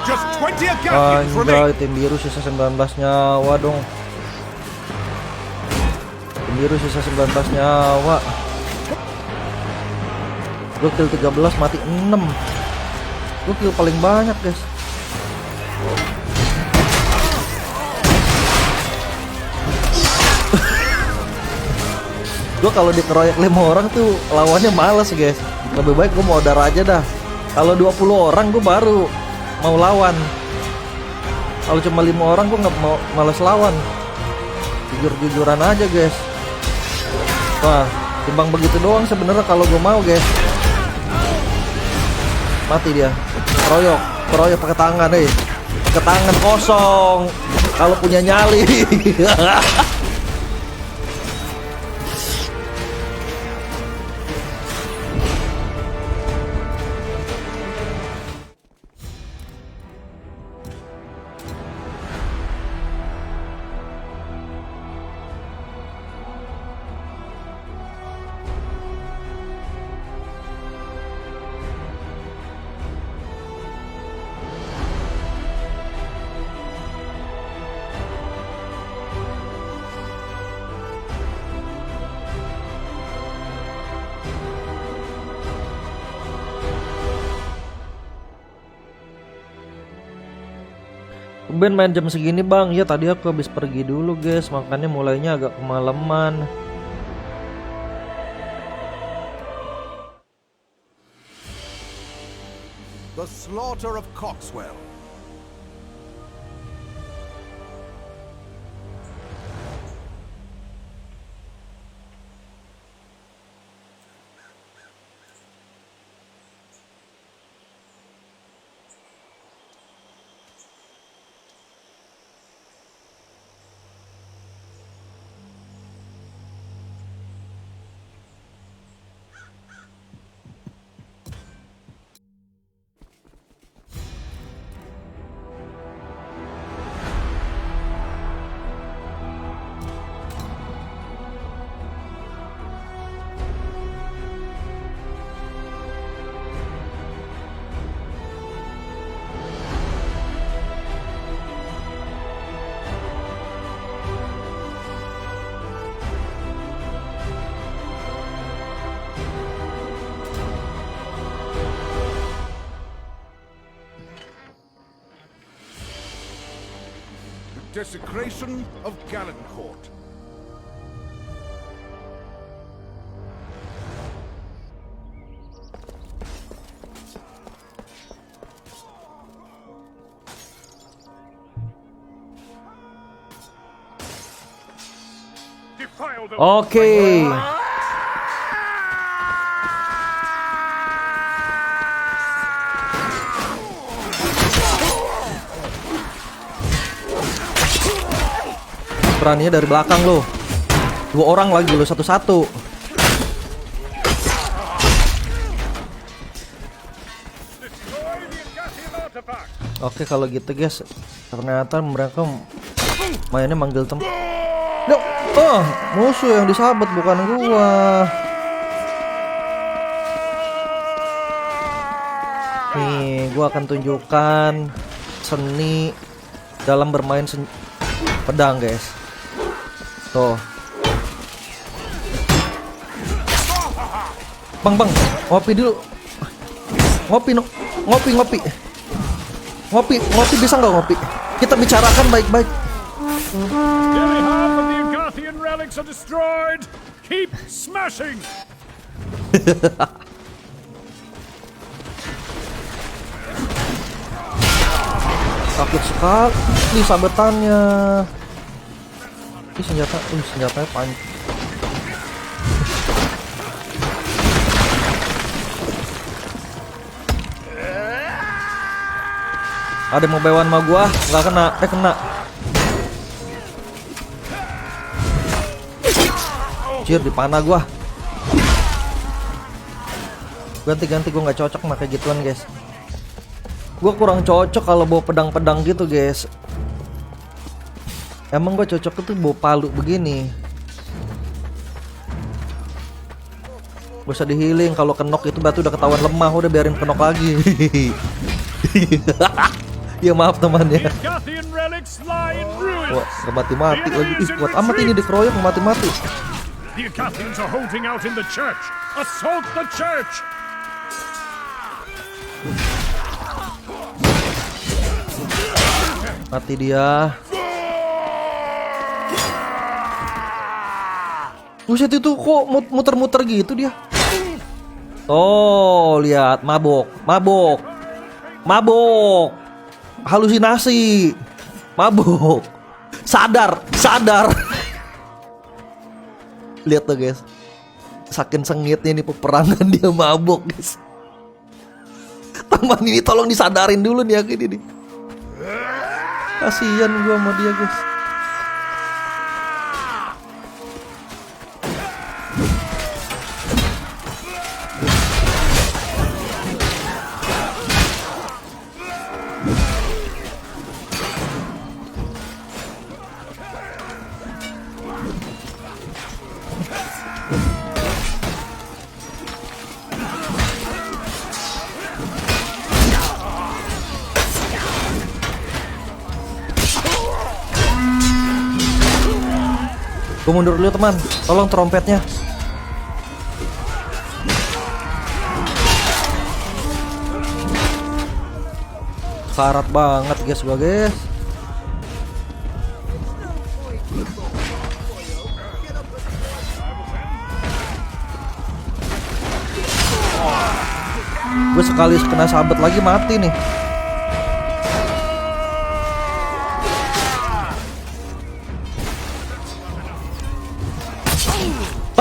Just 20 Agathians remain. Anjay, tim biru sisa 19 nyawa dong. Tim biru sisa 19 nyawa. Gue kill 13 mati 6. Gue kill paling banyak guys. Gue kalau dikeroyok 5 orang tuh lawannya males guys. Lebih baik gue modar aja dah. Kalau 20 orang gue baru mau lawan. Kalau cuma 5 orang gue nggak mau, males lawan. Jujur-jujuran aja guys. Wah, Timbang begitu doang sebenarnya kalau gue mau guys. Mati dia. Keroyok pakai tangan pakai tangan kosong. Kalau punya nyali. Ben main jam segini bang. Ya tadi aku habis pergi dulu guys, makanya mulainya agak kemalaman. The slaughter of Coxwell. Desecration of Gallencourt. Defile them. Oke. Beraninya dari belakang lo. 2 orang lagi lo satu-satu. Oke kalau gitu guys, ternyata mereka mainnya manggil tem. Oh, musuh yang disabet bukan gua. Nih, gua akan tunjukkan seni dalam bermain pedang guys. Tuh. Bang, ngopi dulu. Ngopi bisa nggak ngopi? Kita bicarakan baik-baik. Nearly half of the Agathian relics are destroyed. Keep smashing. Sakit sekali sabetannya. Ini senjatanya panjang. Ada yang mau bewan sama gua, nggak kena, kena. Cier di panah gua. Ganti gua nggak cocok pakai gituan guys. Gua kurang cocok kalau bawa pedang-pedang gitu guys. Emang gua cocok itu bawa palu begini. Gak usah di healing, kalau kenok itu batu udah ketahuan lemah, udah biarin kenok lagi. Ya maaf temannya. Wah, mati-mati lagi. Ih, kuat amat ini dikeroyok mati-mati. The Agathians are holding out in the church. Assault the church. Mati dia. Buset itu kok muter-muter gitu dia. Oh, lihat mabok. Halusinasi. Mabok. Sadar. Lihat tuh guys. Saking sengitnya nih peperangan dia mabok guys. Teman ini tolong disadarin dulu nih aku ini nih. Kasian gua sama dia guys. Gue mundur dulu teman, tolong trompetnya. Karat banget guys gua guys. Gue sekali kena sabet lagi mati nih.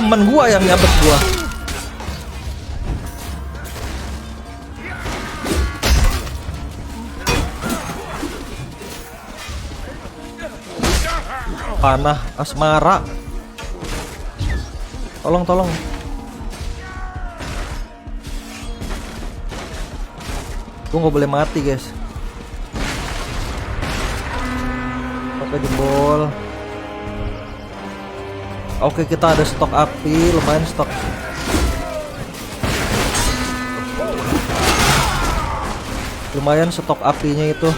Temen gua yang nyabet gua. Panah asmara. Tolong. Gua nggak boleh mati guys. Pakai jempol. Oke, kita ada stok api, lumayan stok. Lumayan stok apinya itu.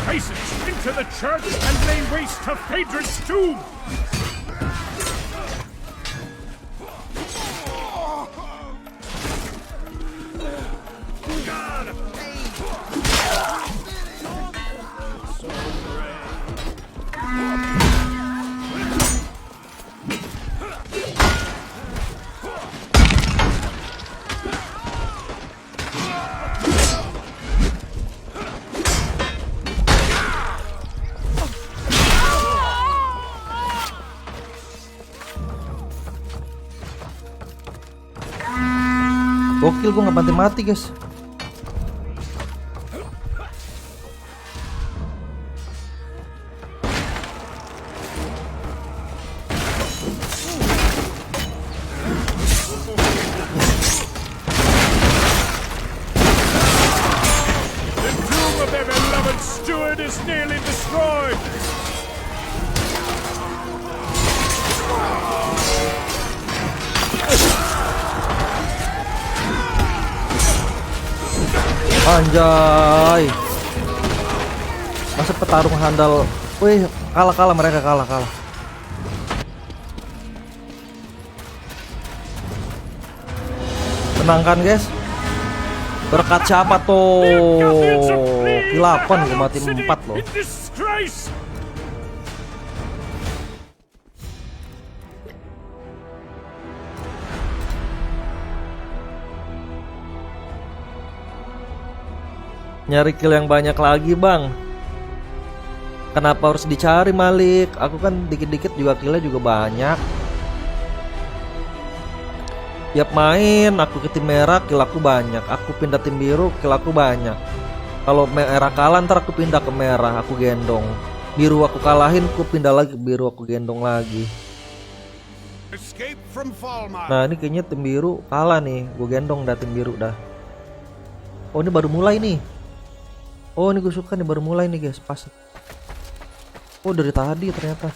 Faces into the church and lay waste to Phaedron's tomb! Gokil, gue nggak mati guys. The tomb of their beloved steward is nearly destroyed! Anjay. Masa petarung handal. Wih, kalah mereka kalah. Menangkan guys. Berkat siapa tuh? Kilapan gue mati 4 loh. In disgrace! Nyari kill yang banyak lagi bang. Kenapa harus dicari Malik? Aku kan dikit-dikit juga killnya juga banyak. Tiap main aku ke tim merah kill aku banyak. Aku pindah tim biru kill aku banyak. Kalau merah kalah ntar aku pindah ke merah, aku gendong. Biru aku kalahin, aku pindah lagi ke biru, aku gendong lagi. Escape from Falmar. Nah ini kayaknya tim biru kalah nih. Gue gendong dah tim biru dah. Oh ini baru mulai nih. Oh ini gue suka nih, baru mulai nih guys, pas. Oh dari tadi ternyata.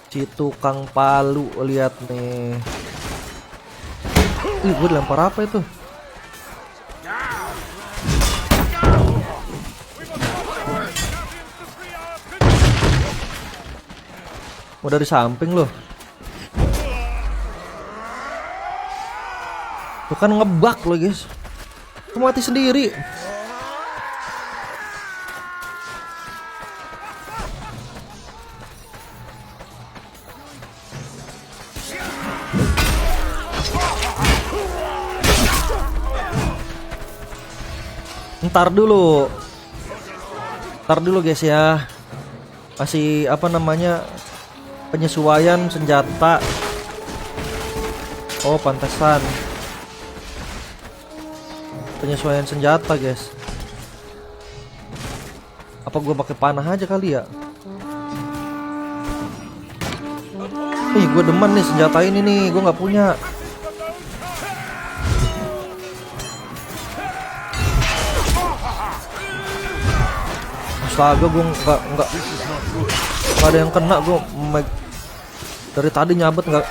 Si tukang palu, lihat nih. Ih gue dilempar apa itu? Mau dari samping loh. Tuh kan ngebug loh guys. Tuh mati sendiri. Ntar dulu guys ya. Masih apa namanya, penyesuaian senjata. Oh pantesan penyesuaian senjata guys. Apa gue pakai panah aja kali ya? Ih gue demen nih senjata ini nih, gue nggak punya. Astaga gue nggak ada yang kena gue. Dari tadi nyabet nggak.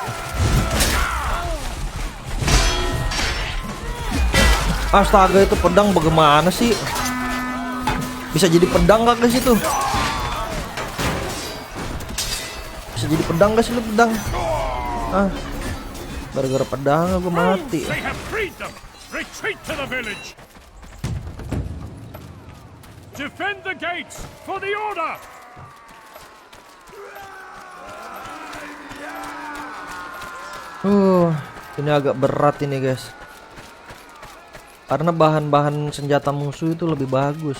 Astaga itu pedang bagaimana sih? Bisa jadi pedang gak guys itu? Bisa jadi pedang gak sih lu pedang? Ah, gara-gara pedang gue mati. They have freed them. Retreat to the village. Defend the gates for the order. Ini agak berat ini guys. Karena bahan-bahan senjata musuh itu lebih bagus.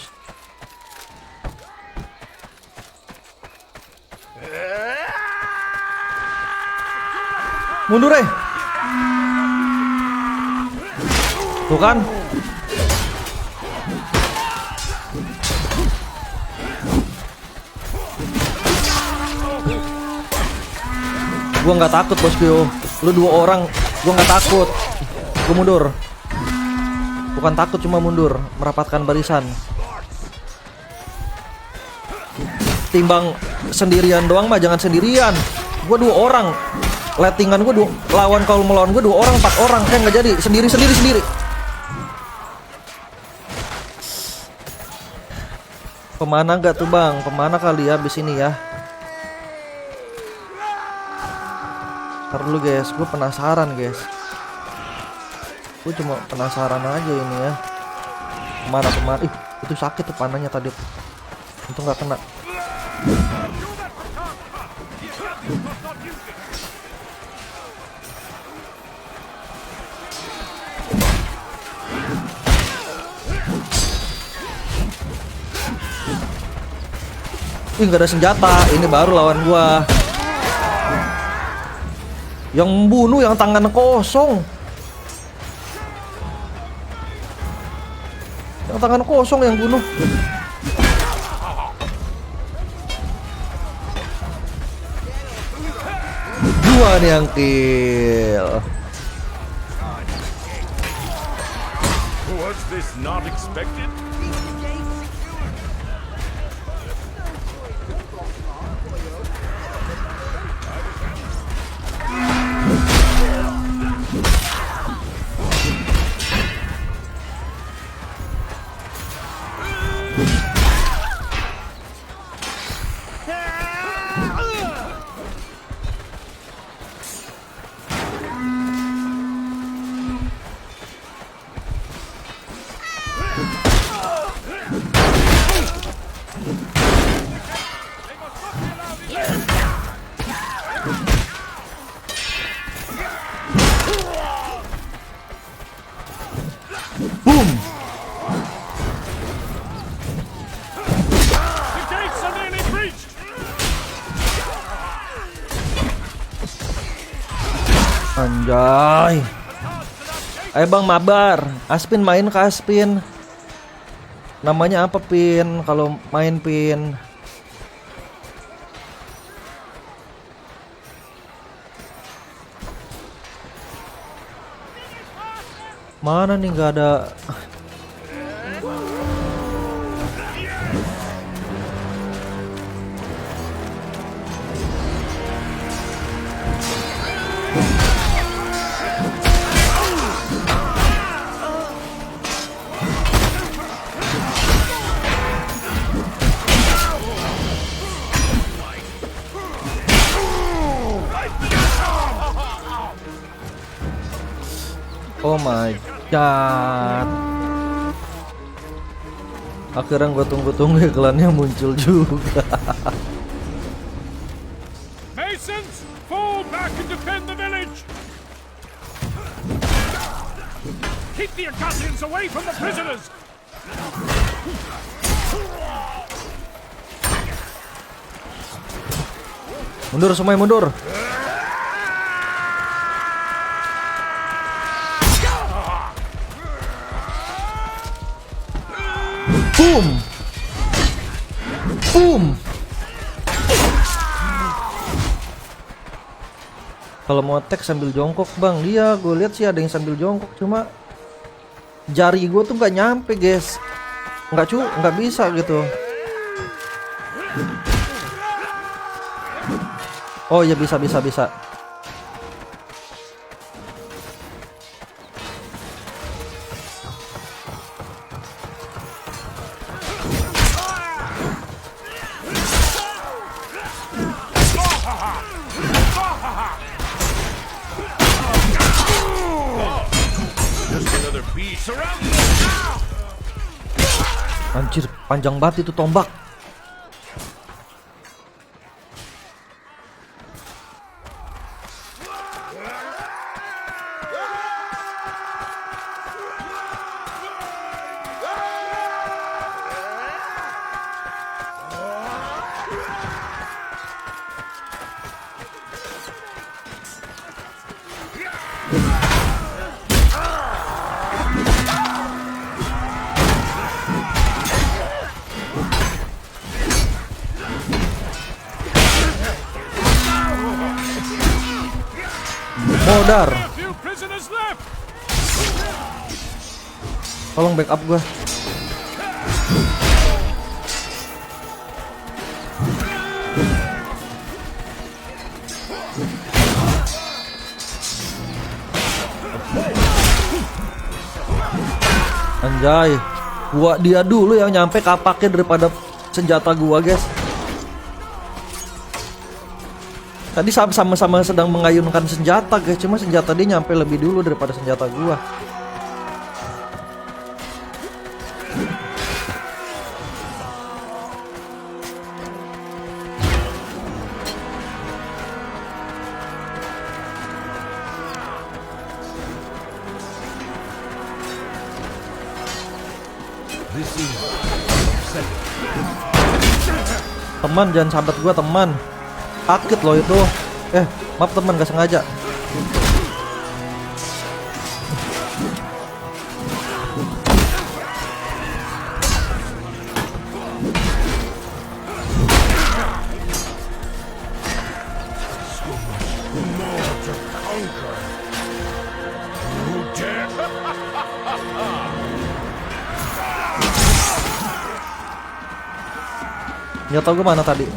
Mundur tuh kan. Gua nggak takut bosku. Lu 2 orang, gua nggak takut. Gua mundur. Bukan takut, cuma mundur, merapatkan barisan. Timbang sendirian doang mah jangan sendirian. Gua 2 orang. Lettingan gua kalau melawan gua 2 orang, 4 orang kan nggak jadi. Sendiri. Pemana nggak tuh bang? Pemana kali ya abis ini ya. Ntar dulu guys, gue penasaran guys. Gue cuma penasaran aja ini ya. Kemana. Ih, itu sakit tuh panahnya tadi. Untung nggak kena. Ih, nggak ada senjata. Ini baru lawan gua. Yang membunuh yang tangan kosong. Yang tangan kosong yang bunuh. Gua nih yang kill. Was this not expected? Boom. The gates are nearly breached. Anjay. Ayo bang mabar. Aspin main ke Aspin. Namanya apa Pin? Kalau main Pin. Mana nih nggak ada. Oh my god. Akhirnya gue tunggu-tunggu iklannya muncul juga. Masons, fall back and defend the village. Keep the Acadians away from the prisoners. Mundur semuanya, mundur. Boom. Boom. Kalau mau attack sambil jongkok bang, dia gue lihat sih ada yang sambil jongkok, cuma jari gue tuh nggak nyampe guys, nggak bisa gitu. Oh iya bisa. Anjir, panjang banget itu tombak. Modar. Few prisoners left. Tolong backup gua. Anjay, dia dulu yang nyampe kapaknya daripada senjata gua, guys. Tadi sama-sama sedang mengayunkan senjata, guys. Cuma senjata dia nyampe lebih dulu daripada senjata gua. Teman, jangan sambat gua, teman. Sakit loh itu. Maaf teman, gak sengaja. Nggak tahu gue mana tadi.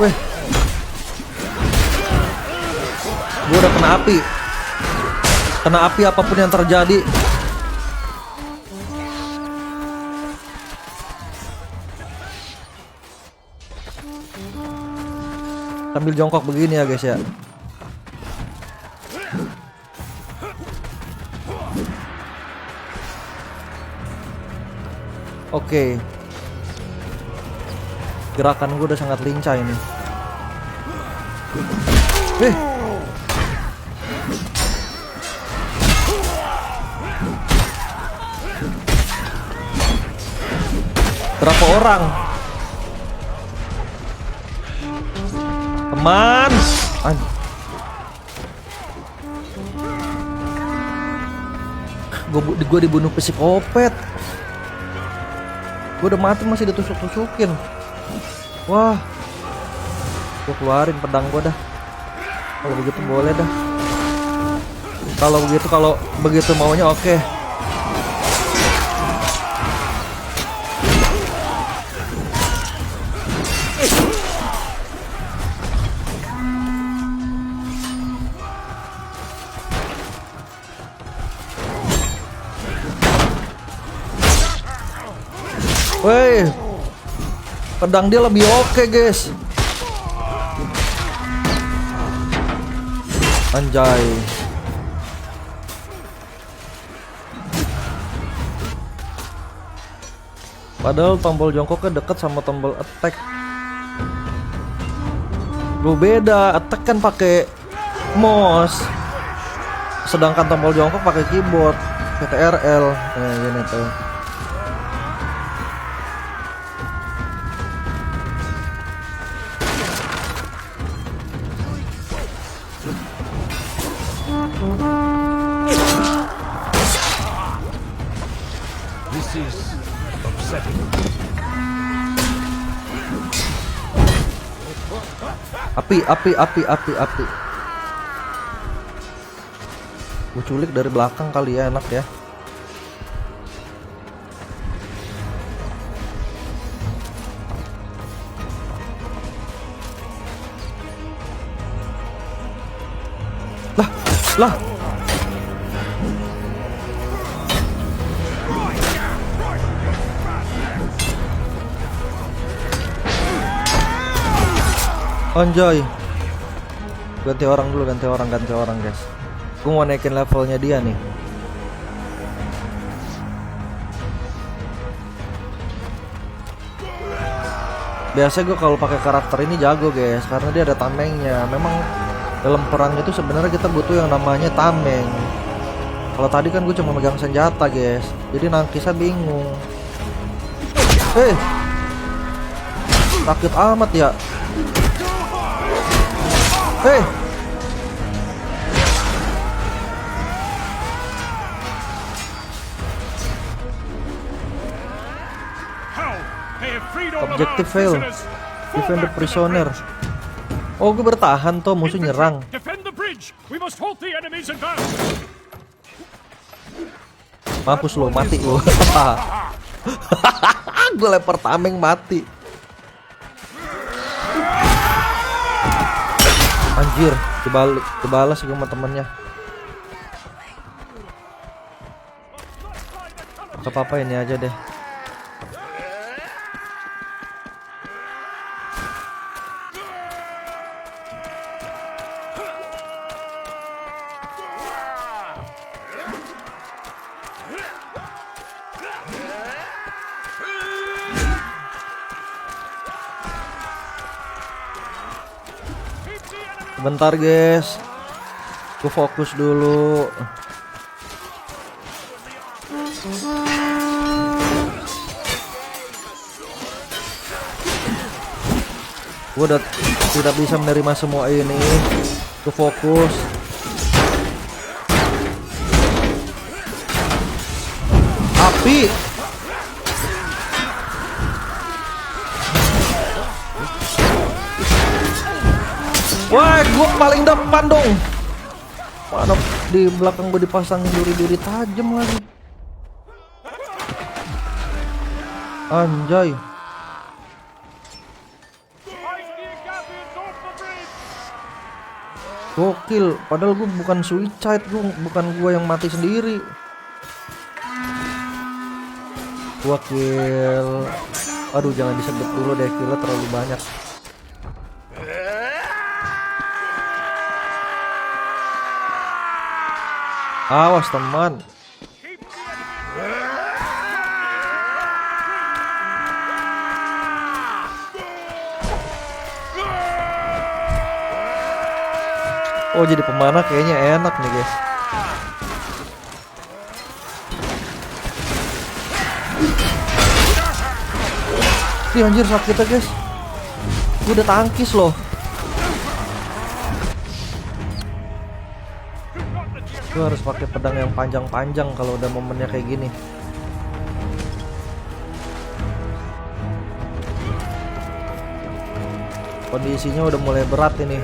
Weh, gue udah kena api. Kena api apapun yang terjadi. Sambil jongkok begini ya guys ya. Oke. Gerakan gue udah sangat lincah ini. Berapa orang? Teman. Gue dibunuh psikopat. Gue udah mati masih ditusuk-tusukin. Wah, gue keluarin pedang gue dah. Kalau begitu boleh dah. Kalau begitu maunya oke. Weh, pedang dia lebih oke guys. Anjay. Padahal tombol jongkoknya dekat sama tombol attack. Lu beda, attack kan pakai mouse. Sedangkan tombol jongkok pakai keyboard, CTRL. Nah, gini tuh. This is upsetting. Api. Gue culik dari belakang kali ya, enak ya. Lah. Anjay. Ganti orang guys. Gue mau naikin levelnya dia nih. Biasa gue kalau pakai karakter ini jago guys, karena dia ada tamengnya. Memang dalam perang itu sebenarnya kita butuh yang namanya tameng. Kalau tadi kan gue cuma megang senjata guys, jadi nangkisnya bingung. Sakit amat ya. Objective fail. Defend the prisoner. Oh, gue bertahan tuh, musuh nyerang. Defend the bridge. We must halt the enemy's advance. Mampus lo, mati lo. Gue lempar tameng mati. Anjir, dibalas gue sama temennya. Gak apa-apa, ini aja deh. Bentar guys, gue fokus dulu. Gue udah tidak bisa menerima semua ini. Gue fokus. Api. Wah, gue paling depan dong. Mana di belakang gue dipasangin duri-duri tajam lagi. Anjay. Gokil, padahal gue bukan suicide, bukan gue yang mati sendiri. Gua kill. Aduh, jangan disebut dulu deh, killnya terlalu banyak. Awas teman. Oh, jadi pemanah kayaknya enak nih guys. Ih, anjir sakitnya guys. Gue udah tangkis loh. Gue harus pakai pedang yang panjang-panjang kalau udah momennya kayak gini. Kondisinya udah mulai berat ini.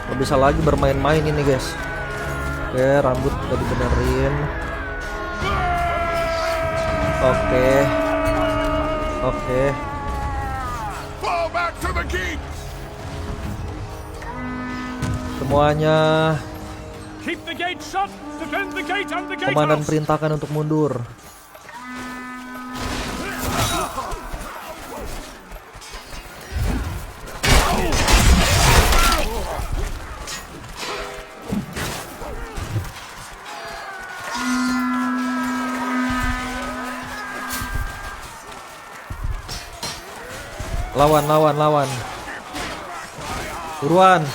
Gak bisa lagi bermain-main ini guys. Oke, rambut udah dibenerin. Oke. Fall back to the keep. Semuanya. Keep the gate shut. Defend the gate and the gate. Komandan perintahkan untuk mundur. Lawan. Buruan.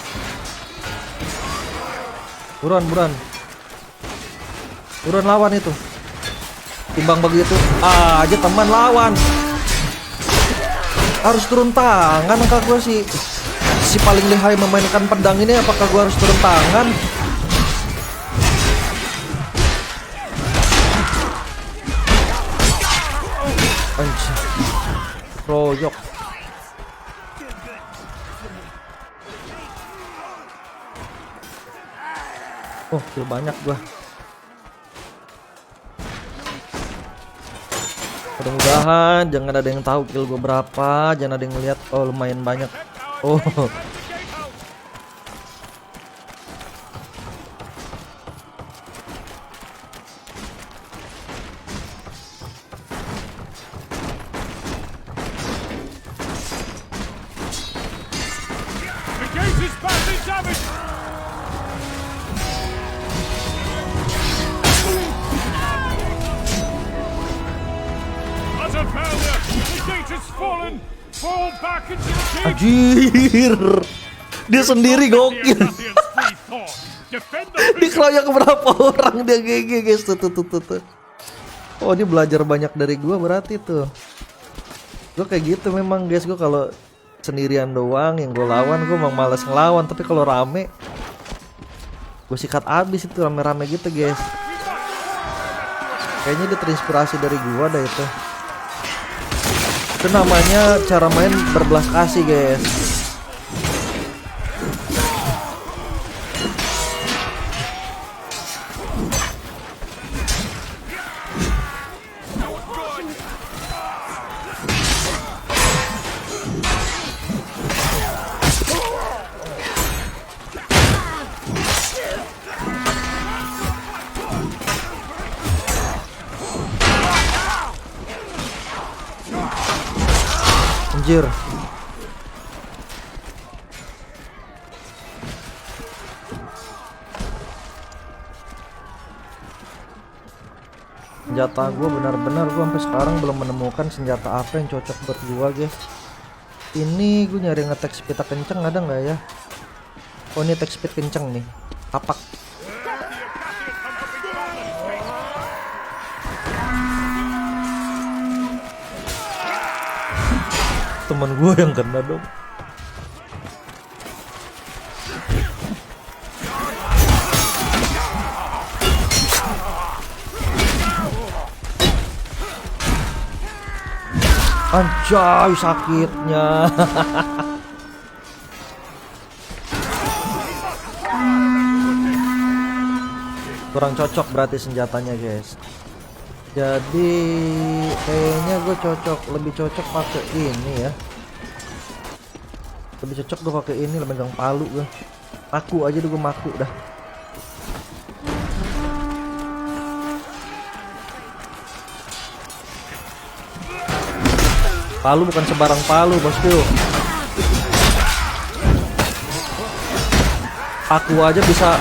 Buruan. Buruan lawan itu. Timbang begitu aja teman lawan. Harus turun tangan kak gue si paling lihai memainkan pedang ini, apakah gue harus turun tangan? Anjir. Royok. Oh, kill banyak gua. Mudah-mudahan jangan ada yang tahu kill gua berapa, jangan ada yang lihat. Oh, lumayan banyak. Oh. The gate is badly damaged! Utter failure! The gate has fallen! Fall back into the keep! Anjir. Dia sendiri gokil. Defend the Dikeroyok berapa orang dia GG guys. Tuh. Oh, dia belajar banyak dari gua berarti tuh. Gua kayak gitu memang guys, gua kalau sendirian doang yang gue lawan gue emang males ngelawan, tapi kalau rame gue sikat abis itu rame-rame gitu guys. Kayaknya dia terinspirasi dari gue dah itu. Itu namanya cara main berbelas kasih guys. Anjir. Senjata gue benar-benar gue sampai sekarang belum menemukan senjata apa yang cocok buat gue guys. Ini gue nyari nge-attack speed kenceng ada nggak ya? Oh, ini attack speed kenceng nih. Apak. Temen gue yang kena dong. Anjay sakitnya. Kurang cocok berarti senjatanya guys. Jadi kayaknya gue lebih cocok pakai ini ya. Lebih cocok gue pakai ini, megang palu gue. Maku aja dulu, gue maku dah. Palu bukan sebarang palu bosku. Aku aja bisa.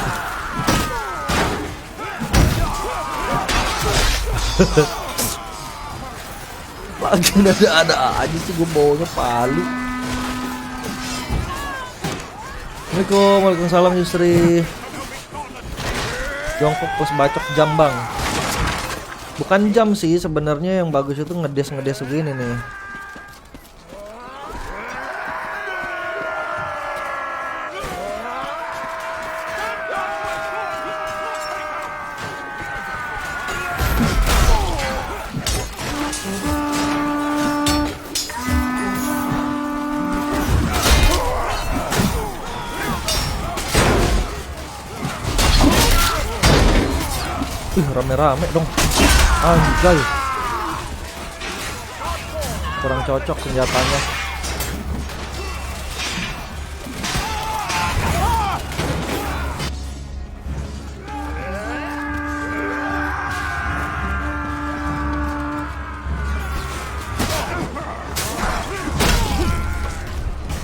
Lagi ada aja sih gue bawanya palu. Assalamualaikum, waalaikumsalam Yusri. Jongkok plus bacok jam bang. Bukan jam sih sebenarnya, yang bagus itu ngedes begini nih. Rame-rame dong. Anjay. Kurang cocok senjatanya.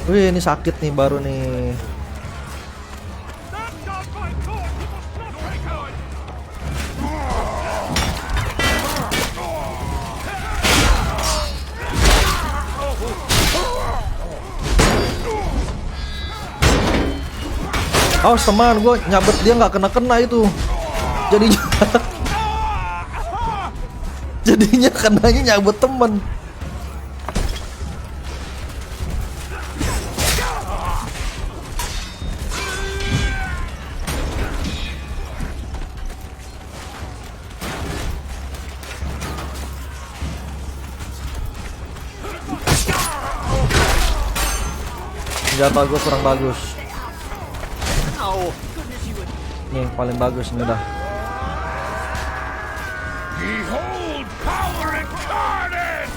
Wih, ini sakit nih baru nih. Awas teman, gue nyabet dia nggak kena itu. Jadinya jadinya kenanya nyabet temen. Senjata gue kurang bagus. Nih paling bagus ini dah. Behold power incarnate!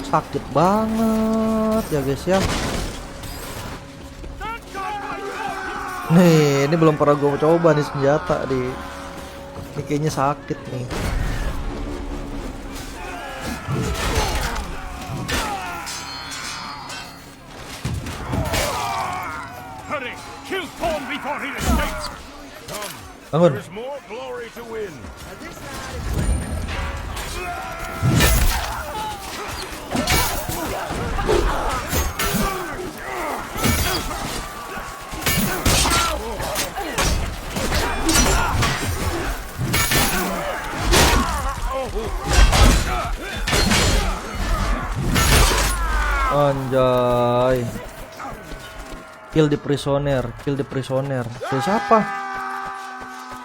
Sakit banget ya guys ya. Nih ini belum pernah gue coba nih senjata di. Ini kayaknya sakit nih. Hurry! Kill Thorn before he escapes! Bangun. There's more glory to win. Anjay. Kill the prisoner, kill the prisoner. Kill siapa?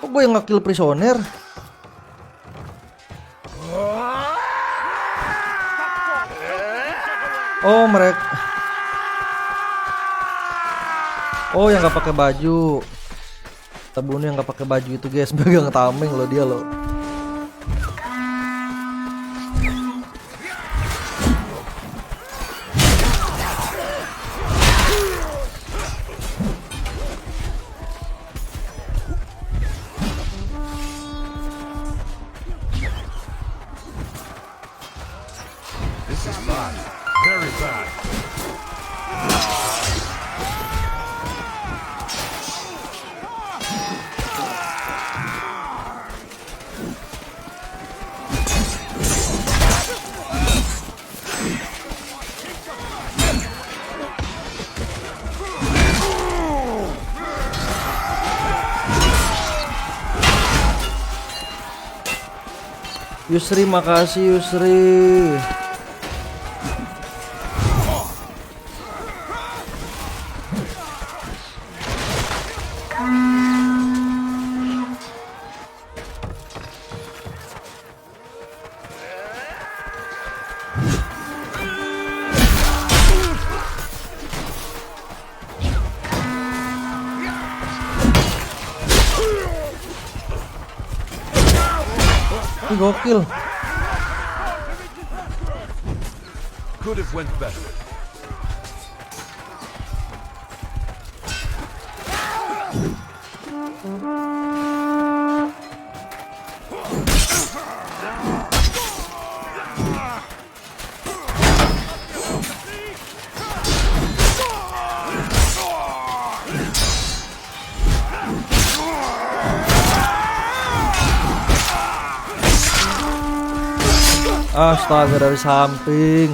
Kok gue yang nge-kill prisoner? Oh mereka. Oh yang nggak pakai baju. Kita bunuh yang nggak pakai baju itu guys. Megang tameng loh dia loh. This is bad. Very bad. Yusri, makasih Yusri. Gokil. Could have went better. Astaga dari samping.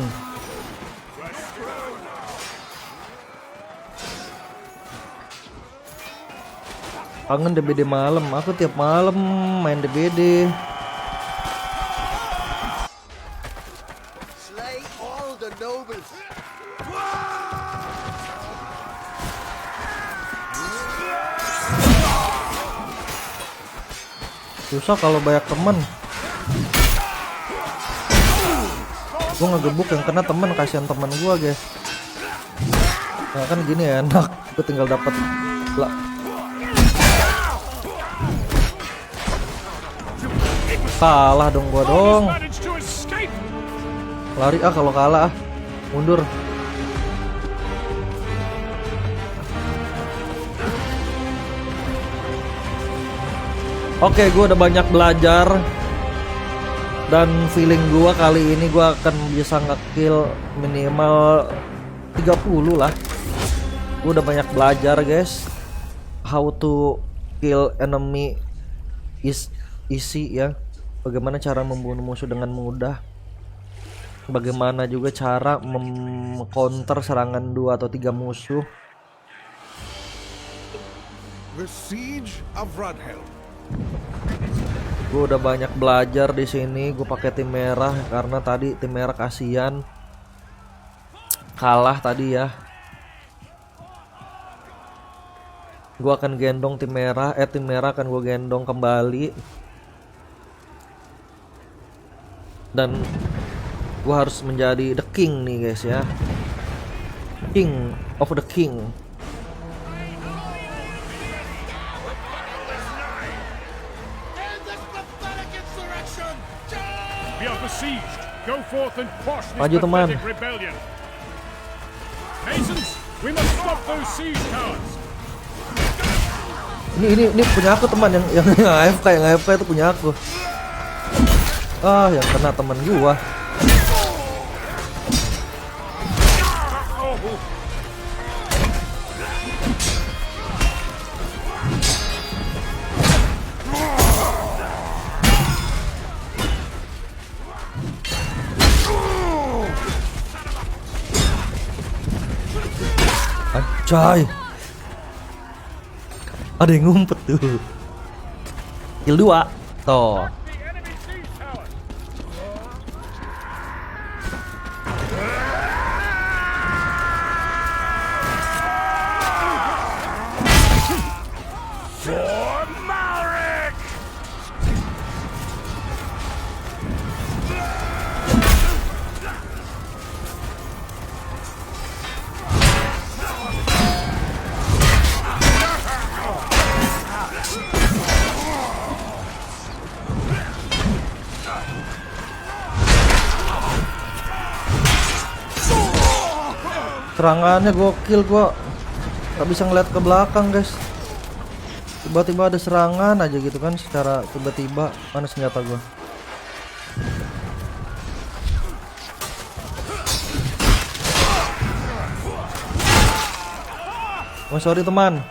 Kangen DBD malam. Aku tiap malam main DBD. Slay all the nobles. Susah kalau banyak temen. Gue ngegebuk yang kena temen, kasihan temen gue guys. Nah kan gini ya enak, gue tinggal dapat lah. Kalah dong gue dong. Managed to escape. Lari ah kalau kalah ah. Mundur. Oke, gue udah banyak belajar. Dan feeling gua kali ini gua akan bisa nge-kill minimal 30 lah. Gua udah banyak belajar guys. How to kill enemy is easy ya. Bagaimana cara membunuh musuh dengan mudah. bagaimana juga cara mem-counter serangan 2 atau 3 musuh. The siege of Radhelm. Gue udah banyak belajar di sini. Gue pakai tim merah karena tadi tim merah kasihan kalah tadi ya. Gue akan gendong tim merah. Tim merah akan gue gendong kembali. Dan gue harus menjadi the king nih guys ya. King of the king. We are besieged. Go forth and quash this Maju, teman. pathetic rebellion. Masons, we must stop those siege towers. Ini punya aku teman yang AFK, yang AFK itu punya aku. Ah, yang kena teman gua. Anjay. Ada yang ngumpet tuh. Kill 2. Toh. The enemy siege towers. For Malric! Serangannya gokil, gua gak bisa ngeliat ke belakang guys. Tiba-tiba ada serangan aja gitu kan, secara tiba-tiba. Mana senjata gua? Oh sorry teman.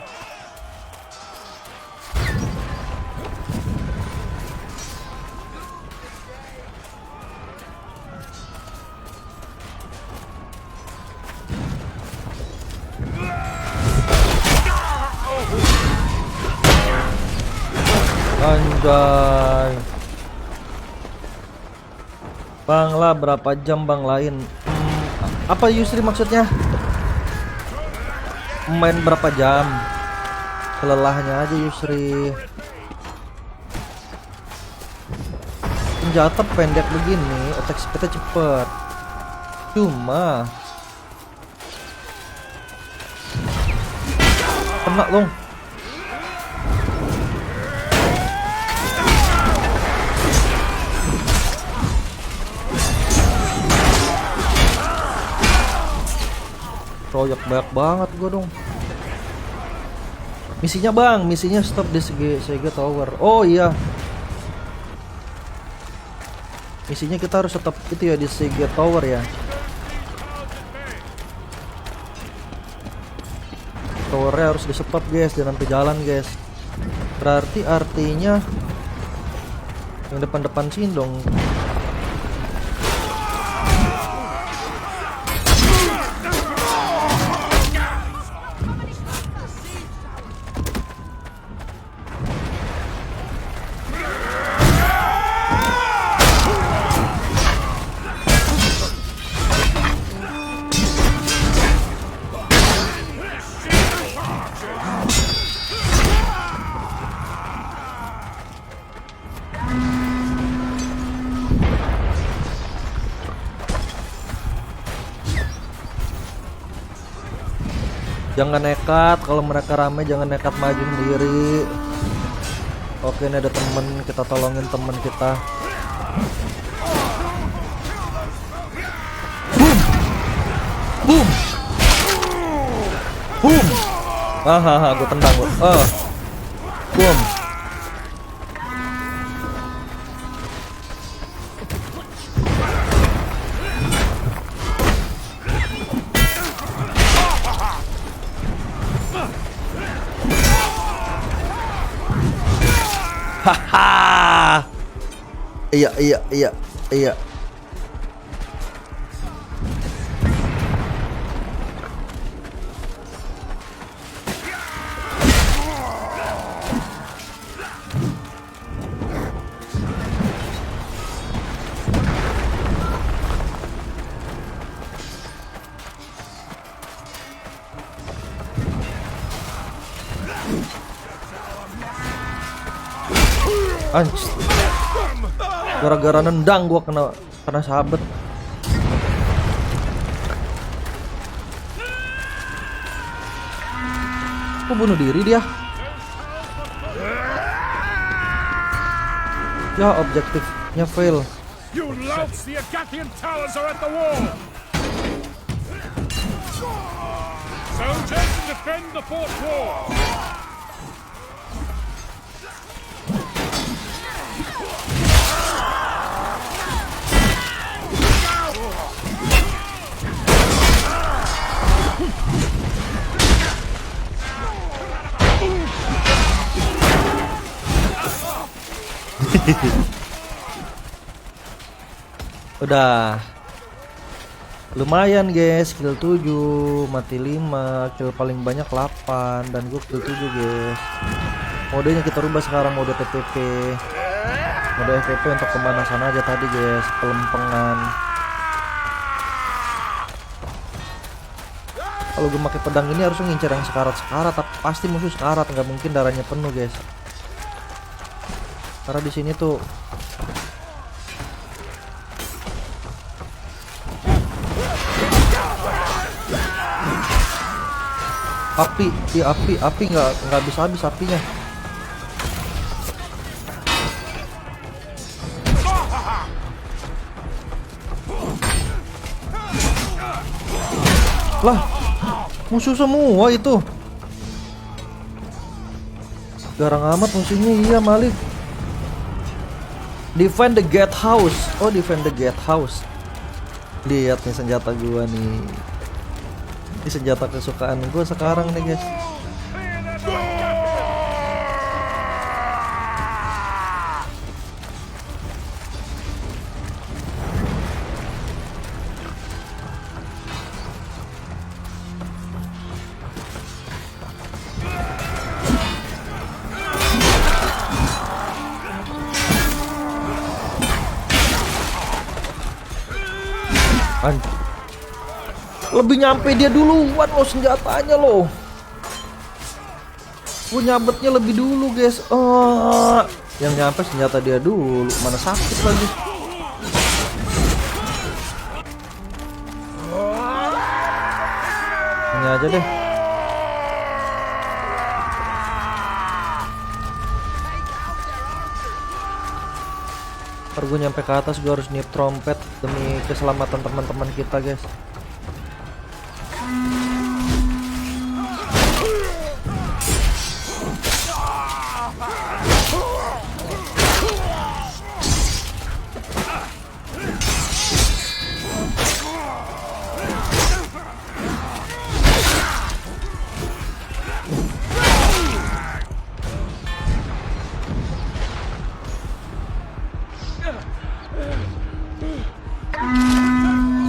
Anjay. Bang lah berapa jam bang lain? Apa Yusri maksudnya? Main berapa jam? Kelelahnya aja Yusri. Senjata pendek begini, attack speednya cepet. Cuma kena dong. Proyek banyak banget gue dong. Misinya bang, misinya stop di Sega Tower. Oh iya, misinya kita harus tetap itu ya di Sega Tower ya. Towernya harus di stop guys, jangan ke jalan guys. Berarti artinya yang depan-depan sini dong. Jangan nekat, kalau mereka rame jangan nekat maju sendiri. Oke, ini ada temen, kita tolongin temen kita. Boom, boom, boom. Hahaha, gue tendang gue. Boom. Haha. Iya. Anjir. Gara-gara nendang gua kena sabet. Kok bunuh diri dia? Ya, objektifnya fail. You louts! The Agathian towers are at the wall! Soldiers, defend the fort wall! Udah lumayan guys, kill 7, mati 5, kill paling banyak 8, dan gue kill 7 guys. Modenya kita rubah sekarang, mode TTP. Mode FPP untuk pemanasan aja tadi guys, pelempengan. Kalau gue pakai pedang ini harus ngincer yang sekarat-sekarat, tapi pasti musuh sekarat, nggak mungkin darahnya penuh guys. Karena di sini tuh api nggak habis apinya. Lah, musuh semua itu. Garang amat musuhnya, iya Malik. Defend the gatehouse. Oh, defend the gatehouse. Lihat nih senjata gua nih. Ini senjata kesukaan gua sekarang nih guys. Lebih nyampe dia duluan loh senjatanya loh. Gue nyabetnya lebih dulu guys. Yang nyampe senjata dia dulu. Mana sakit lagi. Ini aja deh. Ntar gue nyampe ke atas, gue harus niup trompet demi keselamatan teman-teman kita guys.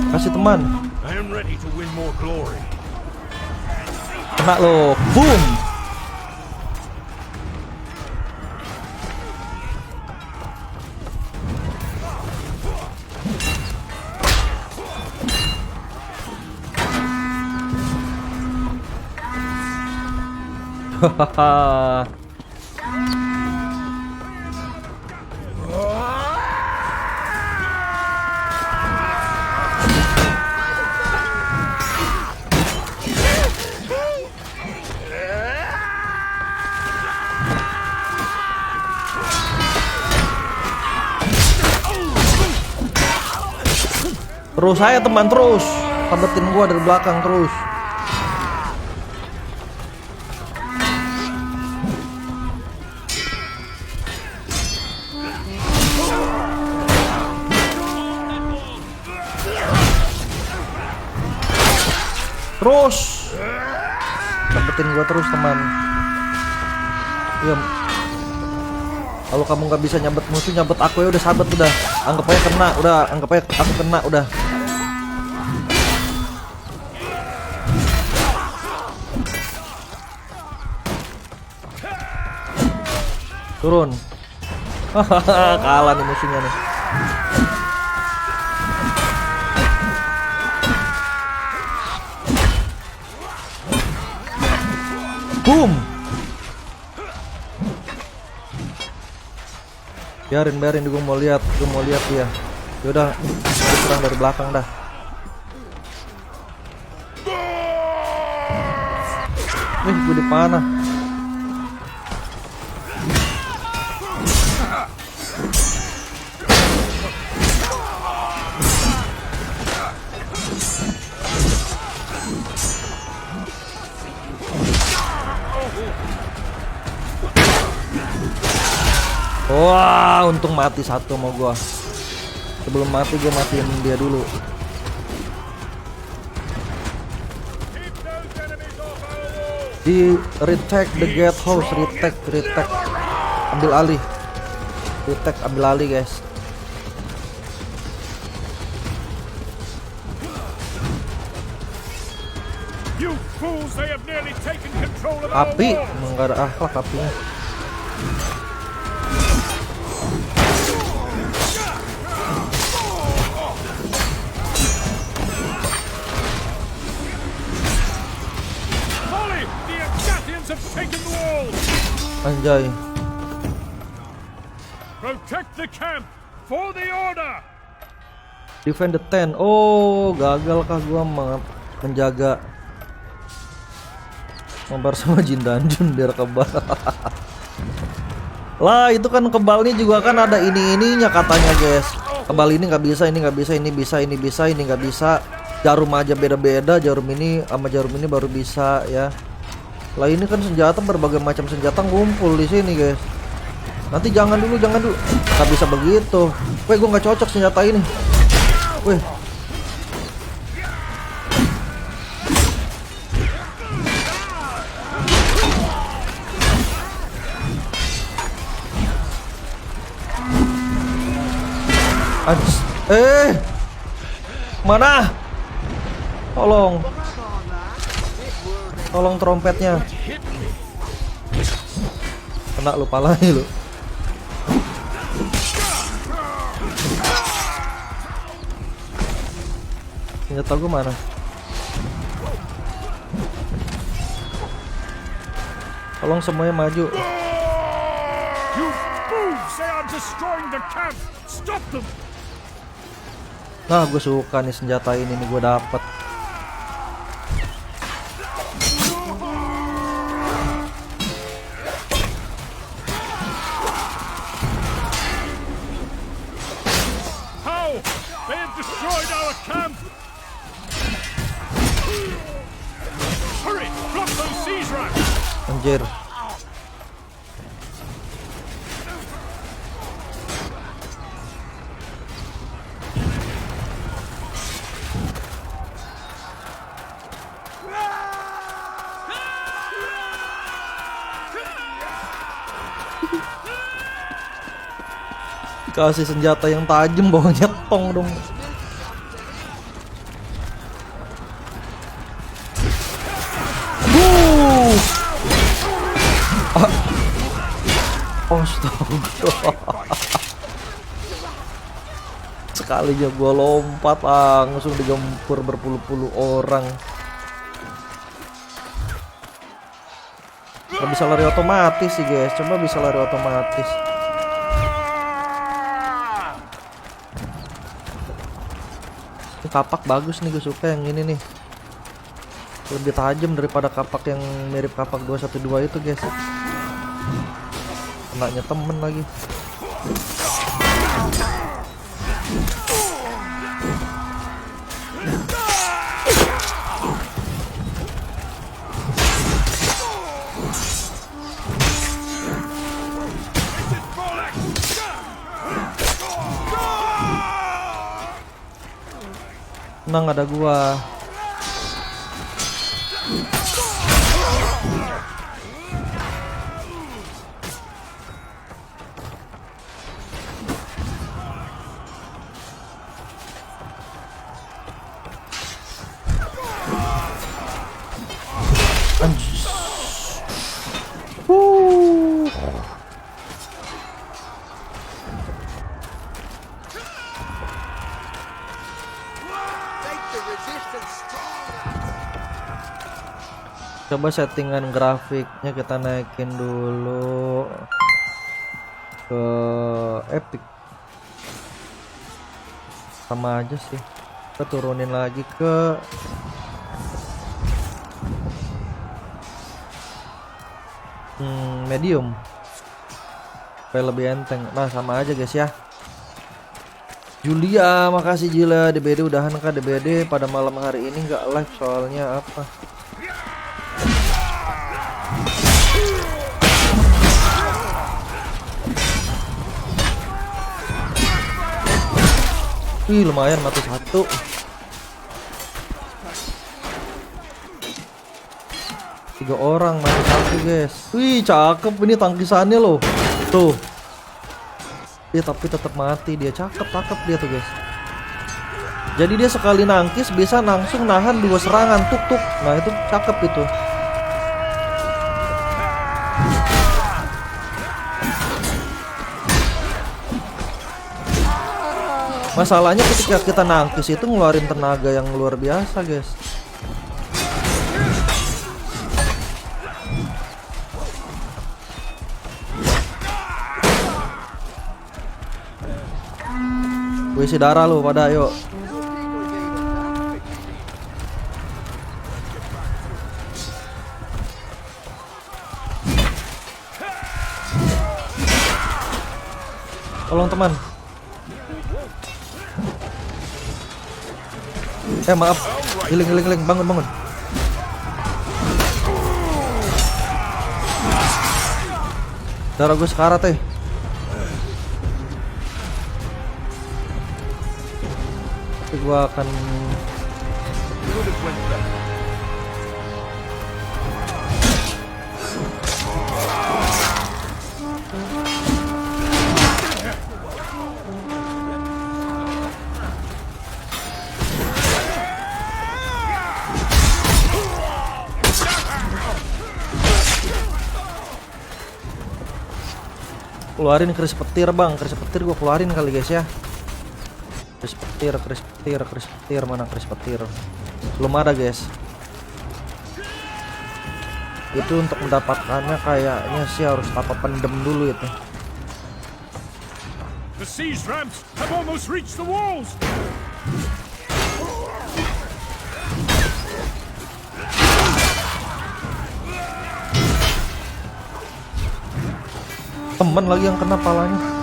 Kasih teman. I am ready to win more glory. Kena lo, boom. Hahaha. Terus saya teman, terus tabetin gua dari belakang terus. Terus tabetin gua terus teman. Ya, kalau kamu nggak bisa nyabet musuh, nyabet aku ya udah, sabet udah. Anggap aja kena, udah. Anggap aja aku kena, udah. Turun. Hahaha, kalah nih musuhnya nih. Boom. Biarin gue mau lihat dia. Yaudah, gue serang dari belakang dah. Gue dipanah. Wah, untung mati satu sama gua. Sebelum mati gua matiin dia dulu. Di retake the gatehouse, retake. Ambil alih. Retake, ambil alih, guys. You fools, they have nearly taken control of our Api, walls. emang gak ada akhlak apinya. Molly, the Agathians have taken the walls. Anjay. Protect the camp for the order. Defend the tent. Oh, gagal kah gua menjaga mabar sama Jin Danjun biar kebal. Lah, itu kan kebalnya juga kan ada ininya katanya, guys. Kebal ini nggak bisa, ini nggak bisa, ini bisa, ini bisa, ini nggak bisa. Jarum aja beda-beda, jarum ini sama jarum ini baru bisa ya. Lah, ini kan senjata, berbagai macam senjata ngumpul di sini, guys. Nanti jangan dulu. Nggak bisa begitu. Weh, gua nggak cocok senjata ini. Weh. Mana? Tolong trompetnya. Kena lu palanya lu. Senjata gue mana? Tolong semuanya maju. You fools, they are destroying the camp. Stop them. Nah, gue suka nih senjata ini nih, gue dapet. How? They have destroyed our camp. Hurry, block those siege racks. Anjir. Kasih senjata yang tajam, bawanya tong dong. Astaga. Sekalinya gua lompat langsung digempur berpuluh-puluh orang. Gak bisa lari otomatis sih, guys. Coba bisa lari otomatis. Ini kapak bagus nih, gue suka yang ini nih. Lebih tajam daripada kapak yang mirip kapak 212 itu, guys. Kenanya temen lagi. Tenang, ada gua. Anjir. Coba settingan grafiknya kita naikin dulu. ke epic. Sama aja sih. Kita turunin lagi ke medium supaya lebih enteng. Nah sama aja guys ya. Julia, makasih Jila. DBD udahan kah DBD pada malam hari ini nggak live soalnya apa? Wih lumayan mati satu. Tiga orang mati satu guys. Wih cakep ini tangkisannya loh. Tuh. Dia tapi tetap mati dia. Cakep dia tuh guys. Jadi dia sekali nangkis bisa langsung nahan 2 serangan tuk. Nah itu cakep itu. Masalahnya ketika kita nangkis itu ngeluarin tenaga yang luar biasa guys. Gue isi darah lu pada ayo. Tolong teman. Maaf. Healing, bangun. Darah gue sekarat Tapi gue akan keluarin keris petir bang. Keris petir gue keluarin kali guys ya. Keris petir mana keris petir? Belum ada guys. Itu untuk mendapatkannya kayaknya sih harus apa pendem dulu itu. The siege ramps have almost reached the walls. Temen lagi yang kena palanya.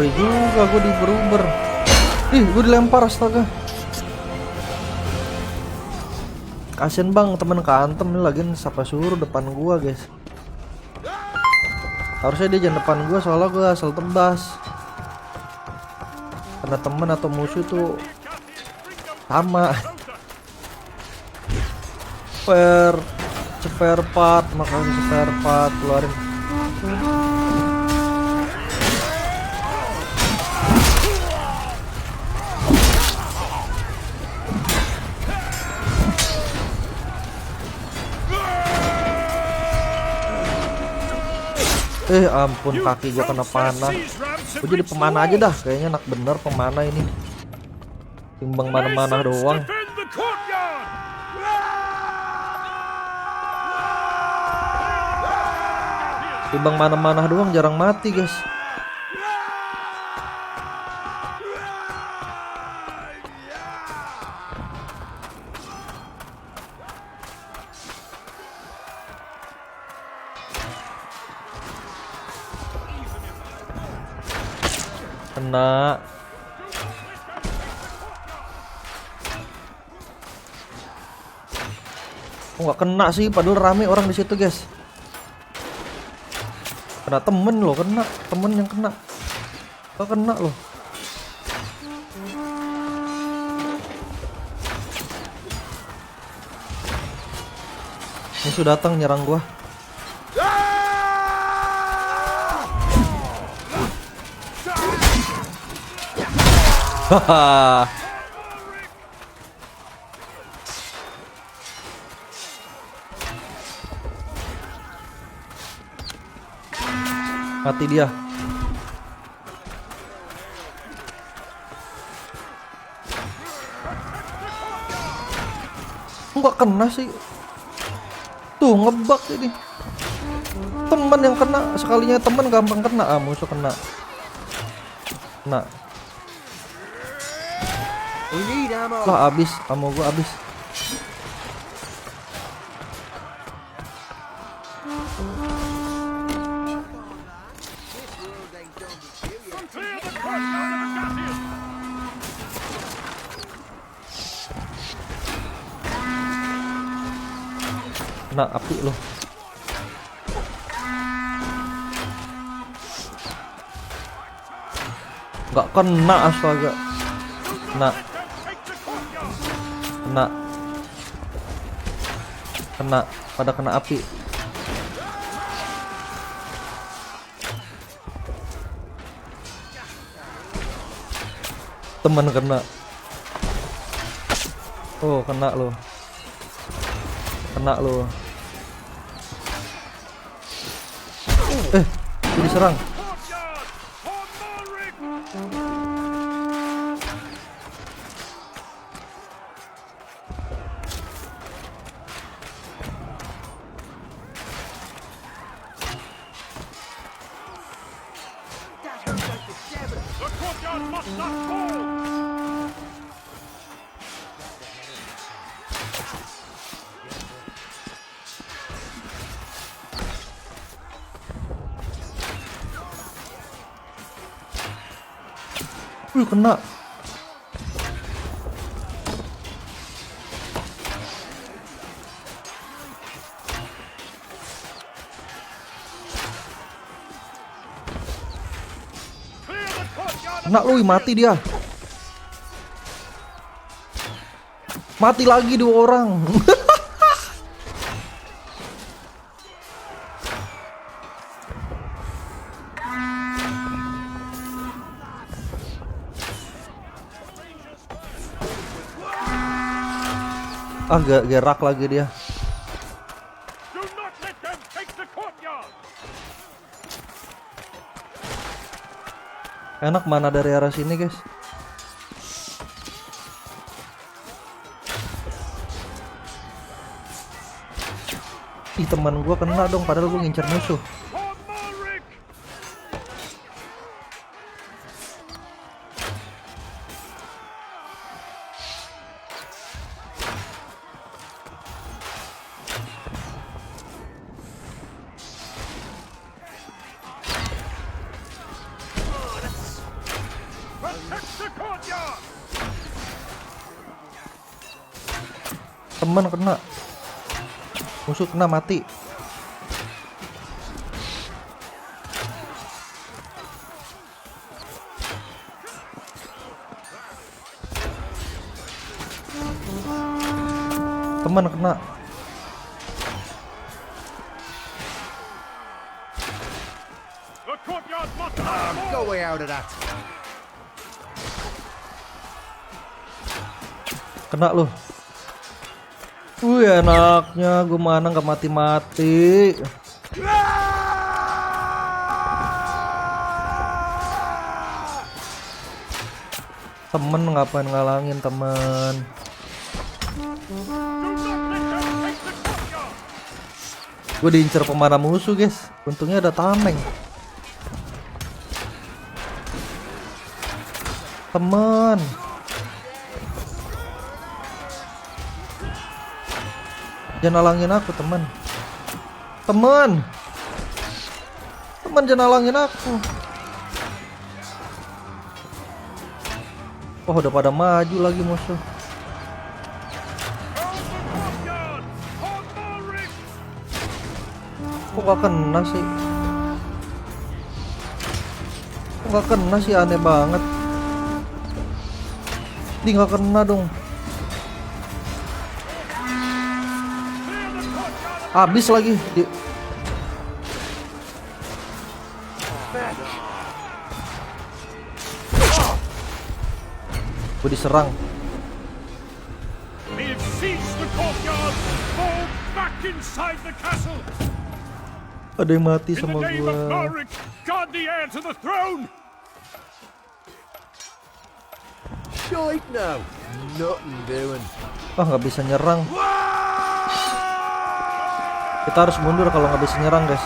Ngeri juga gue diuber-uber. Ih gue dilempar astaga. Kasian bang temen keantem nih lagi siapa suruh depan gua guys. Harusnya dia jangan depan gua soalnya gua asal tebas. Karena temen atau musuh tuh sama. Spare part, makasih spare part keluarin. Ampun kaki gua kena panah. Gua jadi pemanah aja dah. Kayaknya enak bener pemanah ini. Timbang mana-mana doang. Timbang mana-mana doang jarang mati guys. Kena. Oh nggak kena sih, padahal rame orang di situ guys. Kena temen loh, kena temen yang kena. Gak kena loh. Musuh datang nyerang gua. Haha. Mati dia. Enggak kena sih. Tuh ngebug ini. Teman yang kena, sekalinya teman gampang kena, musuh kena. Kena. Lah abis, ammo gua abis. Clear the courtyard of Agathias! Kena api loh. Nggak kena, astaga. Kena. Kena. Kena. Pada kena api. Temen kena. Oh, kena loh. Kena loh. Diserang. Courtyard! On Malric! The courtyard must not fall! Kena. Clear the courtyard of Kena lu, mati dia. Mati lagi 2 orang. Gerak lagi dia. Do not let them take the courtyard! Enak mana dari arah sini, guys. Ih, teman gua kena dong, padahal gua ngincer musuh. On Malric! Protect the courtyard! Teman kena. Musuh kena, mati. Teman kena. The courtyard must not fall! Go way out of that. Kena lu. Wih, enaknya gue mana nggak mati-mati. Temen ngapain ngalangin temen? Gue diincer pemanah musuh, guys. Untungnya ada tameng. Temen. Jangan halangin aku, teman. Teman. Teman, jangan halangin aku. Oh, udah pada maju lagi musuh. Kok gak kena sih? Kok gak kena sih, aneh banget. Dia gak kena dong. Habis lagi di... Gue diserang. We have seized the courtyard. Fall back inside the castle. Ada yang mati In the sama name of gue. Malric, guard the heir to the throne. Shite now. Nothing doing. Ah, nggak bisa nyerang. Kita harus mundur kalau nggak bisa nyerang, guys.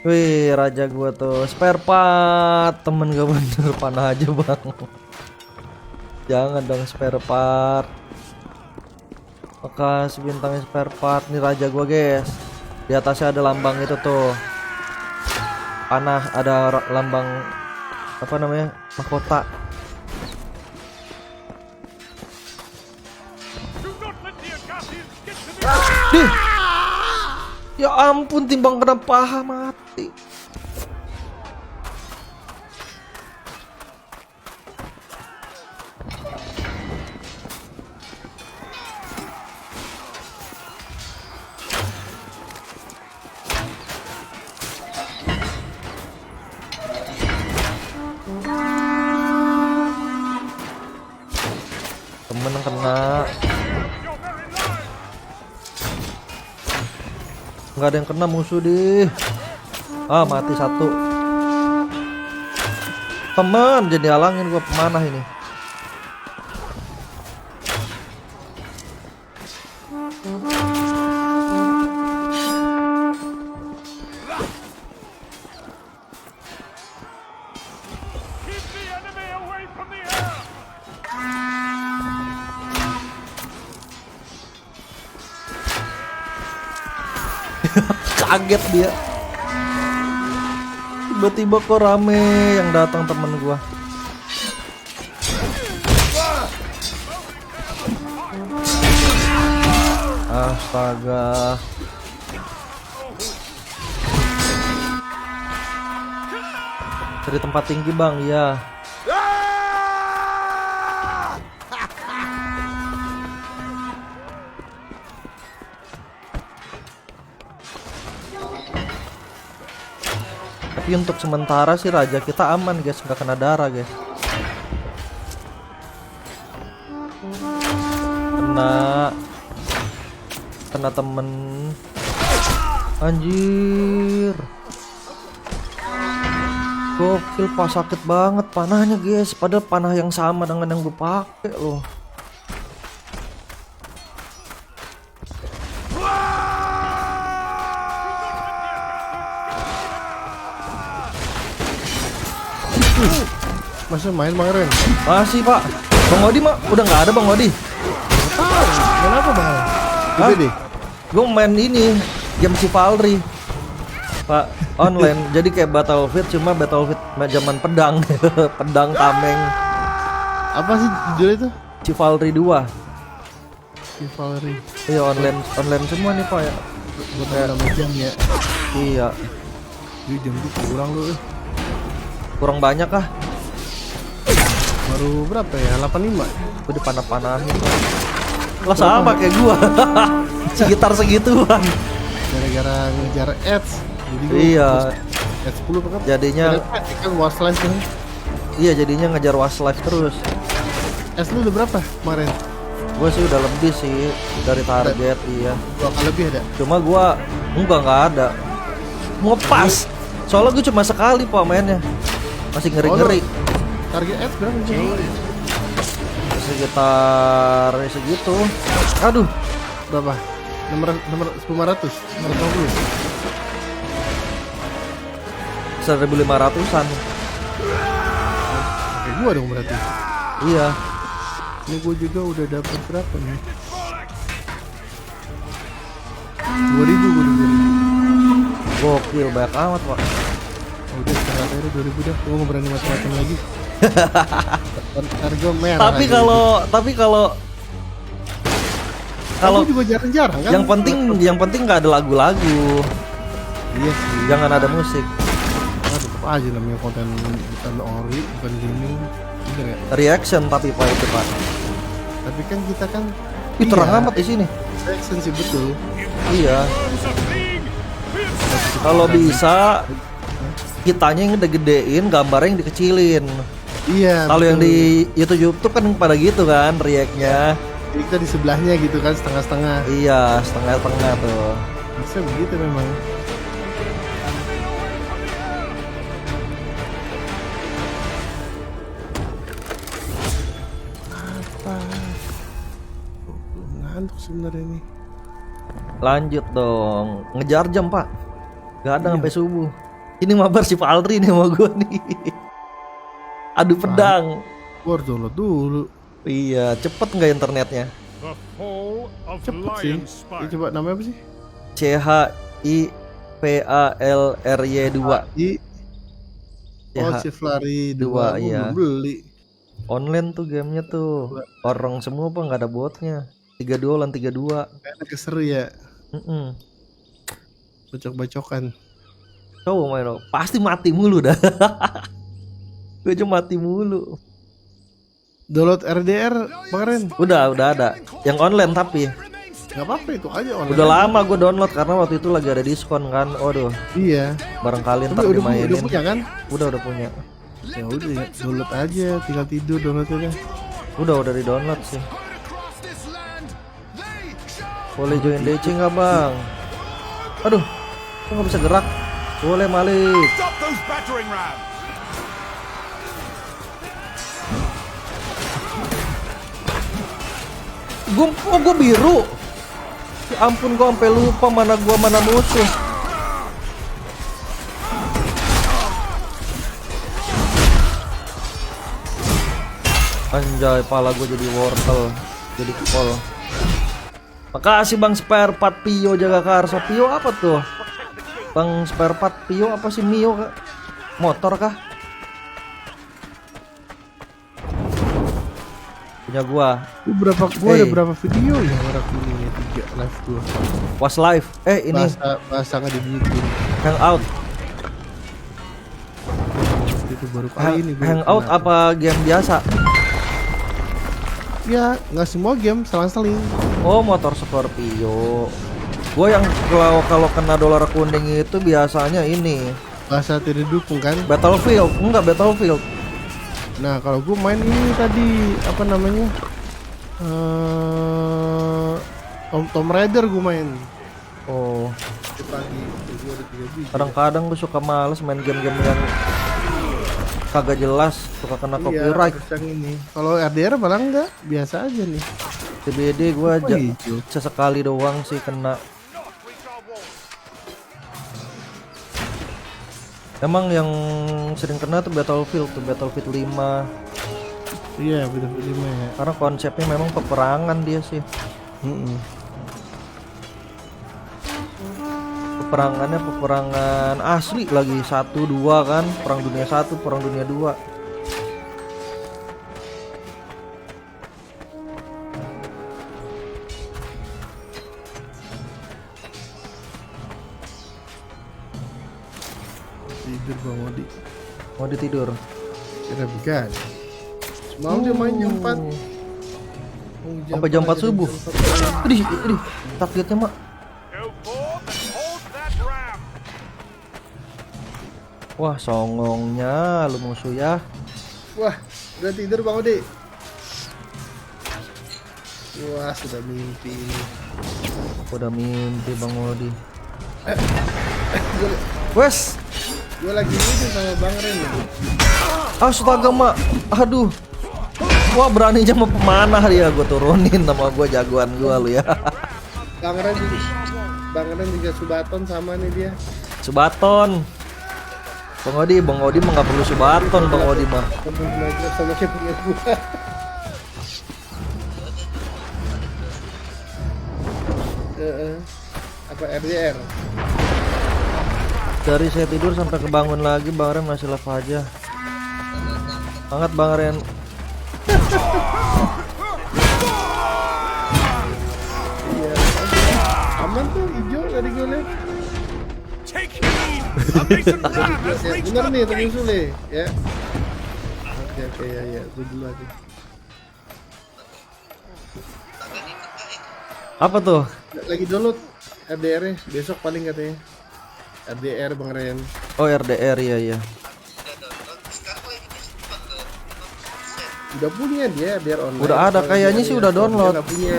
Wih, raja gua tuh spare part. Temen gak bener, panah aja bang. Jangan dong spare part. Bekas bintangnya spare part. Nih raja gua, guys. Di atasnya ada lambang itu tuh. Panah, ada lambang apa namanya, mahkota. Do not let the Agathians get to the Dih. Ya ampun, timbang kena paha mati. Temen kena. your very lives. Nggak ada yang kena musuh deh. Ah, mati satu. Teman, jadi halangin gua pemanah ini. Keep the enemy away from the heir. Kaget dia. Tiba-tiba kok rame yang datang temen gua. Astaga. Dari tempat tinggi bang, ya. Tapi untuk sementara sih raja kita aman guys, nggak kena darah guys. Kena temen. Anjir. Gokil, pas sakit banget panahnya guys, padahal panah yang sama dengan yang gue pakai loh. Masih main Bang Ren? Masih pak. Bang Odi mah udah nggak ada Bang Odi. Main apa Bang? Hah? Gede. Gue main ini game Chivalry pak, online. Jadi kayak Battlefield, cuma Battlefield zaman pedang. Pedang tameng. Apa sih judulnya itu? Chivalry 2. Chivalry. Iya, online semua nih pak ya. Buat nambah jam ya. Iya, Jadi jam itu kurang lu. kurang banyak ah. Baru berapa ya? 85. Gue dipanah-panahin. Lah sama kayak gua. Sekitar segituan. Gara-gara ngejar ads. Jadi gua Iya. ads 10 kan. Jadinya Kan Westlife kan. iya, jadinya ngejar Westlife terus. Ads lu udah berapa kemarin? Gue sih udah lebih sih dari target, iya. 2 kali lebih ada. Cuma gua nggak ada. Ngepas. Soalnya gue cuma sekali pak mainnya. Masih ngeri-ngeri. Target ads berapa sih? Sekitar segitu. Aduh, Berapa? Nomor 500, 550. 1.500-an. Kayak gua dong berarti. Iya. Ini gua juga udah dapat berapa nih? 2.000 gua udah 2.000. Gokil, banyak amat pak. Udah setengah aja 2.000 dah. Gua nggak berani macam-macam lagi. Harga merah. Tapi aja. kalau Aku juga jarang-jarang kan. yang penting nggak ada lagu-lagu. Iya sih. Jangan ada musik. Nah, tetap aja namanya konten bukan ori, bukan gaming. Bener ya? Reaction tapi pak itu pak. Tapi kan kita kan Ih, terang iya, amat di sini. reaction sih betul. Iya. Arms are fleeing. We have Kalau bisa kitanya yang gede-gedein, gambarnya yang dikecilin. Iya. Kalau yang betul. di YouTube kan pada gitu kan react-nya. Jadi kita di sebelahnya gitu kan, setengah-setengah. Iya, setengah-setengah tuh. Bisa begitu memang. Apa? Belum ngantuk sebenarnya nih. Lanjut dong. Ngejar jam, Pak. Gak ada Iya. sampai subuh. Ini mabar si Paltri nih sama gua nih. Adu pedang. Gua harus download dulu. Iya, cepet nggak internetnya? The fall of Cepet sih. Lion Ini Spire. coba namanya apa sih? CHIPALRY 2. Oh, Chiflari 2. Dua, Gua iya. belum beli. Online tuh gamenya tuh. Orang semua apa nggak ada botnya. 32 lawan 32. Enak seru ya. Mm-mm. Bacok-bacokan. Coba main dong. Pasti mati mulu dah. Gue cuma mati mulu. Download RDR kemarin. Udah ada. Yang online tapi Gak apa-apa itu aja online. udah lama gue download karena waktu itu lagi ada diskon kan. Waduh, Iya. barangkali Tapi ntar udah dimainin. punya kan? Udah punya. Ya udah, download aja, tinggal tidur downloadnya. Udah di download sih. Boleh join DC nggak bang? Aduh, kok nggak bisa gerak? Boleh Malik. Stop those battering rams! Gue biru. Ya ampun, gue sampai lupa mana musuh. Anjay, pala gue jadi wortel, jadi kol. Makasih bang spare part Pio jaga karsa. Pio apa tuh? Bang spare part Pio apa sih? Mio kah? Motor kah? Punya gua. Gua ada berapa video ya orang ini 3 live gua. Was live. Ini Bahasa nggak dibutuhin. hangout. Itu baru kali ini gua Hangout kena. apa game biasa? Ya, nggak semua game selang-seling. Oh, motor Scorpio. Gue yang kalau kena dolar kuning itu biasanya ini Bahasa tidak didukung kan? Battlefield, enggak Battlefield. Nah, kalau gua main ini tadi apa namanya? Tomb Raider gua main. Oh, Di pagi gua ada 3 biji. kadang-kadang gue suka males main game-game yang kagak jelas, suka kena copyright. Terus yang ini. Kalau RDR malah enggak, biasa aja nih. CBD gue Apa hijau? sesekali doang sih kena. Emang yang sering kena tuh Battlefield 5. Iya, beda 5 ya. Karena konsepnya memang peperangan dia sih. Peperangannya peperangan asli lagi 1-2 kan, perang dunia 1, perang dunia 2. Tidur Bang Odi. Mau ditidur. Kira began. Semalam dia main jam 4. Sampai jam 4 subuh. Idih, targetnya mak. Go forth and hold that ram! Wah, songongnya lu musuh ya. Wah, udah tidur Bang Odi. Wah, sudah mimpi ini. Udah mimpi Bang Odi. Wes, Gue lagi mimpi sama Bang Ren. astaga mak. Aduh. Wah, beraninya sama pemanah dia, gue turunin sama gue jagoan gue lu ya. Bang Ren juga subaton sama nih dia. Subaton. Bang Odi mah nggak perlu subaton Bang Odi mah. Temen Minecraft sama kayak punya gua. Apa RDR? Dari saya tidur sampai kebangun lagi Bang Ren masih live aja. Banget Bang Ren. Iya. Aman tuh hijau tadi gue lihat. Take heed! A Mason ram has Ya, reached bener the nih temen gate! Sule ya. Oke ya, gue dulu aja. Apa tuh? Lagi download RDR-nya besok paling katanya. RDR Bang Ren. Oh RDR, iya. Udah punya dia biar online. Udah ada, Kalau kayaknya dia sih udah dia download. nggak punya.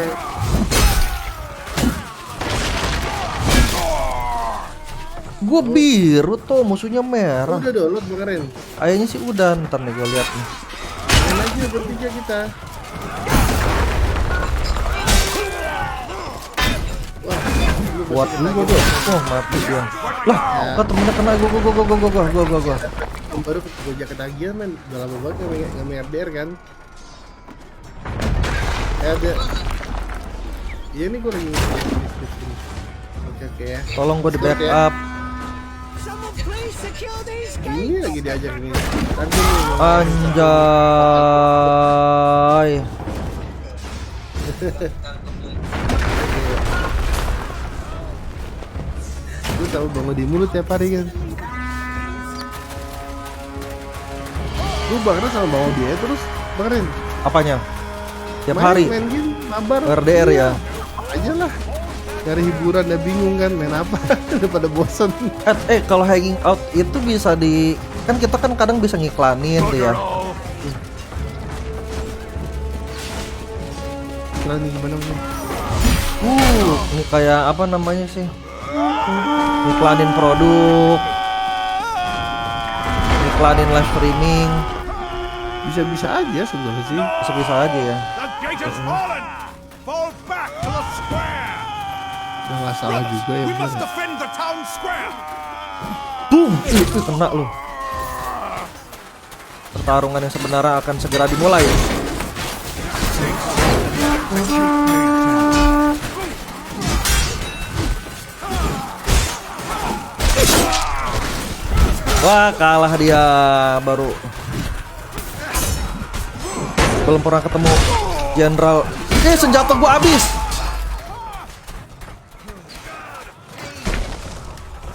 Gue biru tuh, musuhnya merah. Udah download kemarin. Kayaknya sih udah, ntar nih gue lihat nih. Main aja bertiga kita. Kuat juga gue. Oh mati dia. Lah, kok temennya kena gue. Yang baru gojek ketagihan men. Udah lama banget nggak main RDR kan. Ada. Iya nih gue lagi. Oke ya. Tolong gue di backup. Someone please secure these gates. Ini lagi diajak nih. Tadi nih. Anjay. Lu tahu bangun di mulut tiap hari kan. Lu bangun sama bawa dia terus bangun. Apanya? Tiap hari Main game mabar. RDR ya. Aja lah. Cari hiburan ya bingung kan main apa. Udah pada bosan. Kalau hanging out itu bisa di, kan kita kan kadang bisa ngiklanin tuh ya. Nah, ini gimana nih? Ini kayak apa namanya sih? Ngiklanin produk, ngiklanin live streaming. Bisa-bisa aja sebenarnya sih. Bisa-bisa aja ya. The gate has fallen! Fall back to the square! Udah nggak salah juga ya. We must bener. defend the town square! Boom! Itu kena lu. Pertarungan yang sebenarnya akan segera dimulai. Wah, kalah dia baru. Belum pernah ketemu Jenderal. Senjata gua habis.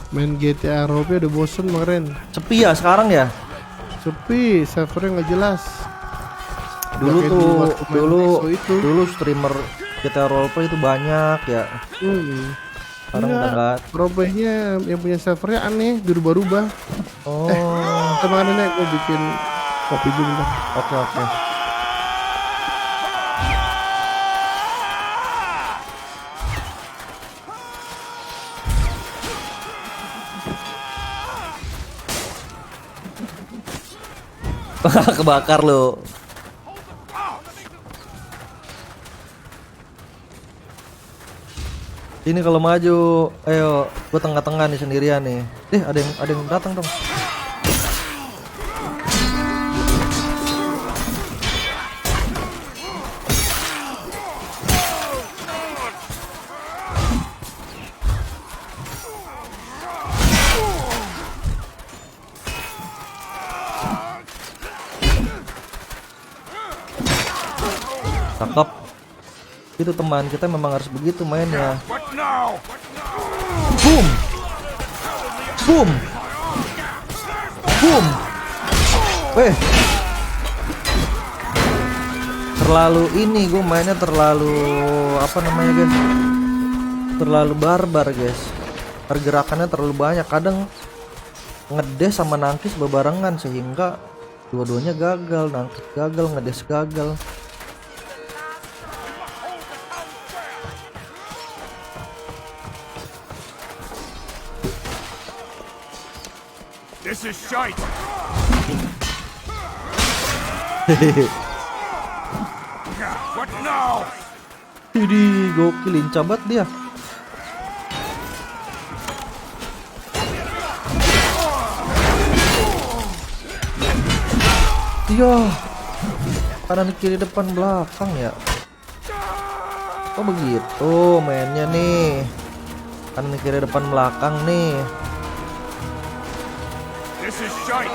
Main GTA RP udah bosen kemarin. Sepi ya sekarang ya. Sepi, servernya nggak jelas. Dulu Udah kayak tuh, waktu main dulu Exo itu. dulu streamer GTA roleplay itu banyak ya. Sekarang udah enggak. Robehnya yang punya servernya aneh, berubah-ubah. Oh, Sama nenek gue bikin kopi dulu bentar. oke. Kebakar lo. Ini kalau maju, ayo, gue tengah-tengah nih sendirian nih. Ada yang datang dong. Cakep. Itu teman kita memang harus begitu mainnya. What now? Boom. Boom. Boom. Terlalu ini gue mainnya terlalu apa namanya guys? Terlalu barbar guys. Pergerakannya terlalu banyak. Kadang ngedes sama nangkis bebarengan sehingga dua-duanya gagal. Nangkis gagal, ngedes gagal. This is shite! What now? Widih, gokil, lincah banget dia. Iya, kanan kiri depan belakang ya. Oh begitu mainnya nih. Kanan kiri depan belakang nih. This is shite!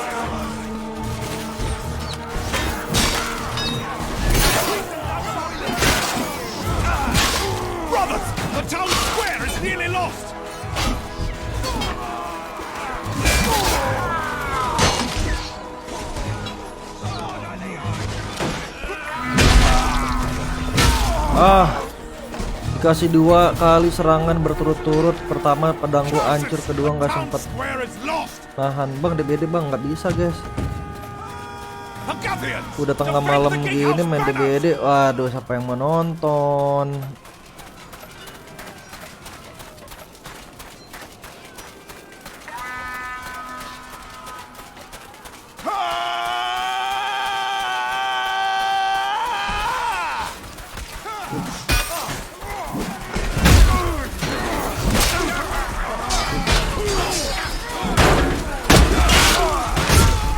Brothers! The town square is nearly lost! Dikasih 2 kali serangan berturut-turut. Pertama pedang gua hancur, kedua nggak sempet Square is lost! nahan. Bang, DBD bang, nggak bisa guys. A Parthians! Udah tengah malam gini main DBD. Waduh, siapa yang mau nonton?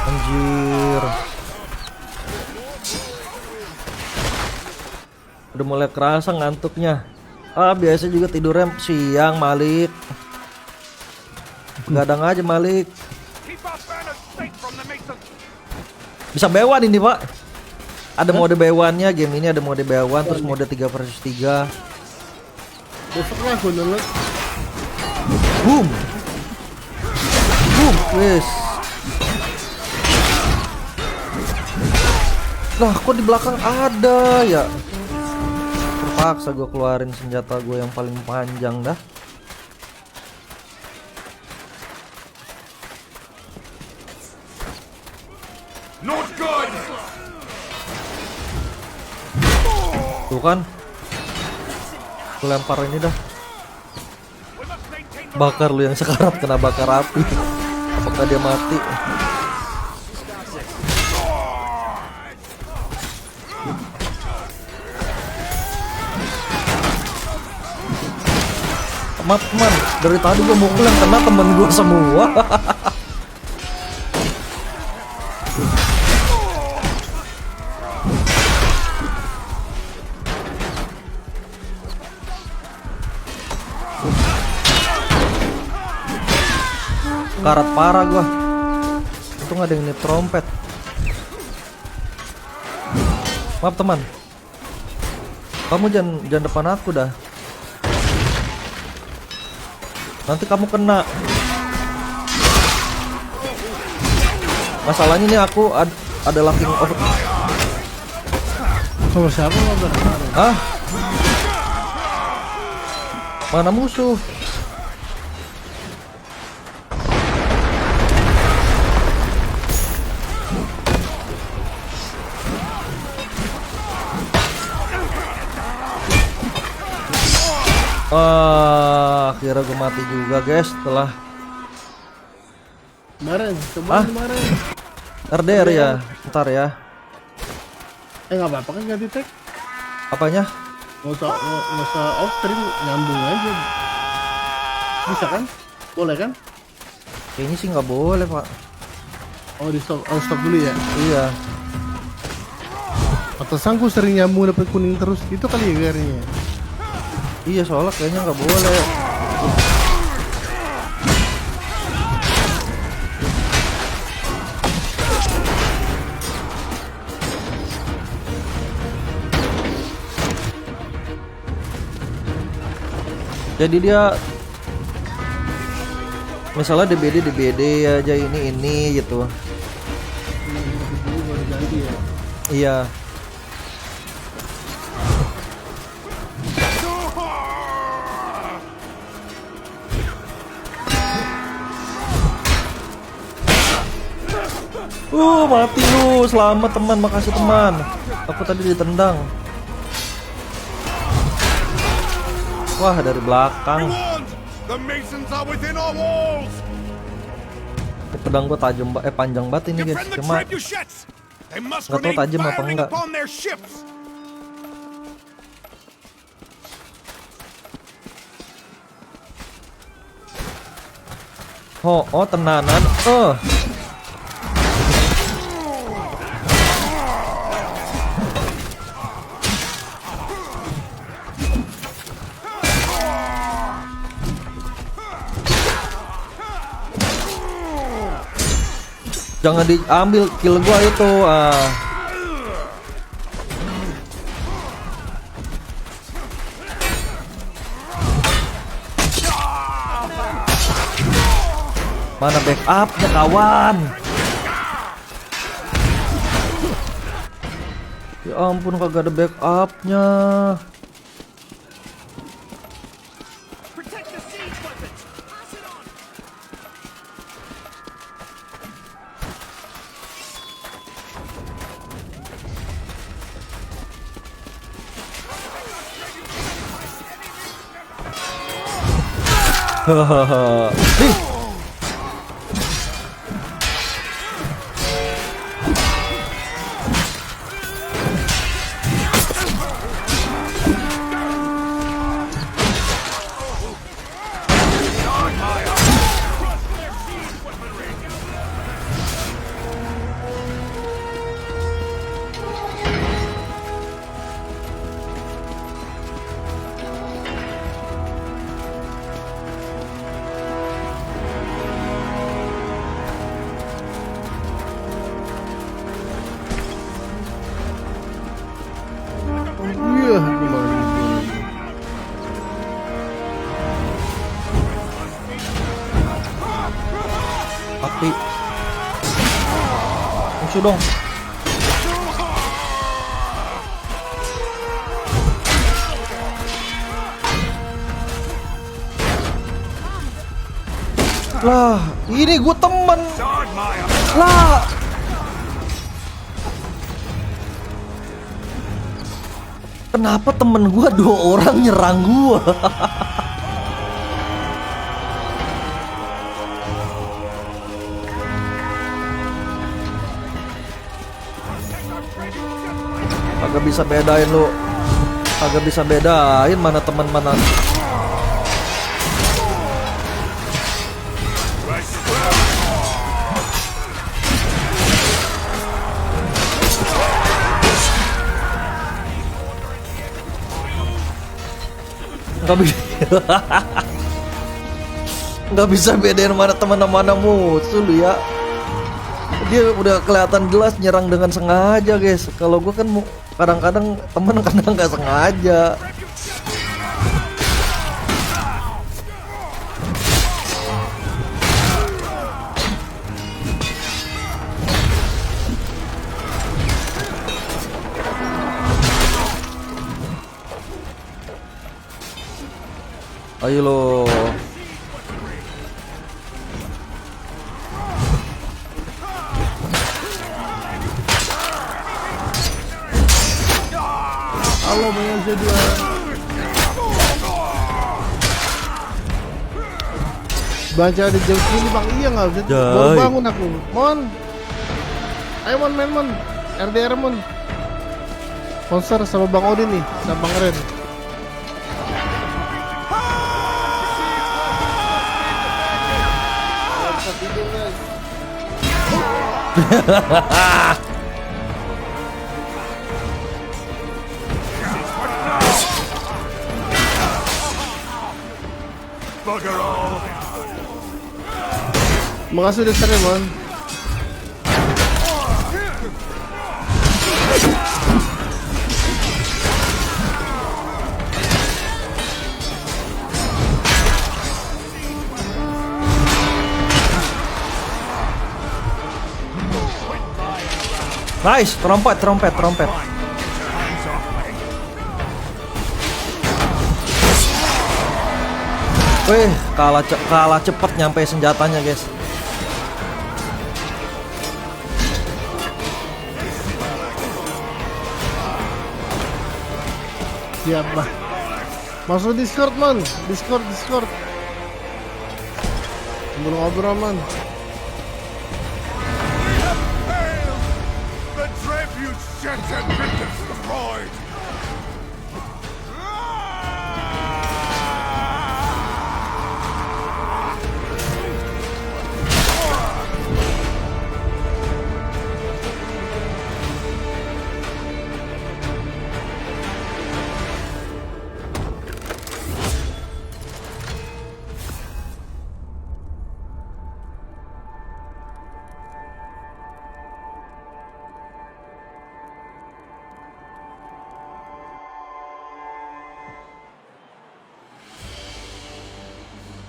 Anjir. Udah mulai kerasa ngantuknya. Biasa juga tidurnya siang, Malik. Gadang aja, Malik. Keep our banners straight from the Masons! Bisa bewan ini, Pak. Ada mode bewannya, game ini ada mode bewan, terus mode 3 versus 3. Besoknya aku download. Boom. Boom, wes. Nah, kok di belakang ada ya? Terpaksa gue keluarin senjata gue yang paling panjang dah. Not good! Tuh kan. Gue lempar ini dah. We must maintain the Bakar lu yang sekarat kena bakar api. Apakah dia mati? Maaf teman, dari tadi gue mukul yang kena temen gue semua. Karat parah gue. Untung ada yang ini trompet. Maaf teman, kamu jangan depan aku dah. Nanti kamu kena. Masalahnya nih aku adalah king of. Sama siapa ngobrol kemarin? Hah? Mana musuh? Akhirnya gue mati juga guys setelah Kemarin, coba kemarin. RDR ya. Ntar ya. Nggak apa-apa kan ganti tag. Apanya? Nggak usah off stream, nyambung aja. Bisa kan? Boleh kan? Kayaknya sih nggak boleh pak. Oh di stop, stop dulu ya. Iya. Atasanku sering nyambung dapet kuning terus, itu kali ya garnya. Iya soalnya kayaknya nggak boleh. Jadi dia misalnya DBD aja ini gitu. Baru ganti ya. Iya. Mati lu. Selamat teman, makasih teman. Aku tadi ditendang. Wah, dari belakang. warned! The Masons are within our walls! Pedang gua tajam panjang banget ini guys. Defend the Cuma trebuchets! They must nggak tahu remain tajam apa firing enggak. upon their ships! oh tenanan. Jangan diambil kill gua itu. Mana backupnya kawan? Ya ampun kagak ada backupnya. Protect the siege weapons. Pass it on. Nih. Iya, gimana? Api. Musuh dong. Lah, ini gue temen. Lah. Kenapa temen gue 2 orang nyerang gue? Agak bisa bedain lu. Agak bisa bedain mana teman mana. Nggak bisa. Nggak bisa bedain mana teman mana musuh lu ya. Dia udah kelihatan jelas nyerang dengan sengaja guys. Kalau gue kan kadang-kadang temen kadang nggak sengaja. Ayo lo. Halo banyak dia. Baca di jam sini bang, iya nggak bisa. Baru Jai. bangun aku. Mon, ayo mon, main mon, RDR mon. Konser sama Bang Odin nih, sama Bang Ren. Bisa tidur guys. Bugger all. Makasih udah sering mon. Nice, trompet. Wih, kalah cepet nyampe senjatanya guys. Siap lah. Masuk Discord man, Discord. Sebelum ngobrol man. The tribute sent and been destroyed.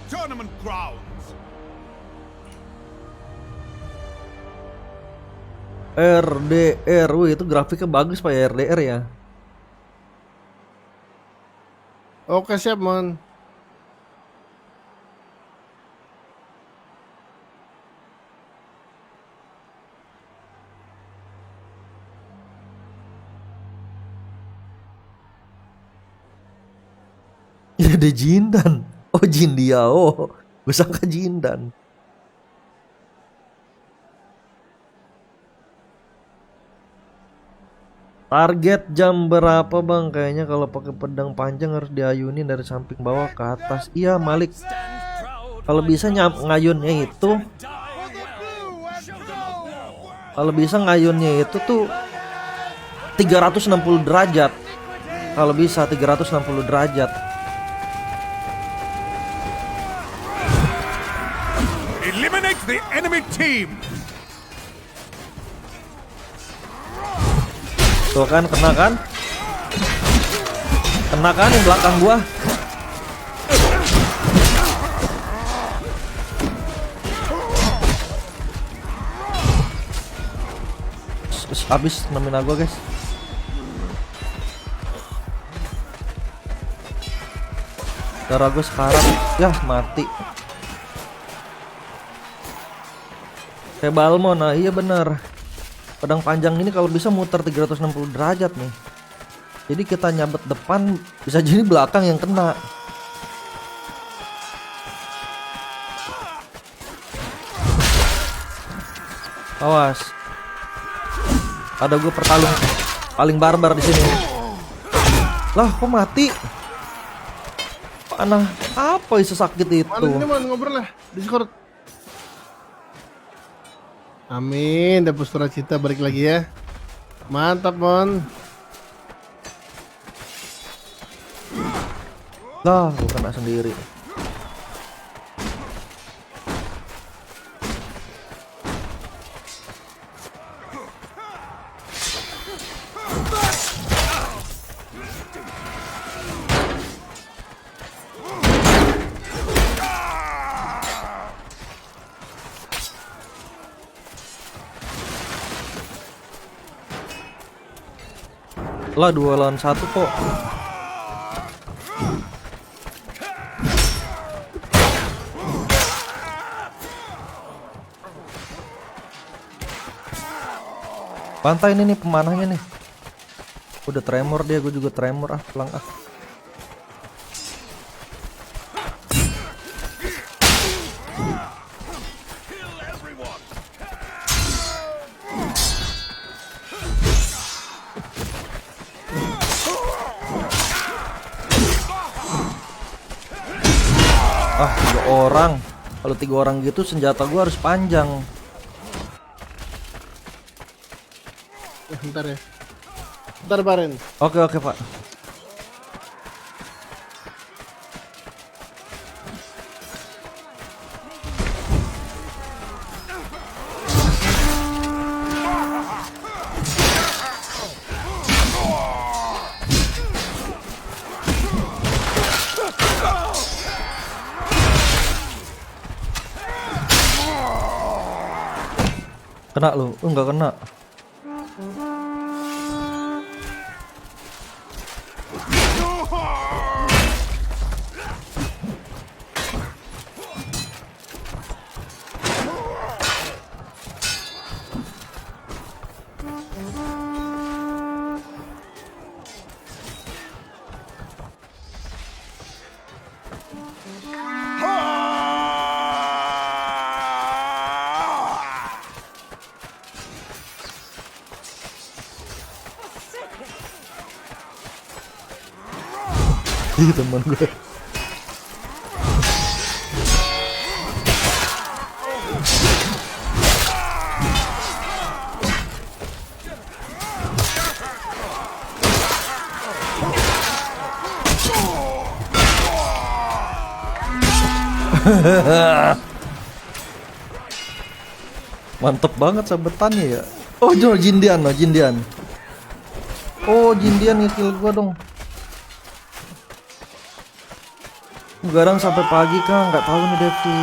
Tournament grounds. RDR, wih itu grafiknya bagus pak ya RDR ya. Oke siap man. Ya ada Jindan. Oh Jindia, oh gue sangka Jindan. Target jam berapa bang? Kayaknya kalau pakai pedang panjang harus diayunin dari samping bawah ke atas. Iya Malik. Kalau bisa ngayunnya itu, kalau bisa ngayunnya itu tuh 360 derajat. Kalau bisa 360 derajat. Eliminate the enemy team. Tuh kan, kena kan? Kena kan yang belakang gua? Habis stamina gua, guys. Darah gua sekarang, ya mati. Kayak Balmon, nah iya bener. Pedang panjang ini kalau bisa muter 360 derajat nih. Jadi kita nyabet depan, bisa jadi belakang yang kena. Awas. Ada gue pertalung paling barbar di sini. Lah, kok mati? Panah apa isu sakit itu? Mana ini man, ngobrol lah Discord. Amin, dapur surat cinta balik lagi ya. Mantap mon. Lah, gue kena sendiri. Lah 2 lawan 1 kok. Pantai ini nih pemanahnya nih. Udah tremor dia, gue juga tremor pulang tiga orang. Kalau 3 orang gitu senjata gue harus panjang. Bentar ya. Bentar Baren. Oke Pak. Kena lu? Enggak kena. Ih, teman gue. Mantep banget sabetannya ya. Oh, Jindian loh, Jindian. Oh, Jindian nge-kill gua dong. Garang sampai pagi Kang, nggak tahu nih Devi.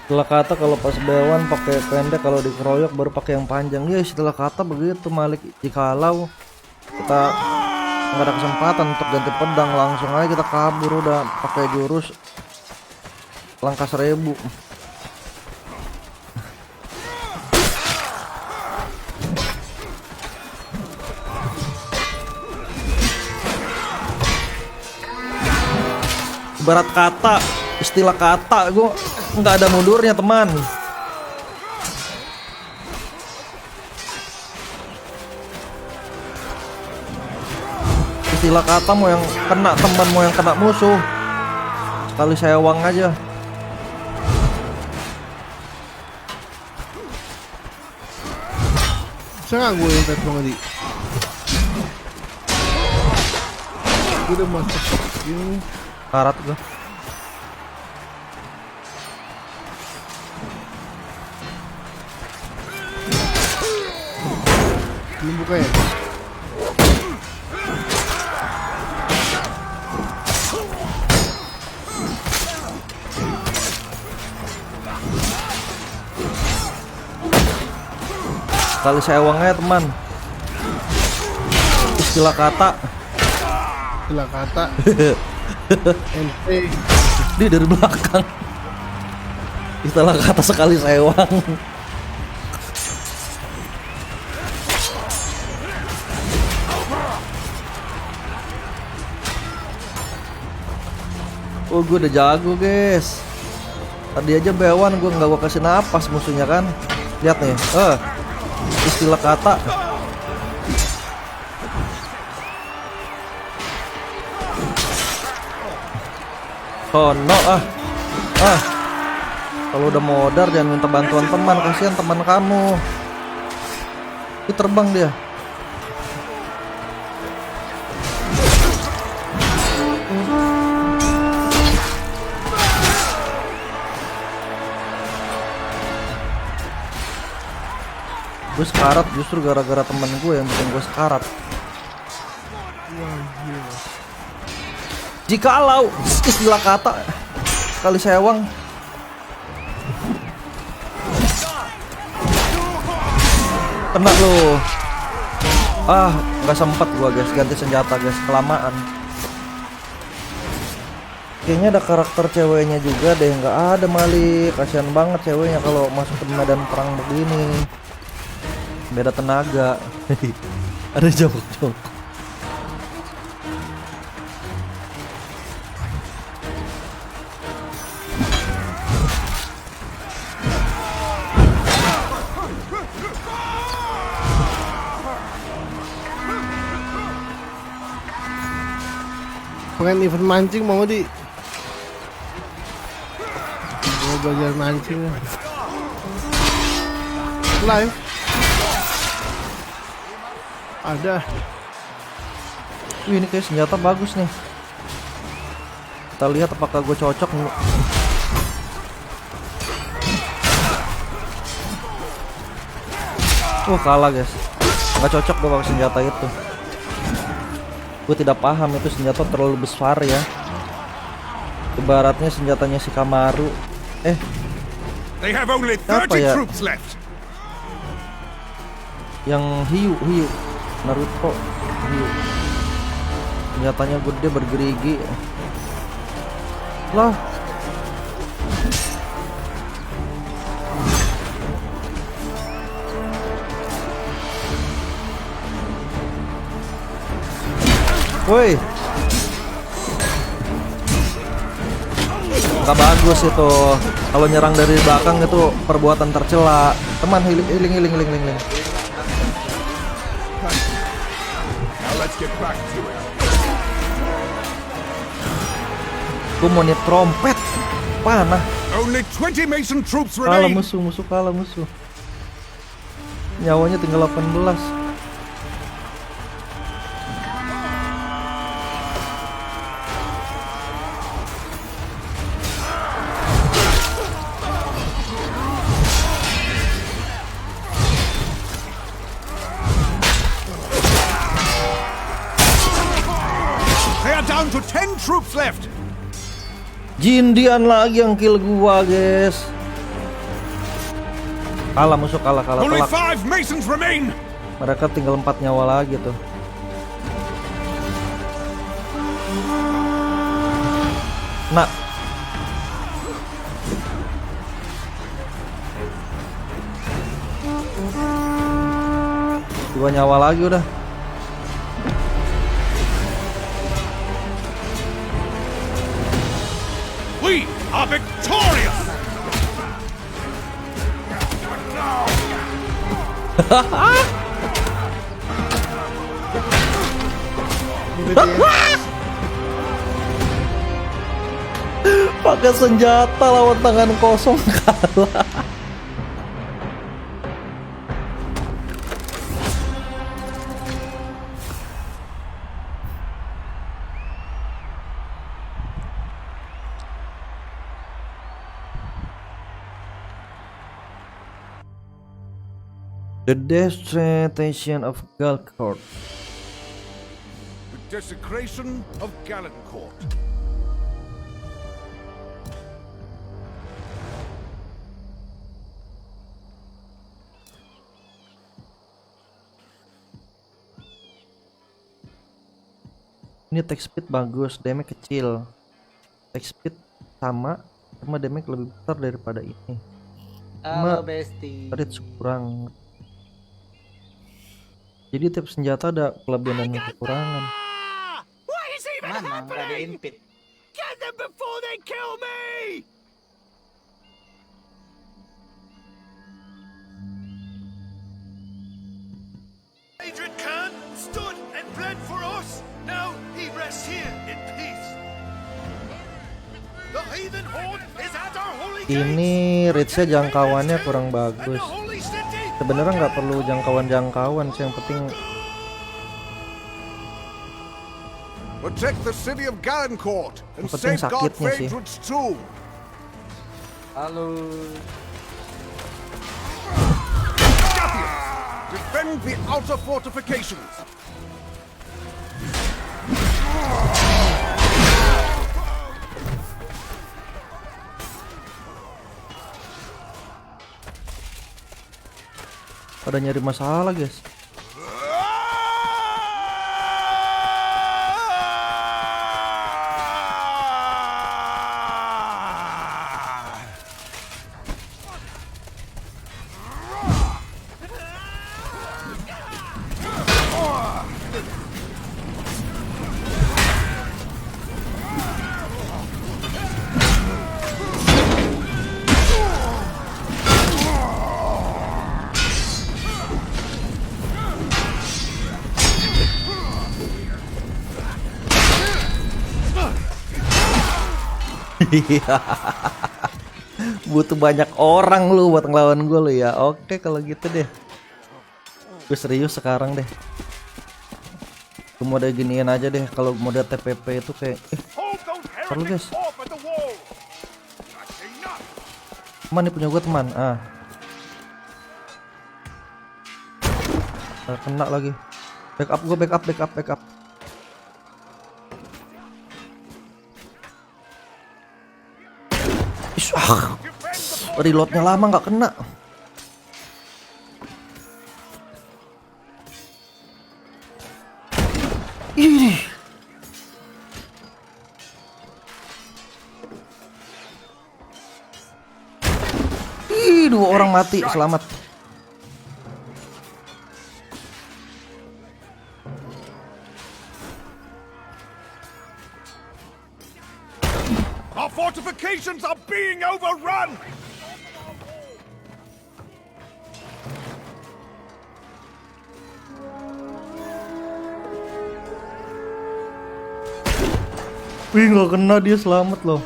Setelah kata kalau pas bewan pakai pendek, kalau dikeroyok baru pakai yang panjang. Ya setelah kata begitu Malik. Jikalau kita nggak ada kesempatan untuk ganti pedang, langsung aja kita kabur udah pakai jurus langkah 1000. Ibarat kata, istilah kata gue nggak ada mundurnya teman. Istilah kata mau yang kena teman mau yang kena musuh, sekali sewang aja. Bisa nggak gue yang tadi tadi? Gue udah masuk ini. Karat gue. Belum buka ya? Kali sewangnya teman. Istilah kata. Istilah kata. NT. Dia dari belakang. Istilah kata sekali sewang. Oh gue udah jago guys. Tadi aja bewan gue nggak kasih napas musuhnya kan. Lihat nih. Istilah kata. Oh no kalau udah modar jangan minta bantuan teman, kasihan teman kamu. Itu terbang dia. Gue sekarat justru gara-gara temen gue yang bikin gue sekarat. Jikalau istilah kata kali sewang. Kena lu. Nggak sempet gua guys ganti senjata guys, kelamaan. Kayaknya ada karakter ceweknya juga deh, nggak ada Malik. Kasihan banget ceweknya kalau masuk ke medan perang begini. Beda tenaga. Ada jongkok. Pengen event mancing mau di? Gue belajar mancing ya. Live. Ada. Wih ini kayak senjata bagus nih. Kita lihat apakah gue cocok nih. Kalah guys. Gak cocok gue pakai senjata itu. Gue tidak paham itu senjata terlalu besar ya. Ibaratnya senjatanya si Kamaru. They have only Apa 30 ya? troops left. Yang hiu Naruto hiu. Senjatanya gede bergerigi. Lah. Woi. Gak bagus itu. Kalau nyerang dari belakang itu perbuatan tercela. Teman healing. Now let's get back to it. Gue mau niat trompet. Panah. Only 20 Mason troops Kalah remain. musuh kalah musuh. Nyawanya tinggal 18. They are down to 10 troops left. Jindian lagi yang kill gua, guys. Kalah musuh, kalah Only telak. 5 Masons remain. Mereka tinggal 4 nyawa lagi tuh. Nah, 2 nyawa lagi udah. We are victorious. Pakai senjata lawan tangan kosong kalah. The Desecration of Galcourt. The desecration of Gallencourt. Ini attack speed bagus, damage kecil. Attack speed sama damage lebih besar daripada ini. Halo bestie. Reach kurang. Jadi tiap senjata ada kelebihan dan kekurangan. What is even Mana nggak ada happening? invite? Get them before they kill me! Adrian Khan stood and bled for us. Now he rests here in peace. The heathen horde is at our holy gates. Ini reach-nya jangkauannya kurang And bagus. the holy city. Sebenarnya nggak perlu jangkauan sih, yang penting Protect the city of Gallencourt and Yang penting safeguard sakitnya sih. Phaedrud's tomb. Halo. Scapions, defend the outer fortifications. pada nyari masalah, guys. Butuh banyak orang lu buat ngelawan gue lu ya. Oke kalau gitu deh. Gue serius sekarang deh. Gue mode giniin aja deh. Kalau mode TPP itu kayak perlu guys. Teman nih punya gue teman. Kena lagi. Backup gue, backup. Reloadnya lama nggak kena. Ih. Ih, 2 orang mati, selamat. Our fortifications are being overrun! Wih, nggak kena, dia selamat loh.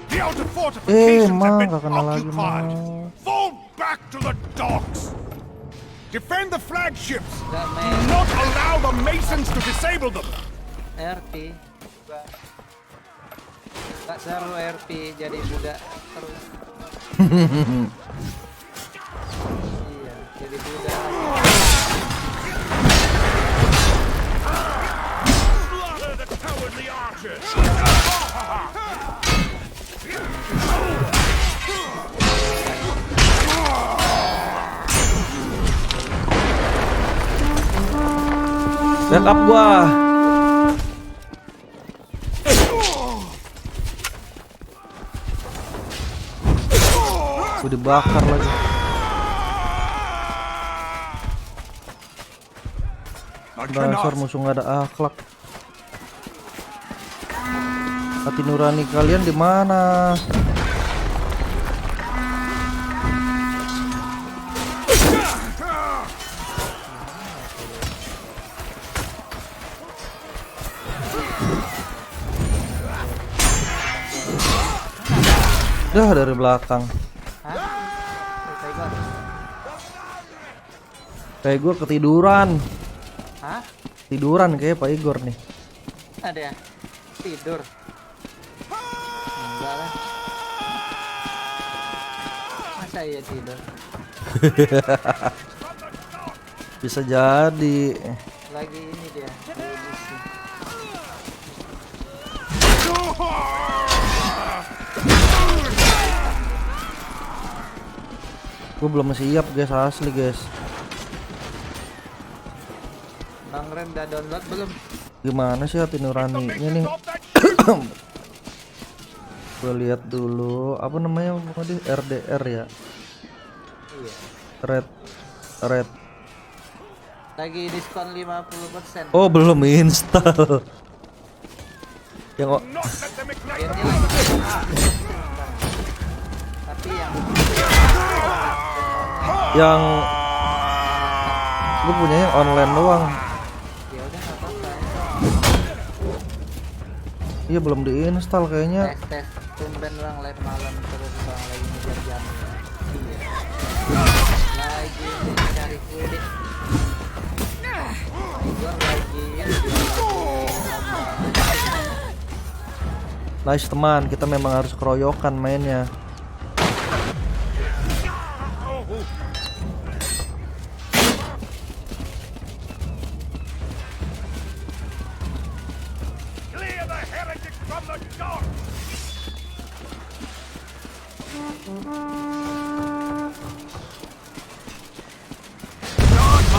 The outer fortifications have Mang, been nggak kena lagi, occupied. Mang. Fall back to the docks! Defend the flagships! Gak Do main not allow the Masons to disable them! RP. Gak seru RP jadi budak terus. Iya, jadi budak. Backup gua. Gua dibakar lagi. Dasar musuh nggak ada akhlak. Hati nurani kalian di mana? Dah dari belakang. Kayak gue ketiduran. Hah? Tiduran kayak Pak Igor nih. Ada ya? Tidur. Enggak lah. Masa iya tidur? Bisa jadi. Lagi ini dia. Gue belum siap guys, asli guys. Bang Ren udah download belum? Gimana sih hati nuraninya nih? Gue lihat dulu apa namanya tadi, RDR ya. Iya. Red. Lagi diskon 50%. Oh belum install. Yang Gamenya lagi. Tapi yang gue punya yang online doang. ya udah nggak apa-apa. Iya belum diinstal kayaknya. Tes tumben bang live malam terus bang lagi ngejar jam. Lagi cari kulit. Igor lagi Nice teman, kita memang harus keroyokan mainnya. Clear the heretics from the door!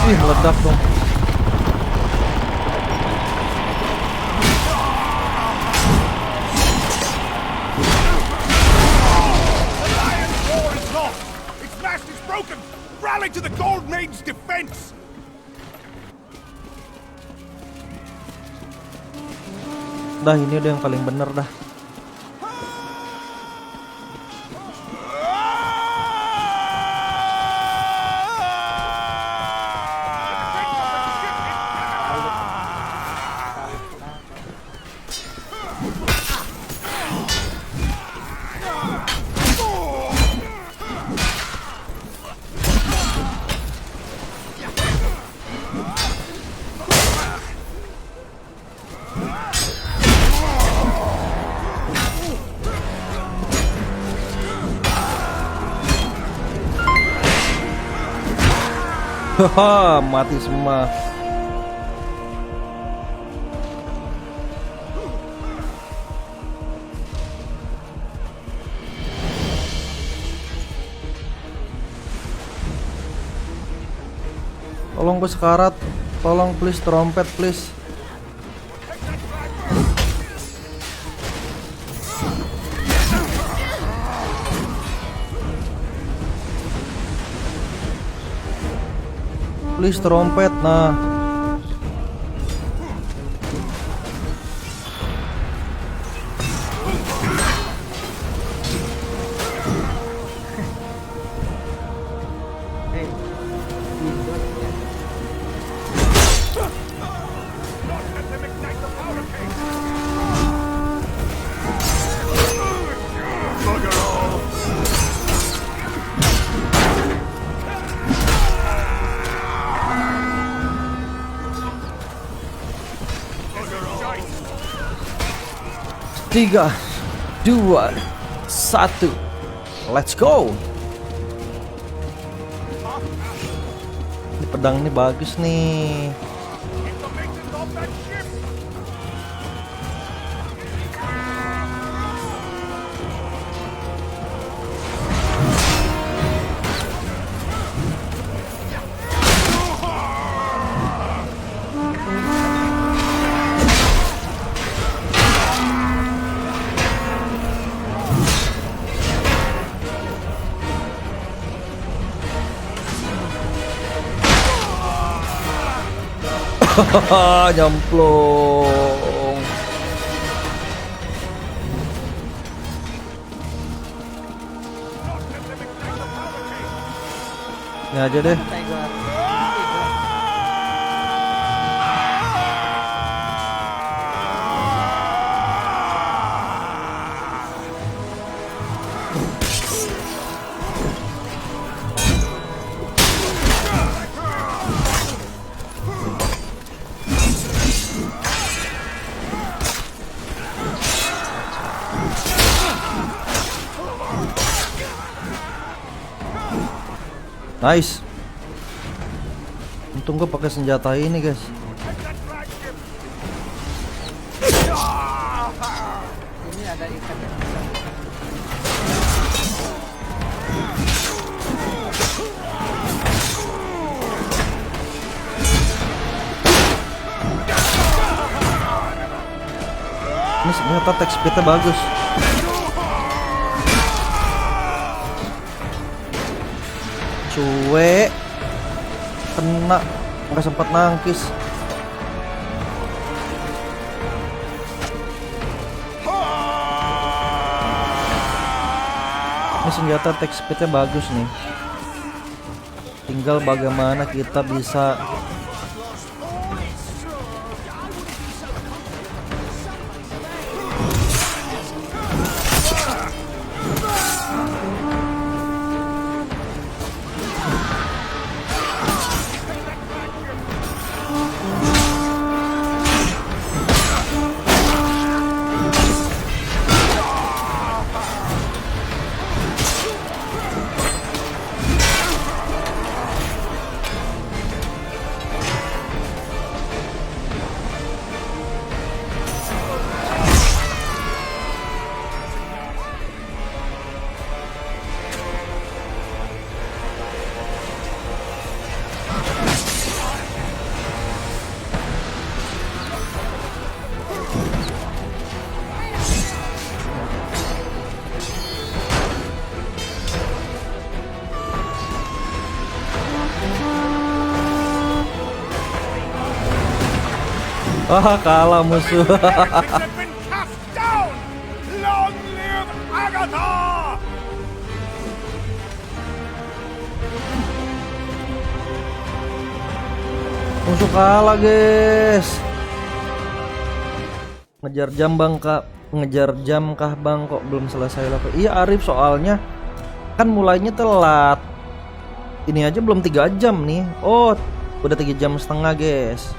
Ih meledak dong. War is lost! Its mast is broken! Rally to the Gold Maiden's defense! Dah ini udah yang paling bener dah. Haha, mati semua. Tolong gue sekarat. Tolong please trompet please. Please trompet nah. Let them ignite the powder cake! Bugger all! Tiga, dua, satu, let's go. Ini pedang ini bagus nih. Information of that ship! Nyemplung. Ini aja deh. Santai gua. Nice. Untung gue pakai senjata ini, guys. Ini ada ikan yang Ini ternyata attack speednya bagus. Cuek, kena, nggak sempat nangkis. Ini senjata attack speednya bagus nih. Tinggal bagaimana kita bisa kalah musuh. have been cast down! Long live Agatha! Musuh kalah, guys. Ngejar jam kah bang, kok belum selesai lah. Iya Arif, soalnya kan mulainya telat. Ini aja belum 3 jam nih. Oh, udah 3 jam setengah, guys.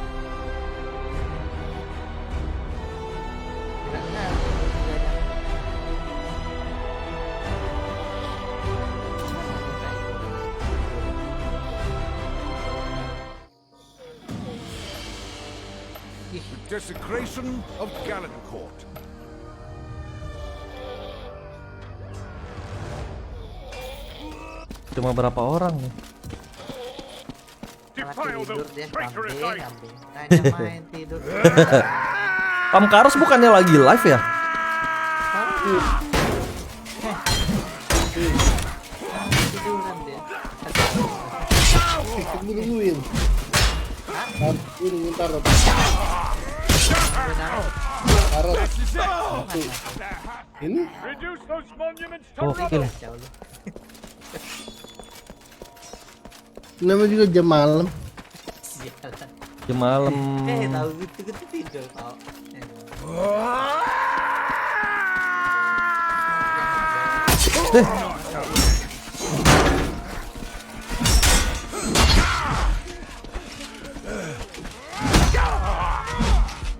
The desecration of Galencourt. Cuma berapa orang nih? malah Defile tidur those dia. traitorous Ngambek, eyes. ngambek. Tanya main tidur. Pamkaros bukannya lagi live ya? Tiduran dia. Tungguin. Ini tarot. Tarot. Ini Reduce those monuments to Oke lah. Jauh lu. namanya juga jam malam. Sialan. Jam malam. Tahu gitu tidur tau.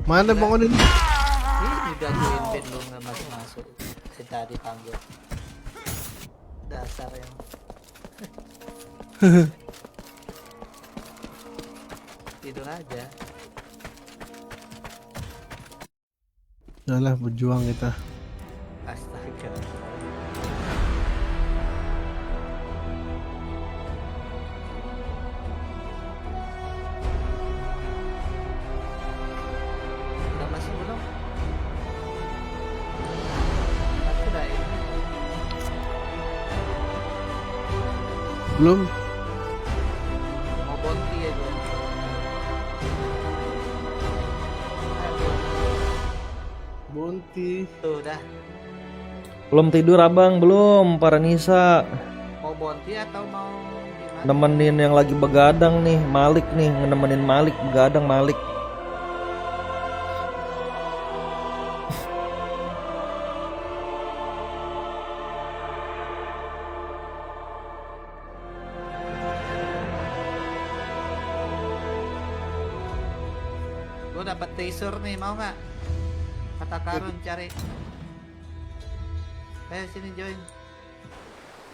Mana Bang Odin? Ini udah gue invent lu nggak masuk. Kita dipanggil. Dasar yang. Tidur aja. Udah berjuang kita. Astaga. Udah masuk belum? Aku udah ini. Belum. Mau bonti ya gue. Bounty. Tuh dah. Belum tidur abang, belum para Nisa. Mau bounty atau mau gimana? Nemenin yang lagi begadang nih, Malik nih, nemenin Malik begadang Malik. Gue dapat taser nih, mau nggak? Kata Karun cari. Ayo sini join.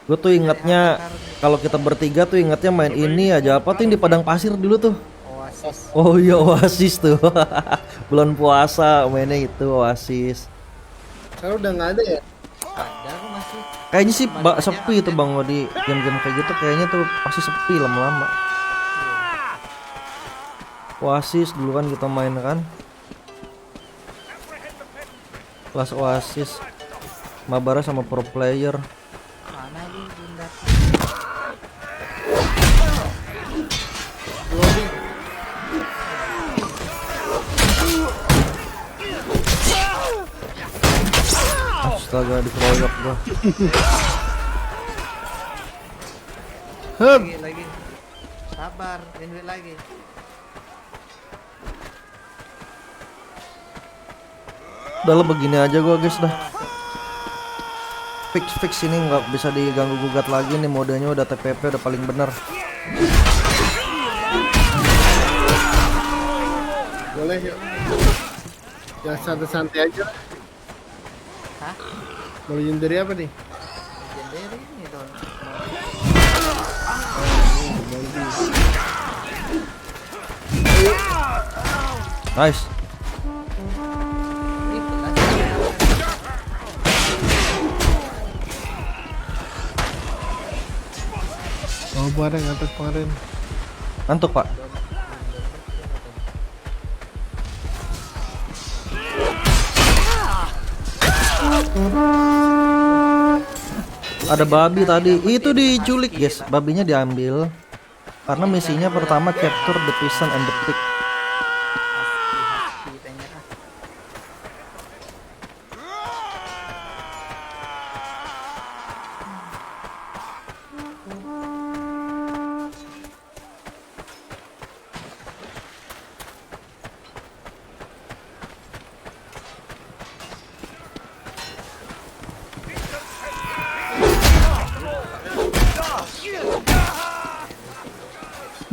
Gue tuh ingatnya kalau kita bertiga tuh ingatnya main ini aja, apa tuh yang di padang pasir dulu tuh. Oasis. Oh iya Oasis tuh. Bulan puasa mainnya itu Oasis. Sekarang udah nggak ada ya? Ada aku masih. Kayaknya sih sepi tuh Bang di game-game kayak gitu, kayaknya tuh pasti sepi lama-lama. Oasis dulu kan kita main kan. Kelas Oasis. Mabara sama pro player. Mana ini bunda? Astaga dikeroyok gua. Lagi. Sabar, invite lagi. Udah lah begini aja gua guys dah. Fix ini nggak bisa diganggu gugat lagi nih, modenya udah TPP udah paling bener. Boleh yuk. Yang santai-santai aja. Hah? Mau legendary apa nih? Legendary ini dong. Nice. Oh bareng atas kemarin. Ngantuk pak. Ada babi tadi, itu diculik guys, babinya diambil karena misinya pertama capture the pigeon and the pig.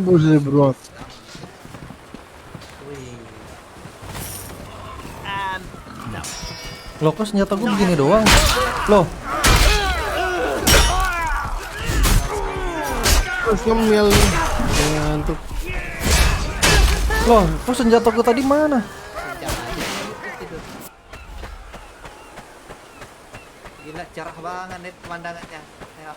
Buset bro. Loh kok senjata gue begini doang? Loh, Terus ngemil nih. Ngantuk. loh, kok senjata gue tadi mana? Gila cerah banget nih pemandangannya. Ayo,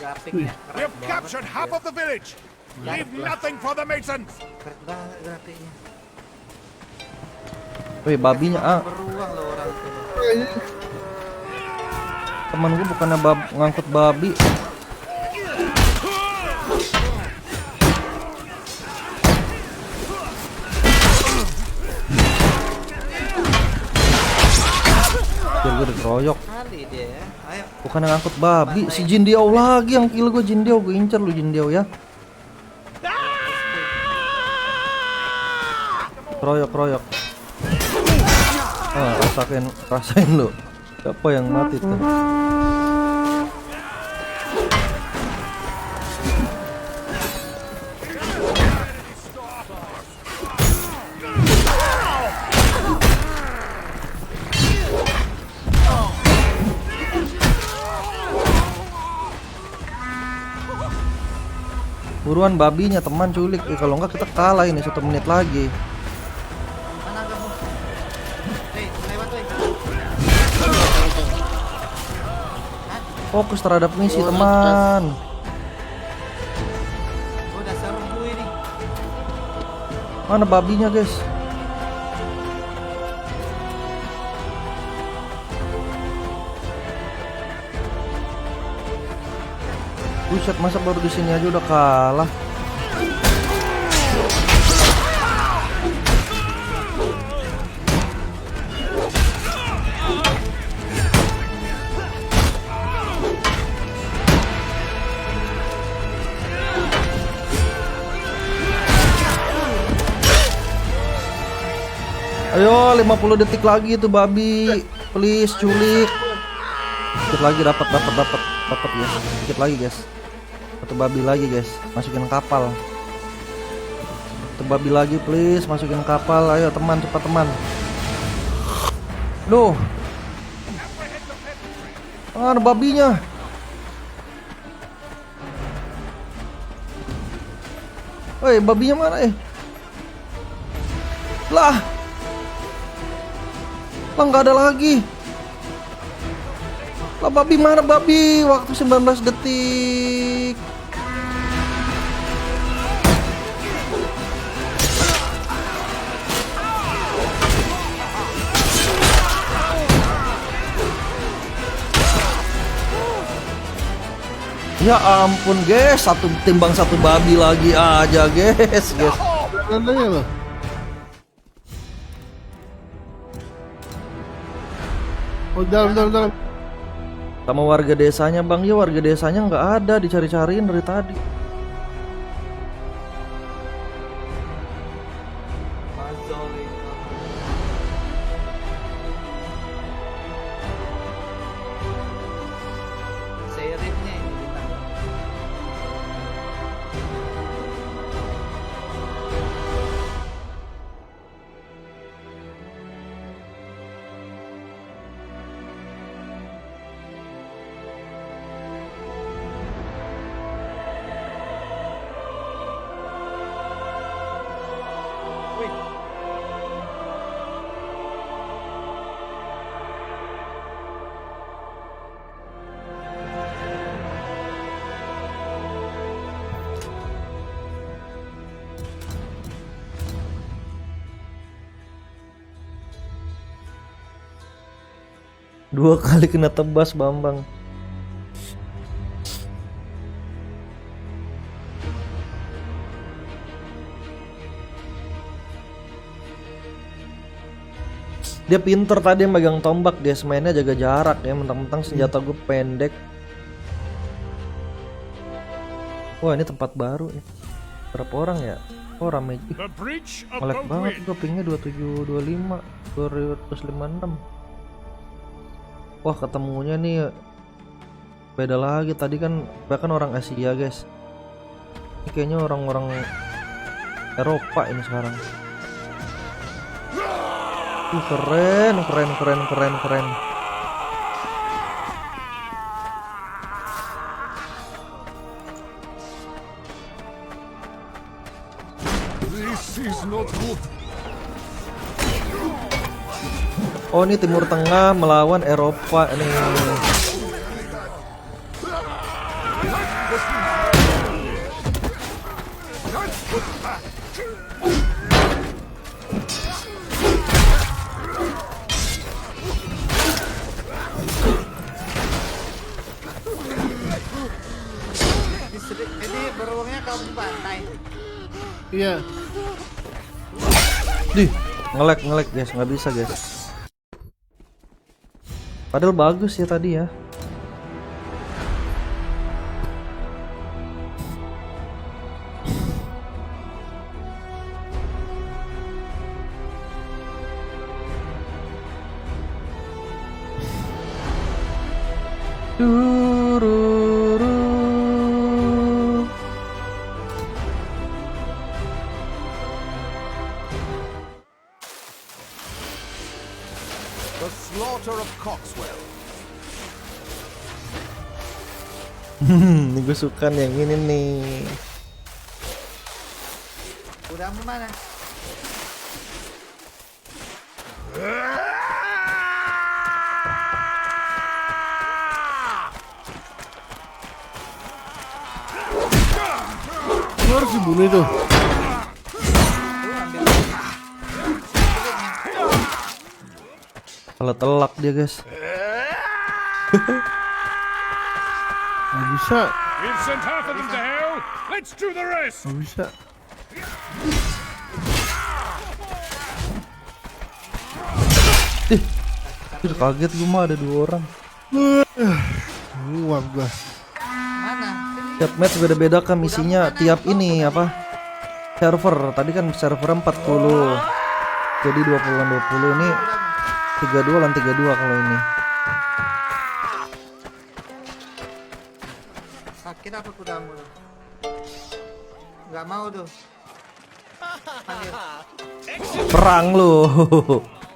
grafiknya keren We have banget. captured half of the village. Leave nothing for the masons. Keren banget grafiknya. Wih, babinya ah. Beruang loh orang itu. Temen gue bukannya ngangkut babi. Biar gue dikeroyok. Kali dia ya. Ayo. Bukan yang ngangkut babi, si Jindiao lagi yang kill gue. Jindiao, gue incer lu Jindiao ya. Keroyok. Ah, rasain lu. Siapa yang mati tuh? Buruan babinya teman culik. Kalau enggak kita kalah ini 1 menit lagi. Mana kamu? Hei, lewat weh. Fokus terhadap misi teman. Gua udah serbu ini. Mana babinya guys? Buset, masa baru di sini aja udah kalah. Ayo 50 detik lagi tuh babi. Please culik. Dikit lagi dapat guys. Dikit lagi guys. Satu babi lagi guys. Masukin kapal. Satu babi lagi please, masukin kapal. Ayo teman, cepat teman. Duh. Ada babinya. Woi, babinya mana Lah nggak ada lagi. Lah babi mana babi? Waktu 19 detik. Ya ampun guys, satu timbang satu babi lagi aja guys. Nandanya loh. Oh dalam. Sama warga desanya bang, ya warga desanya nggak ada, dicari-cariin dari tadi. Serifnya ini ditangkap. Dua kali kena tebas Bambang. Dia pinter tadi yang megang tombak, dia mainnya jaga jarak ya, mentang-mentang senjata gue pendek. Wah ini tempat baru nih. Berapa orang ya? Oh rame. The bridge of Ngelag banget Boatwind. gue pingnya 2725 256. Wah ketemunya nih beda lagi, tadi kan bahkan orang Asia guys. Ini kayaknya orang-orang Eropa ini sekarang. Keren. This is not good. Oh ini Timur Tengah melawan Eropa nih. Jadi beruangnya kamu pantai. Iya. Dih, ngelag guys, nggak bisa guys. Padahal bagus ya tadi ya. The slaughter of Coxwell. Ini gue suka nih yang ini nih. Udah mana? Lu harus dibunuh itu. Kalau telak dia guys. Nggak bisa. We've sent half of them to hell. Let's do the rest. Nggak bisa. Ih, kaget gue mah ada 2 orang. Nguap gua. Mana? Tiap match beda-beda kan misinya, tiap ini apa? Server. Tadi kan server 40. Jadi 20 lawan 20 ini 32 lawan 32 kalau ini. Sakit apa kudamu? Nggak mau tuh. Panggil. Perang lu.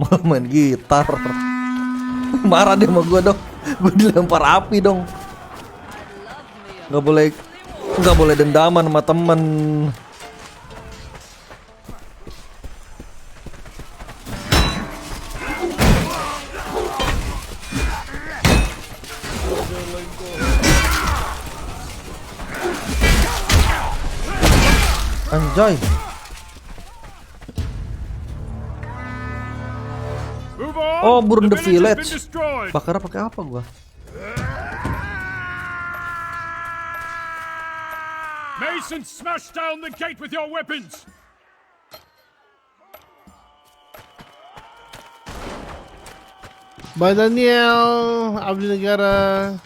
Mau main gitar. Marah dia sama gua dong. Gua dilempar api dong. Nggak boleh dendaman sama temen. Anjay. Move on! Oh, burn the has been village. destroyed. Bakar pakai apa gua? Mason, smash down the gate with your weapons! Bye Daniel, abdi negara.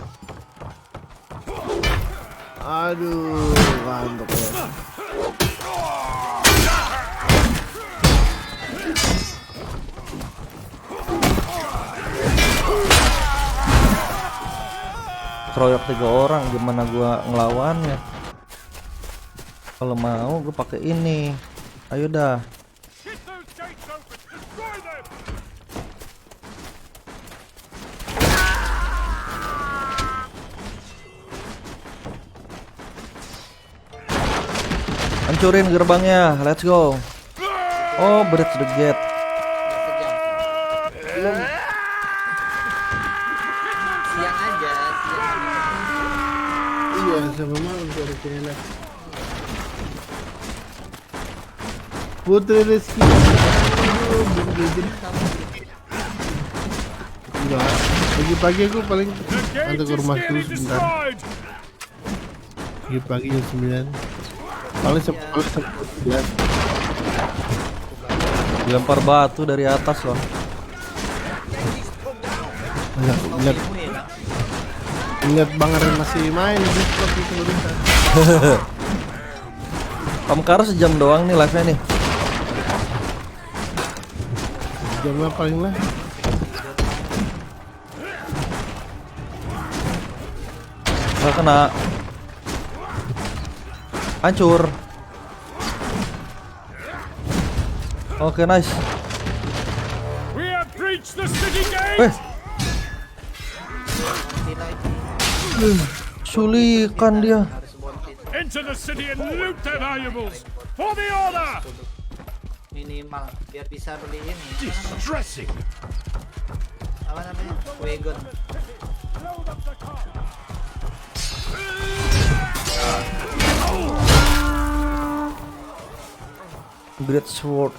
Aduh, mantap ya. Keroyok 3 orang, gimana gua ngelawannya? Kalau mau gua pakai ini. Ayo dah. Get those gates open! Destroy them! Hancurin gerbangnya. Let's go. Oh, bridge the gate. Siang aja, siang. Iya, sampai malam tuh ada enak. Putri Rizky. Enggak, pagi-pagi aku paling The gate nanti ke is rumah dulu nearly sebentar. destroyed! Pagi-pagi jam 9. Paling sepuluh 11. Dilempar batu dari atas loh. Lihat Bang Ren masih main di Discord itu barusan. Pamkar sejam doang nih live-nya nih. Jamnya paling lah. Nggak kena. Hancur. Oke, nice. We have breached the city gate! Eh, sulikan dia. Enter the city and loot their valuables! For the order! Minimal biar bisa beli ini. Distressing! Apa namanya? Wagon. Great sword.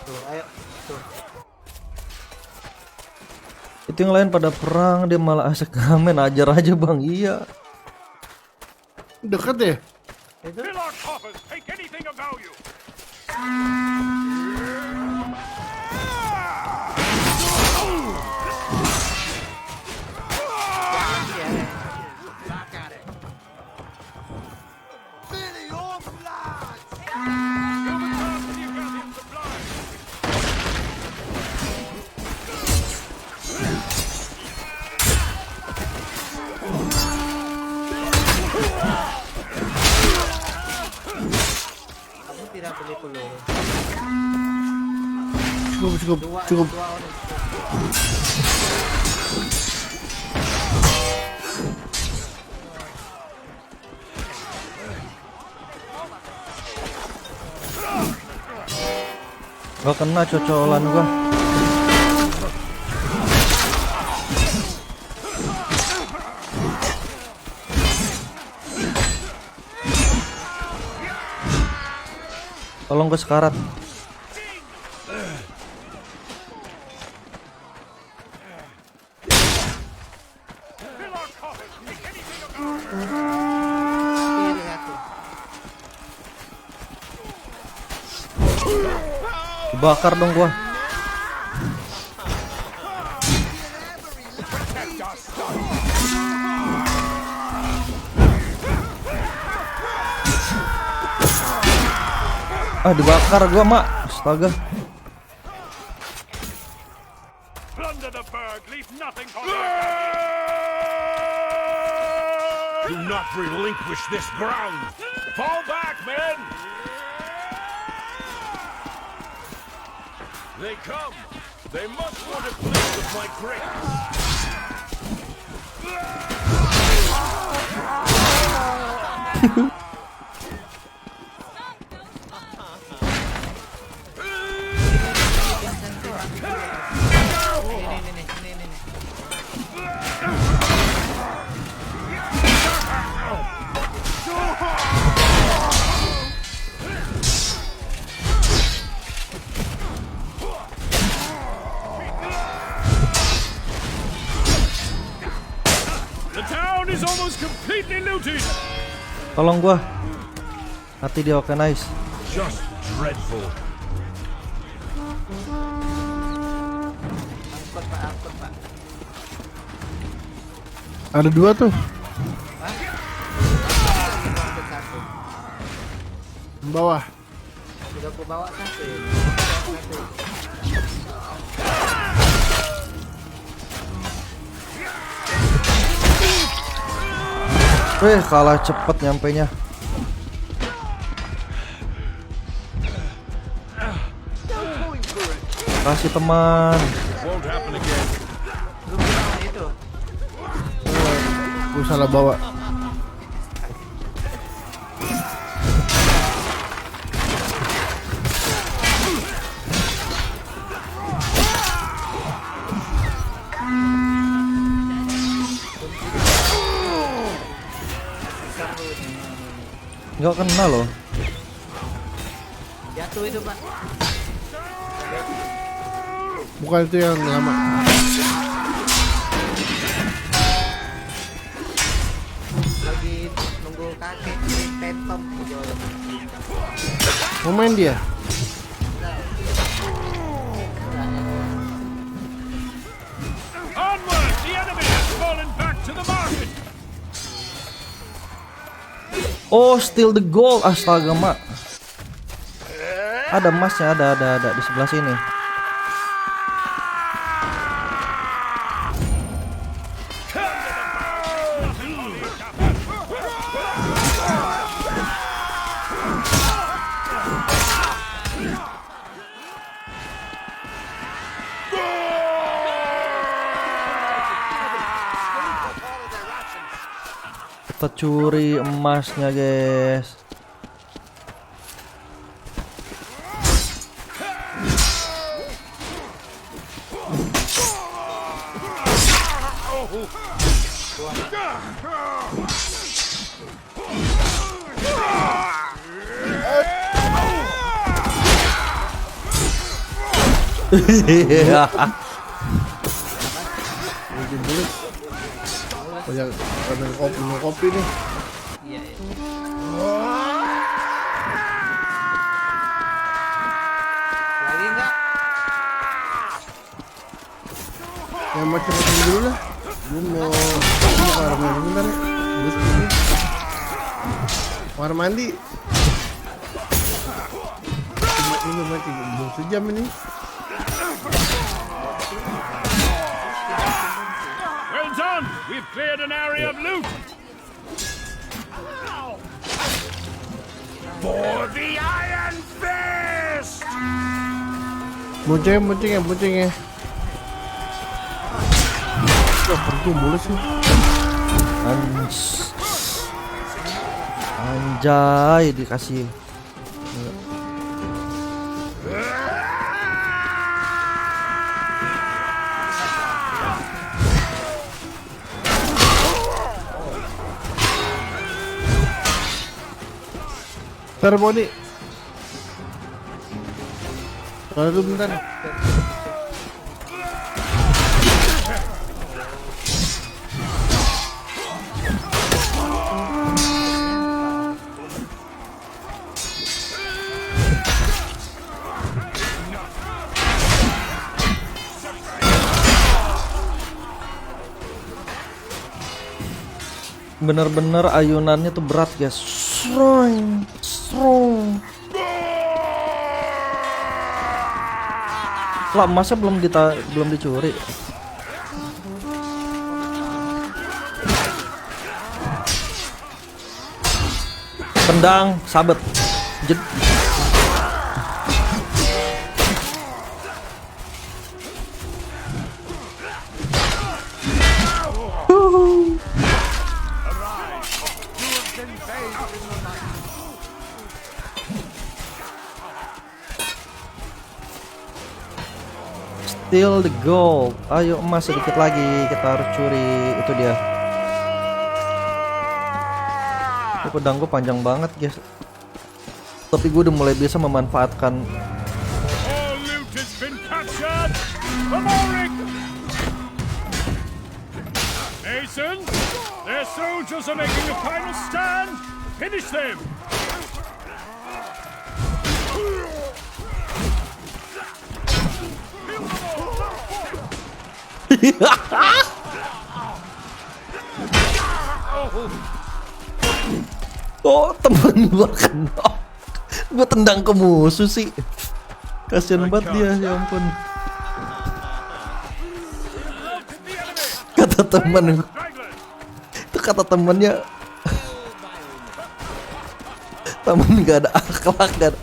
Tuh, ayo. Tuh. Itu yang lain pada perang, dia malah asik ngamen. Ajar aja bang. Iya. Deket deh. Fill our coffers! Take anything of value! Kamu tidak beli peluru. Cukup. Dua orang. Gak kena cocolan gua. Tolong gue sekarat. Fill our coffers! Take anything of value! Kiri satu. Dibakar dong gua. Dibakar gua, Mak. Astaga. Leave nothing for Do not relinquish this ground. Fall back, men. They come. They must want to play with my crate. The town is almost completely looted. Tolong gua. Hati dia oke nice. Just dreadful. Angkut pak. Ada 2 tuh. Satu. Bawah. Udah aku bawa satu. Kalah cepet nyampenya. Kasih teman. Won't happen again. Lu bilang itu. Gue salah bawa. Nggak kena loh. Jatuh itu pak. Bukan itu yang lama. Lagi nunggu kakek tentom. Mau main dia? Onward! The enemy has fallen back to the market. Oh, steal the gold. Astaga, mak. Ada emasnya, ada di sebelah sini. Kita curi emasnya, guys. Banyak minum kopi nih. Iya. Lagi enggak? Yang macam-macam dulu lah. Gue mau kamar mandi bentar ya. Terus ini. Kamar mandi. Ini mati belum sejam ini. Well done! We've cleared an area of loot. For the Iron Fist! Boncengnya. Pergi mulus sih. Anjay, dikasih. Bentar Boni. Tunggu bentar. Bener-bener ayunannya tuh berat, guys. Strong. Lah, emasnya belum dicuri. Tendang, sabet. Jed. Steal the gold. Ayo emas sedikit lagi, kita harus curi. Itu dia. Ini pedang gue panjang banget guys. Tapi gue udah mulai bisa memanfaatkan. All loot has been captured. The Morik. Mason, their soldiers are making a final stand. Finish them. Oh temen gue kena. Gue tendang ke musuh sih. Kasian banget dia, ya ampun. Kata temen, itu kata temennya, temen gak ada akhlak kan.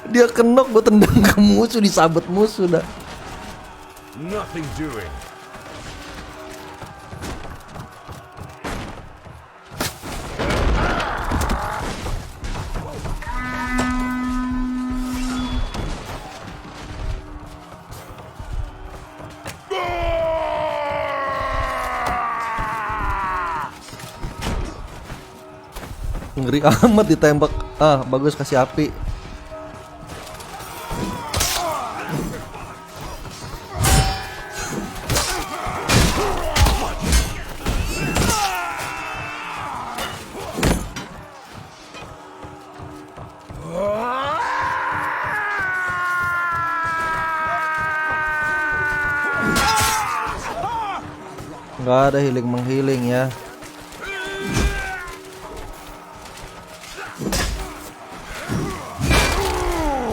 Dia kenok, gue tendang ke musuh, disabet musuh dah. Nothing doing. Ngeri amat ditembak. Ah, bagus, kasih api. Nggak ada healing menghealing ya.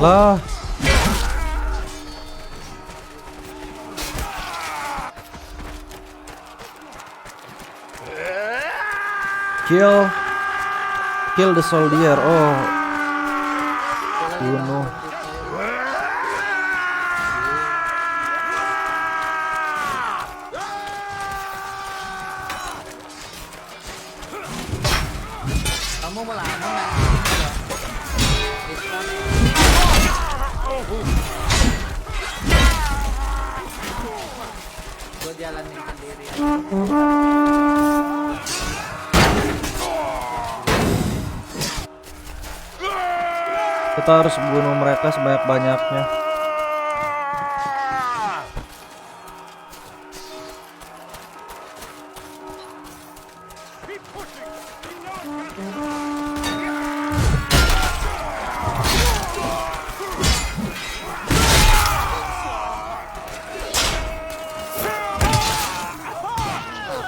Lah. Kill the soldier. Oh. Bunuh. Kamu melama nggak? Gue jalanin sendiri. Kita harus bunuh mereka sebanyak-banyaknya.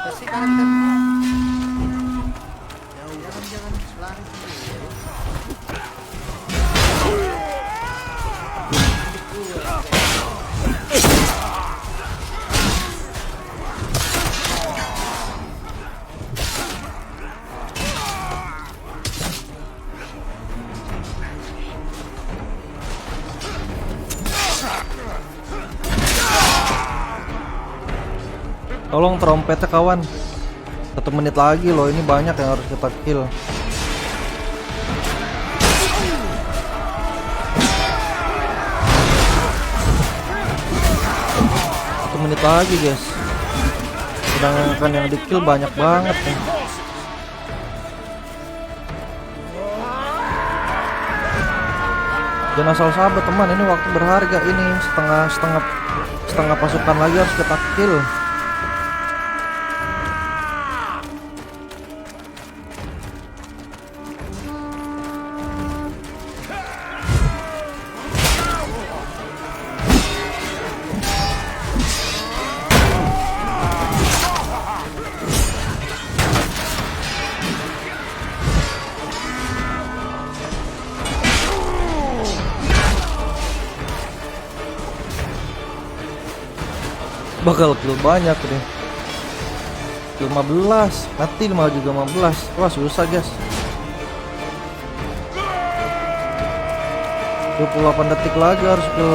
Kasih karakter. Jangan lari sendiri. Tolong trompetnya kawan. 1 menit lagi loh, ini banyak yang harus kita kill. Satu menit lagi guys. Sedangkan yang di kill banyak banget nih. Jangan asal sabar teman, ini waktu berharga ini. Setengah pasukan lagi harus kita kill. Bakal kill banyak nih. 15 mati mau juga 15. Wah susah guys. 28 detik lagi harus ke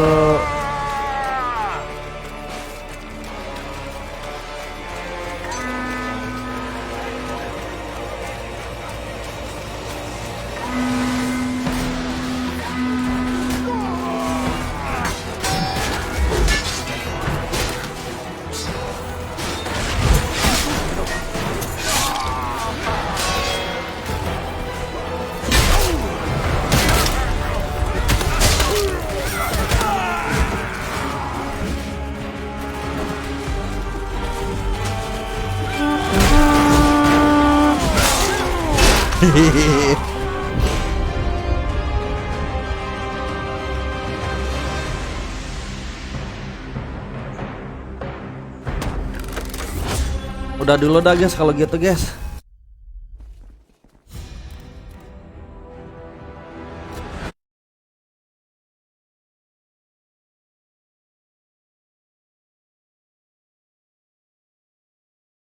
udah dulu dah guys kalau gitu guys.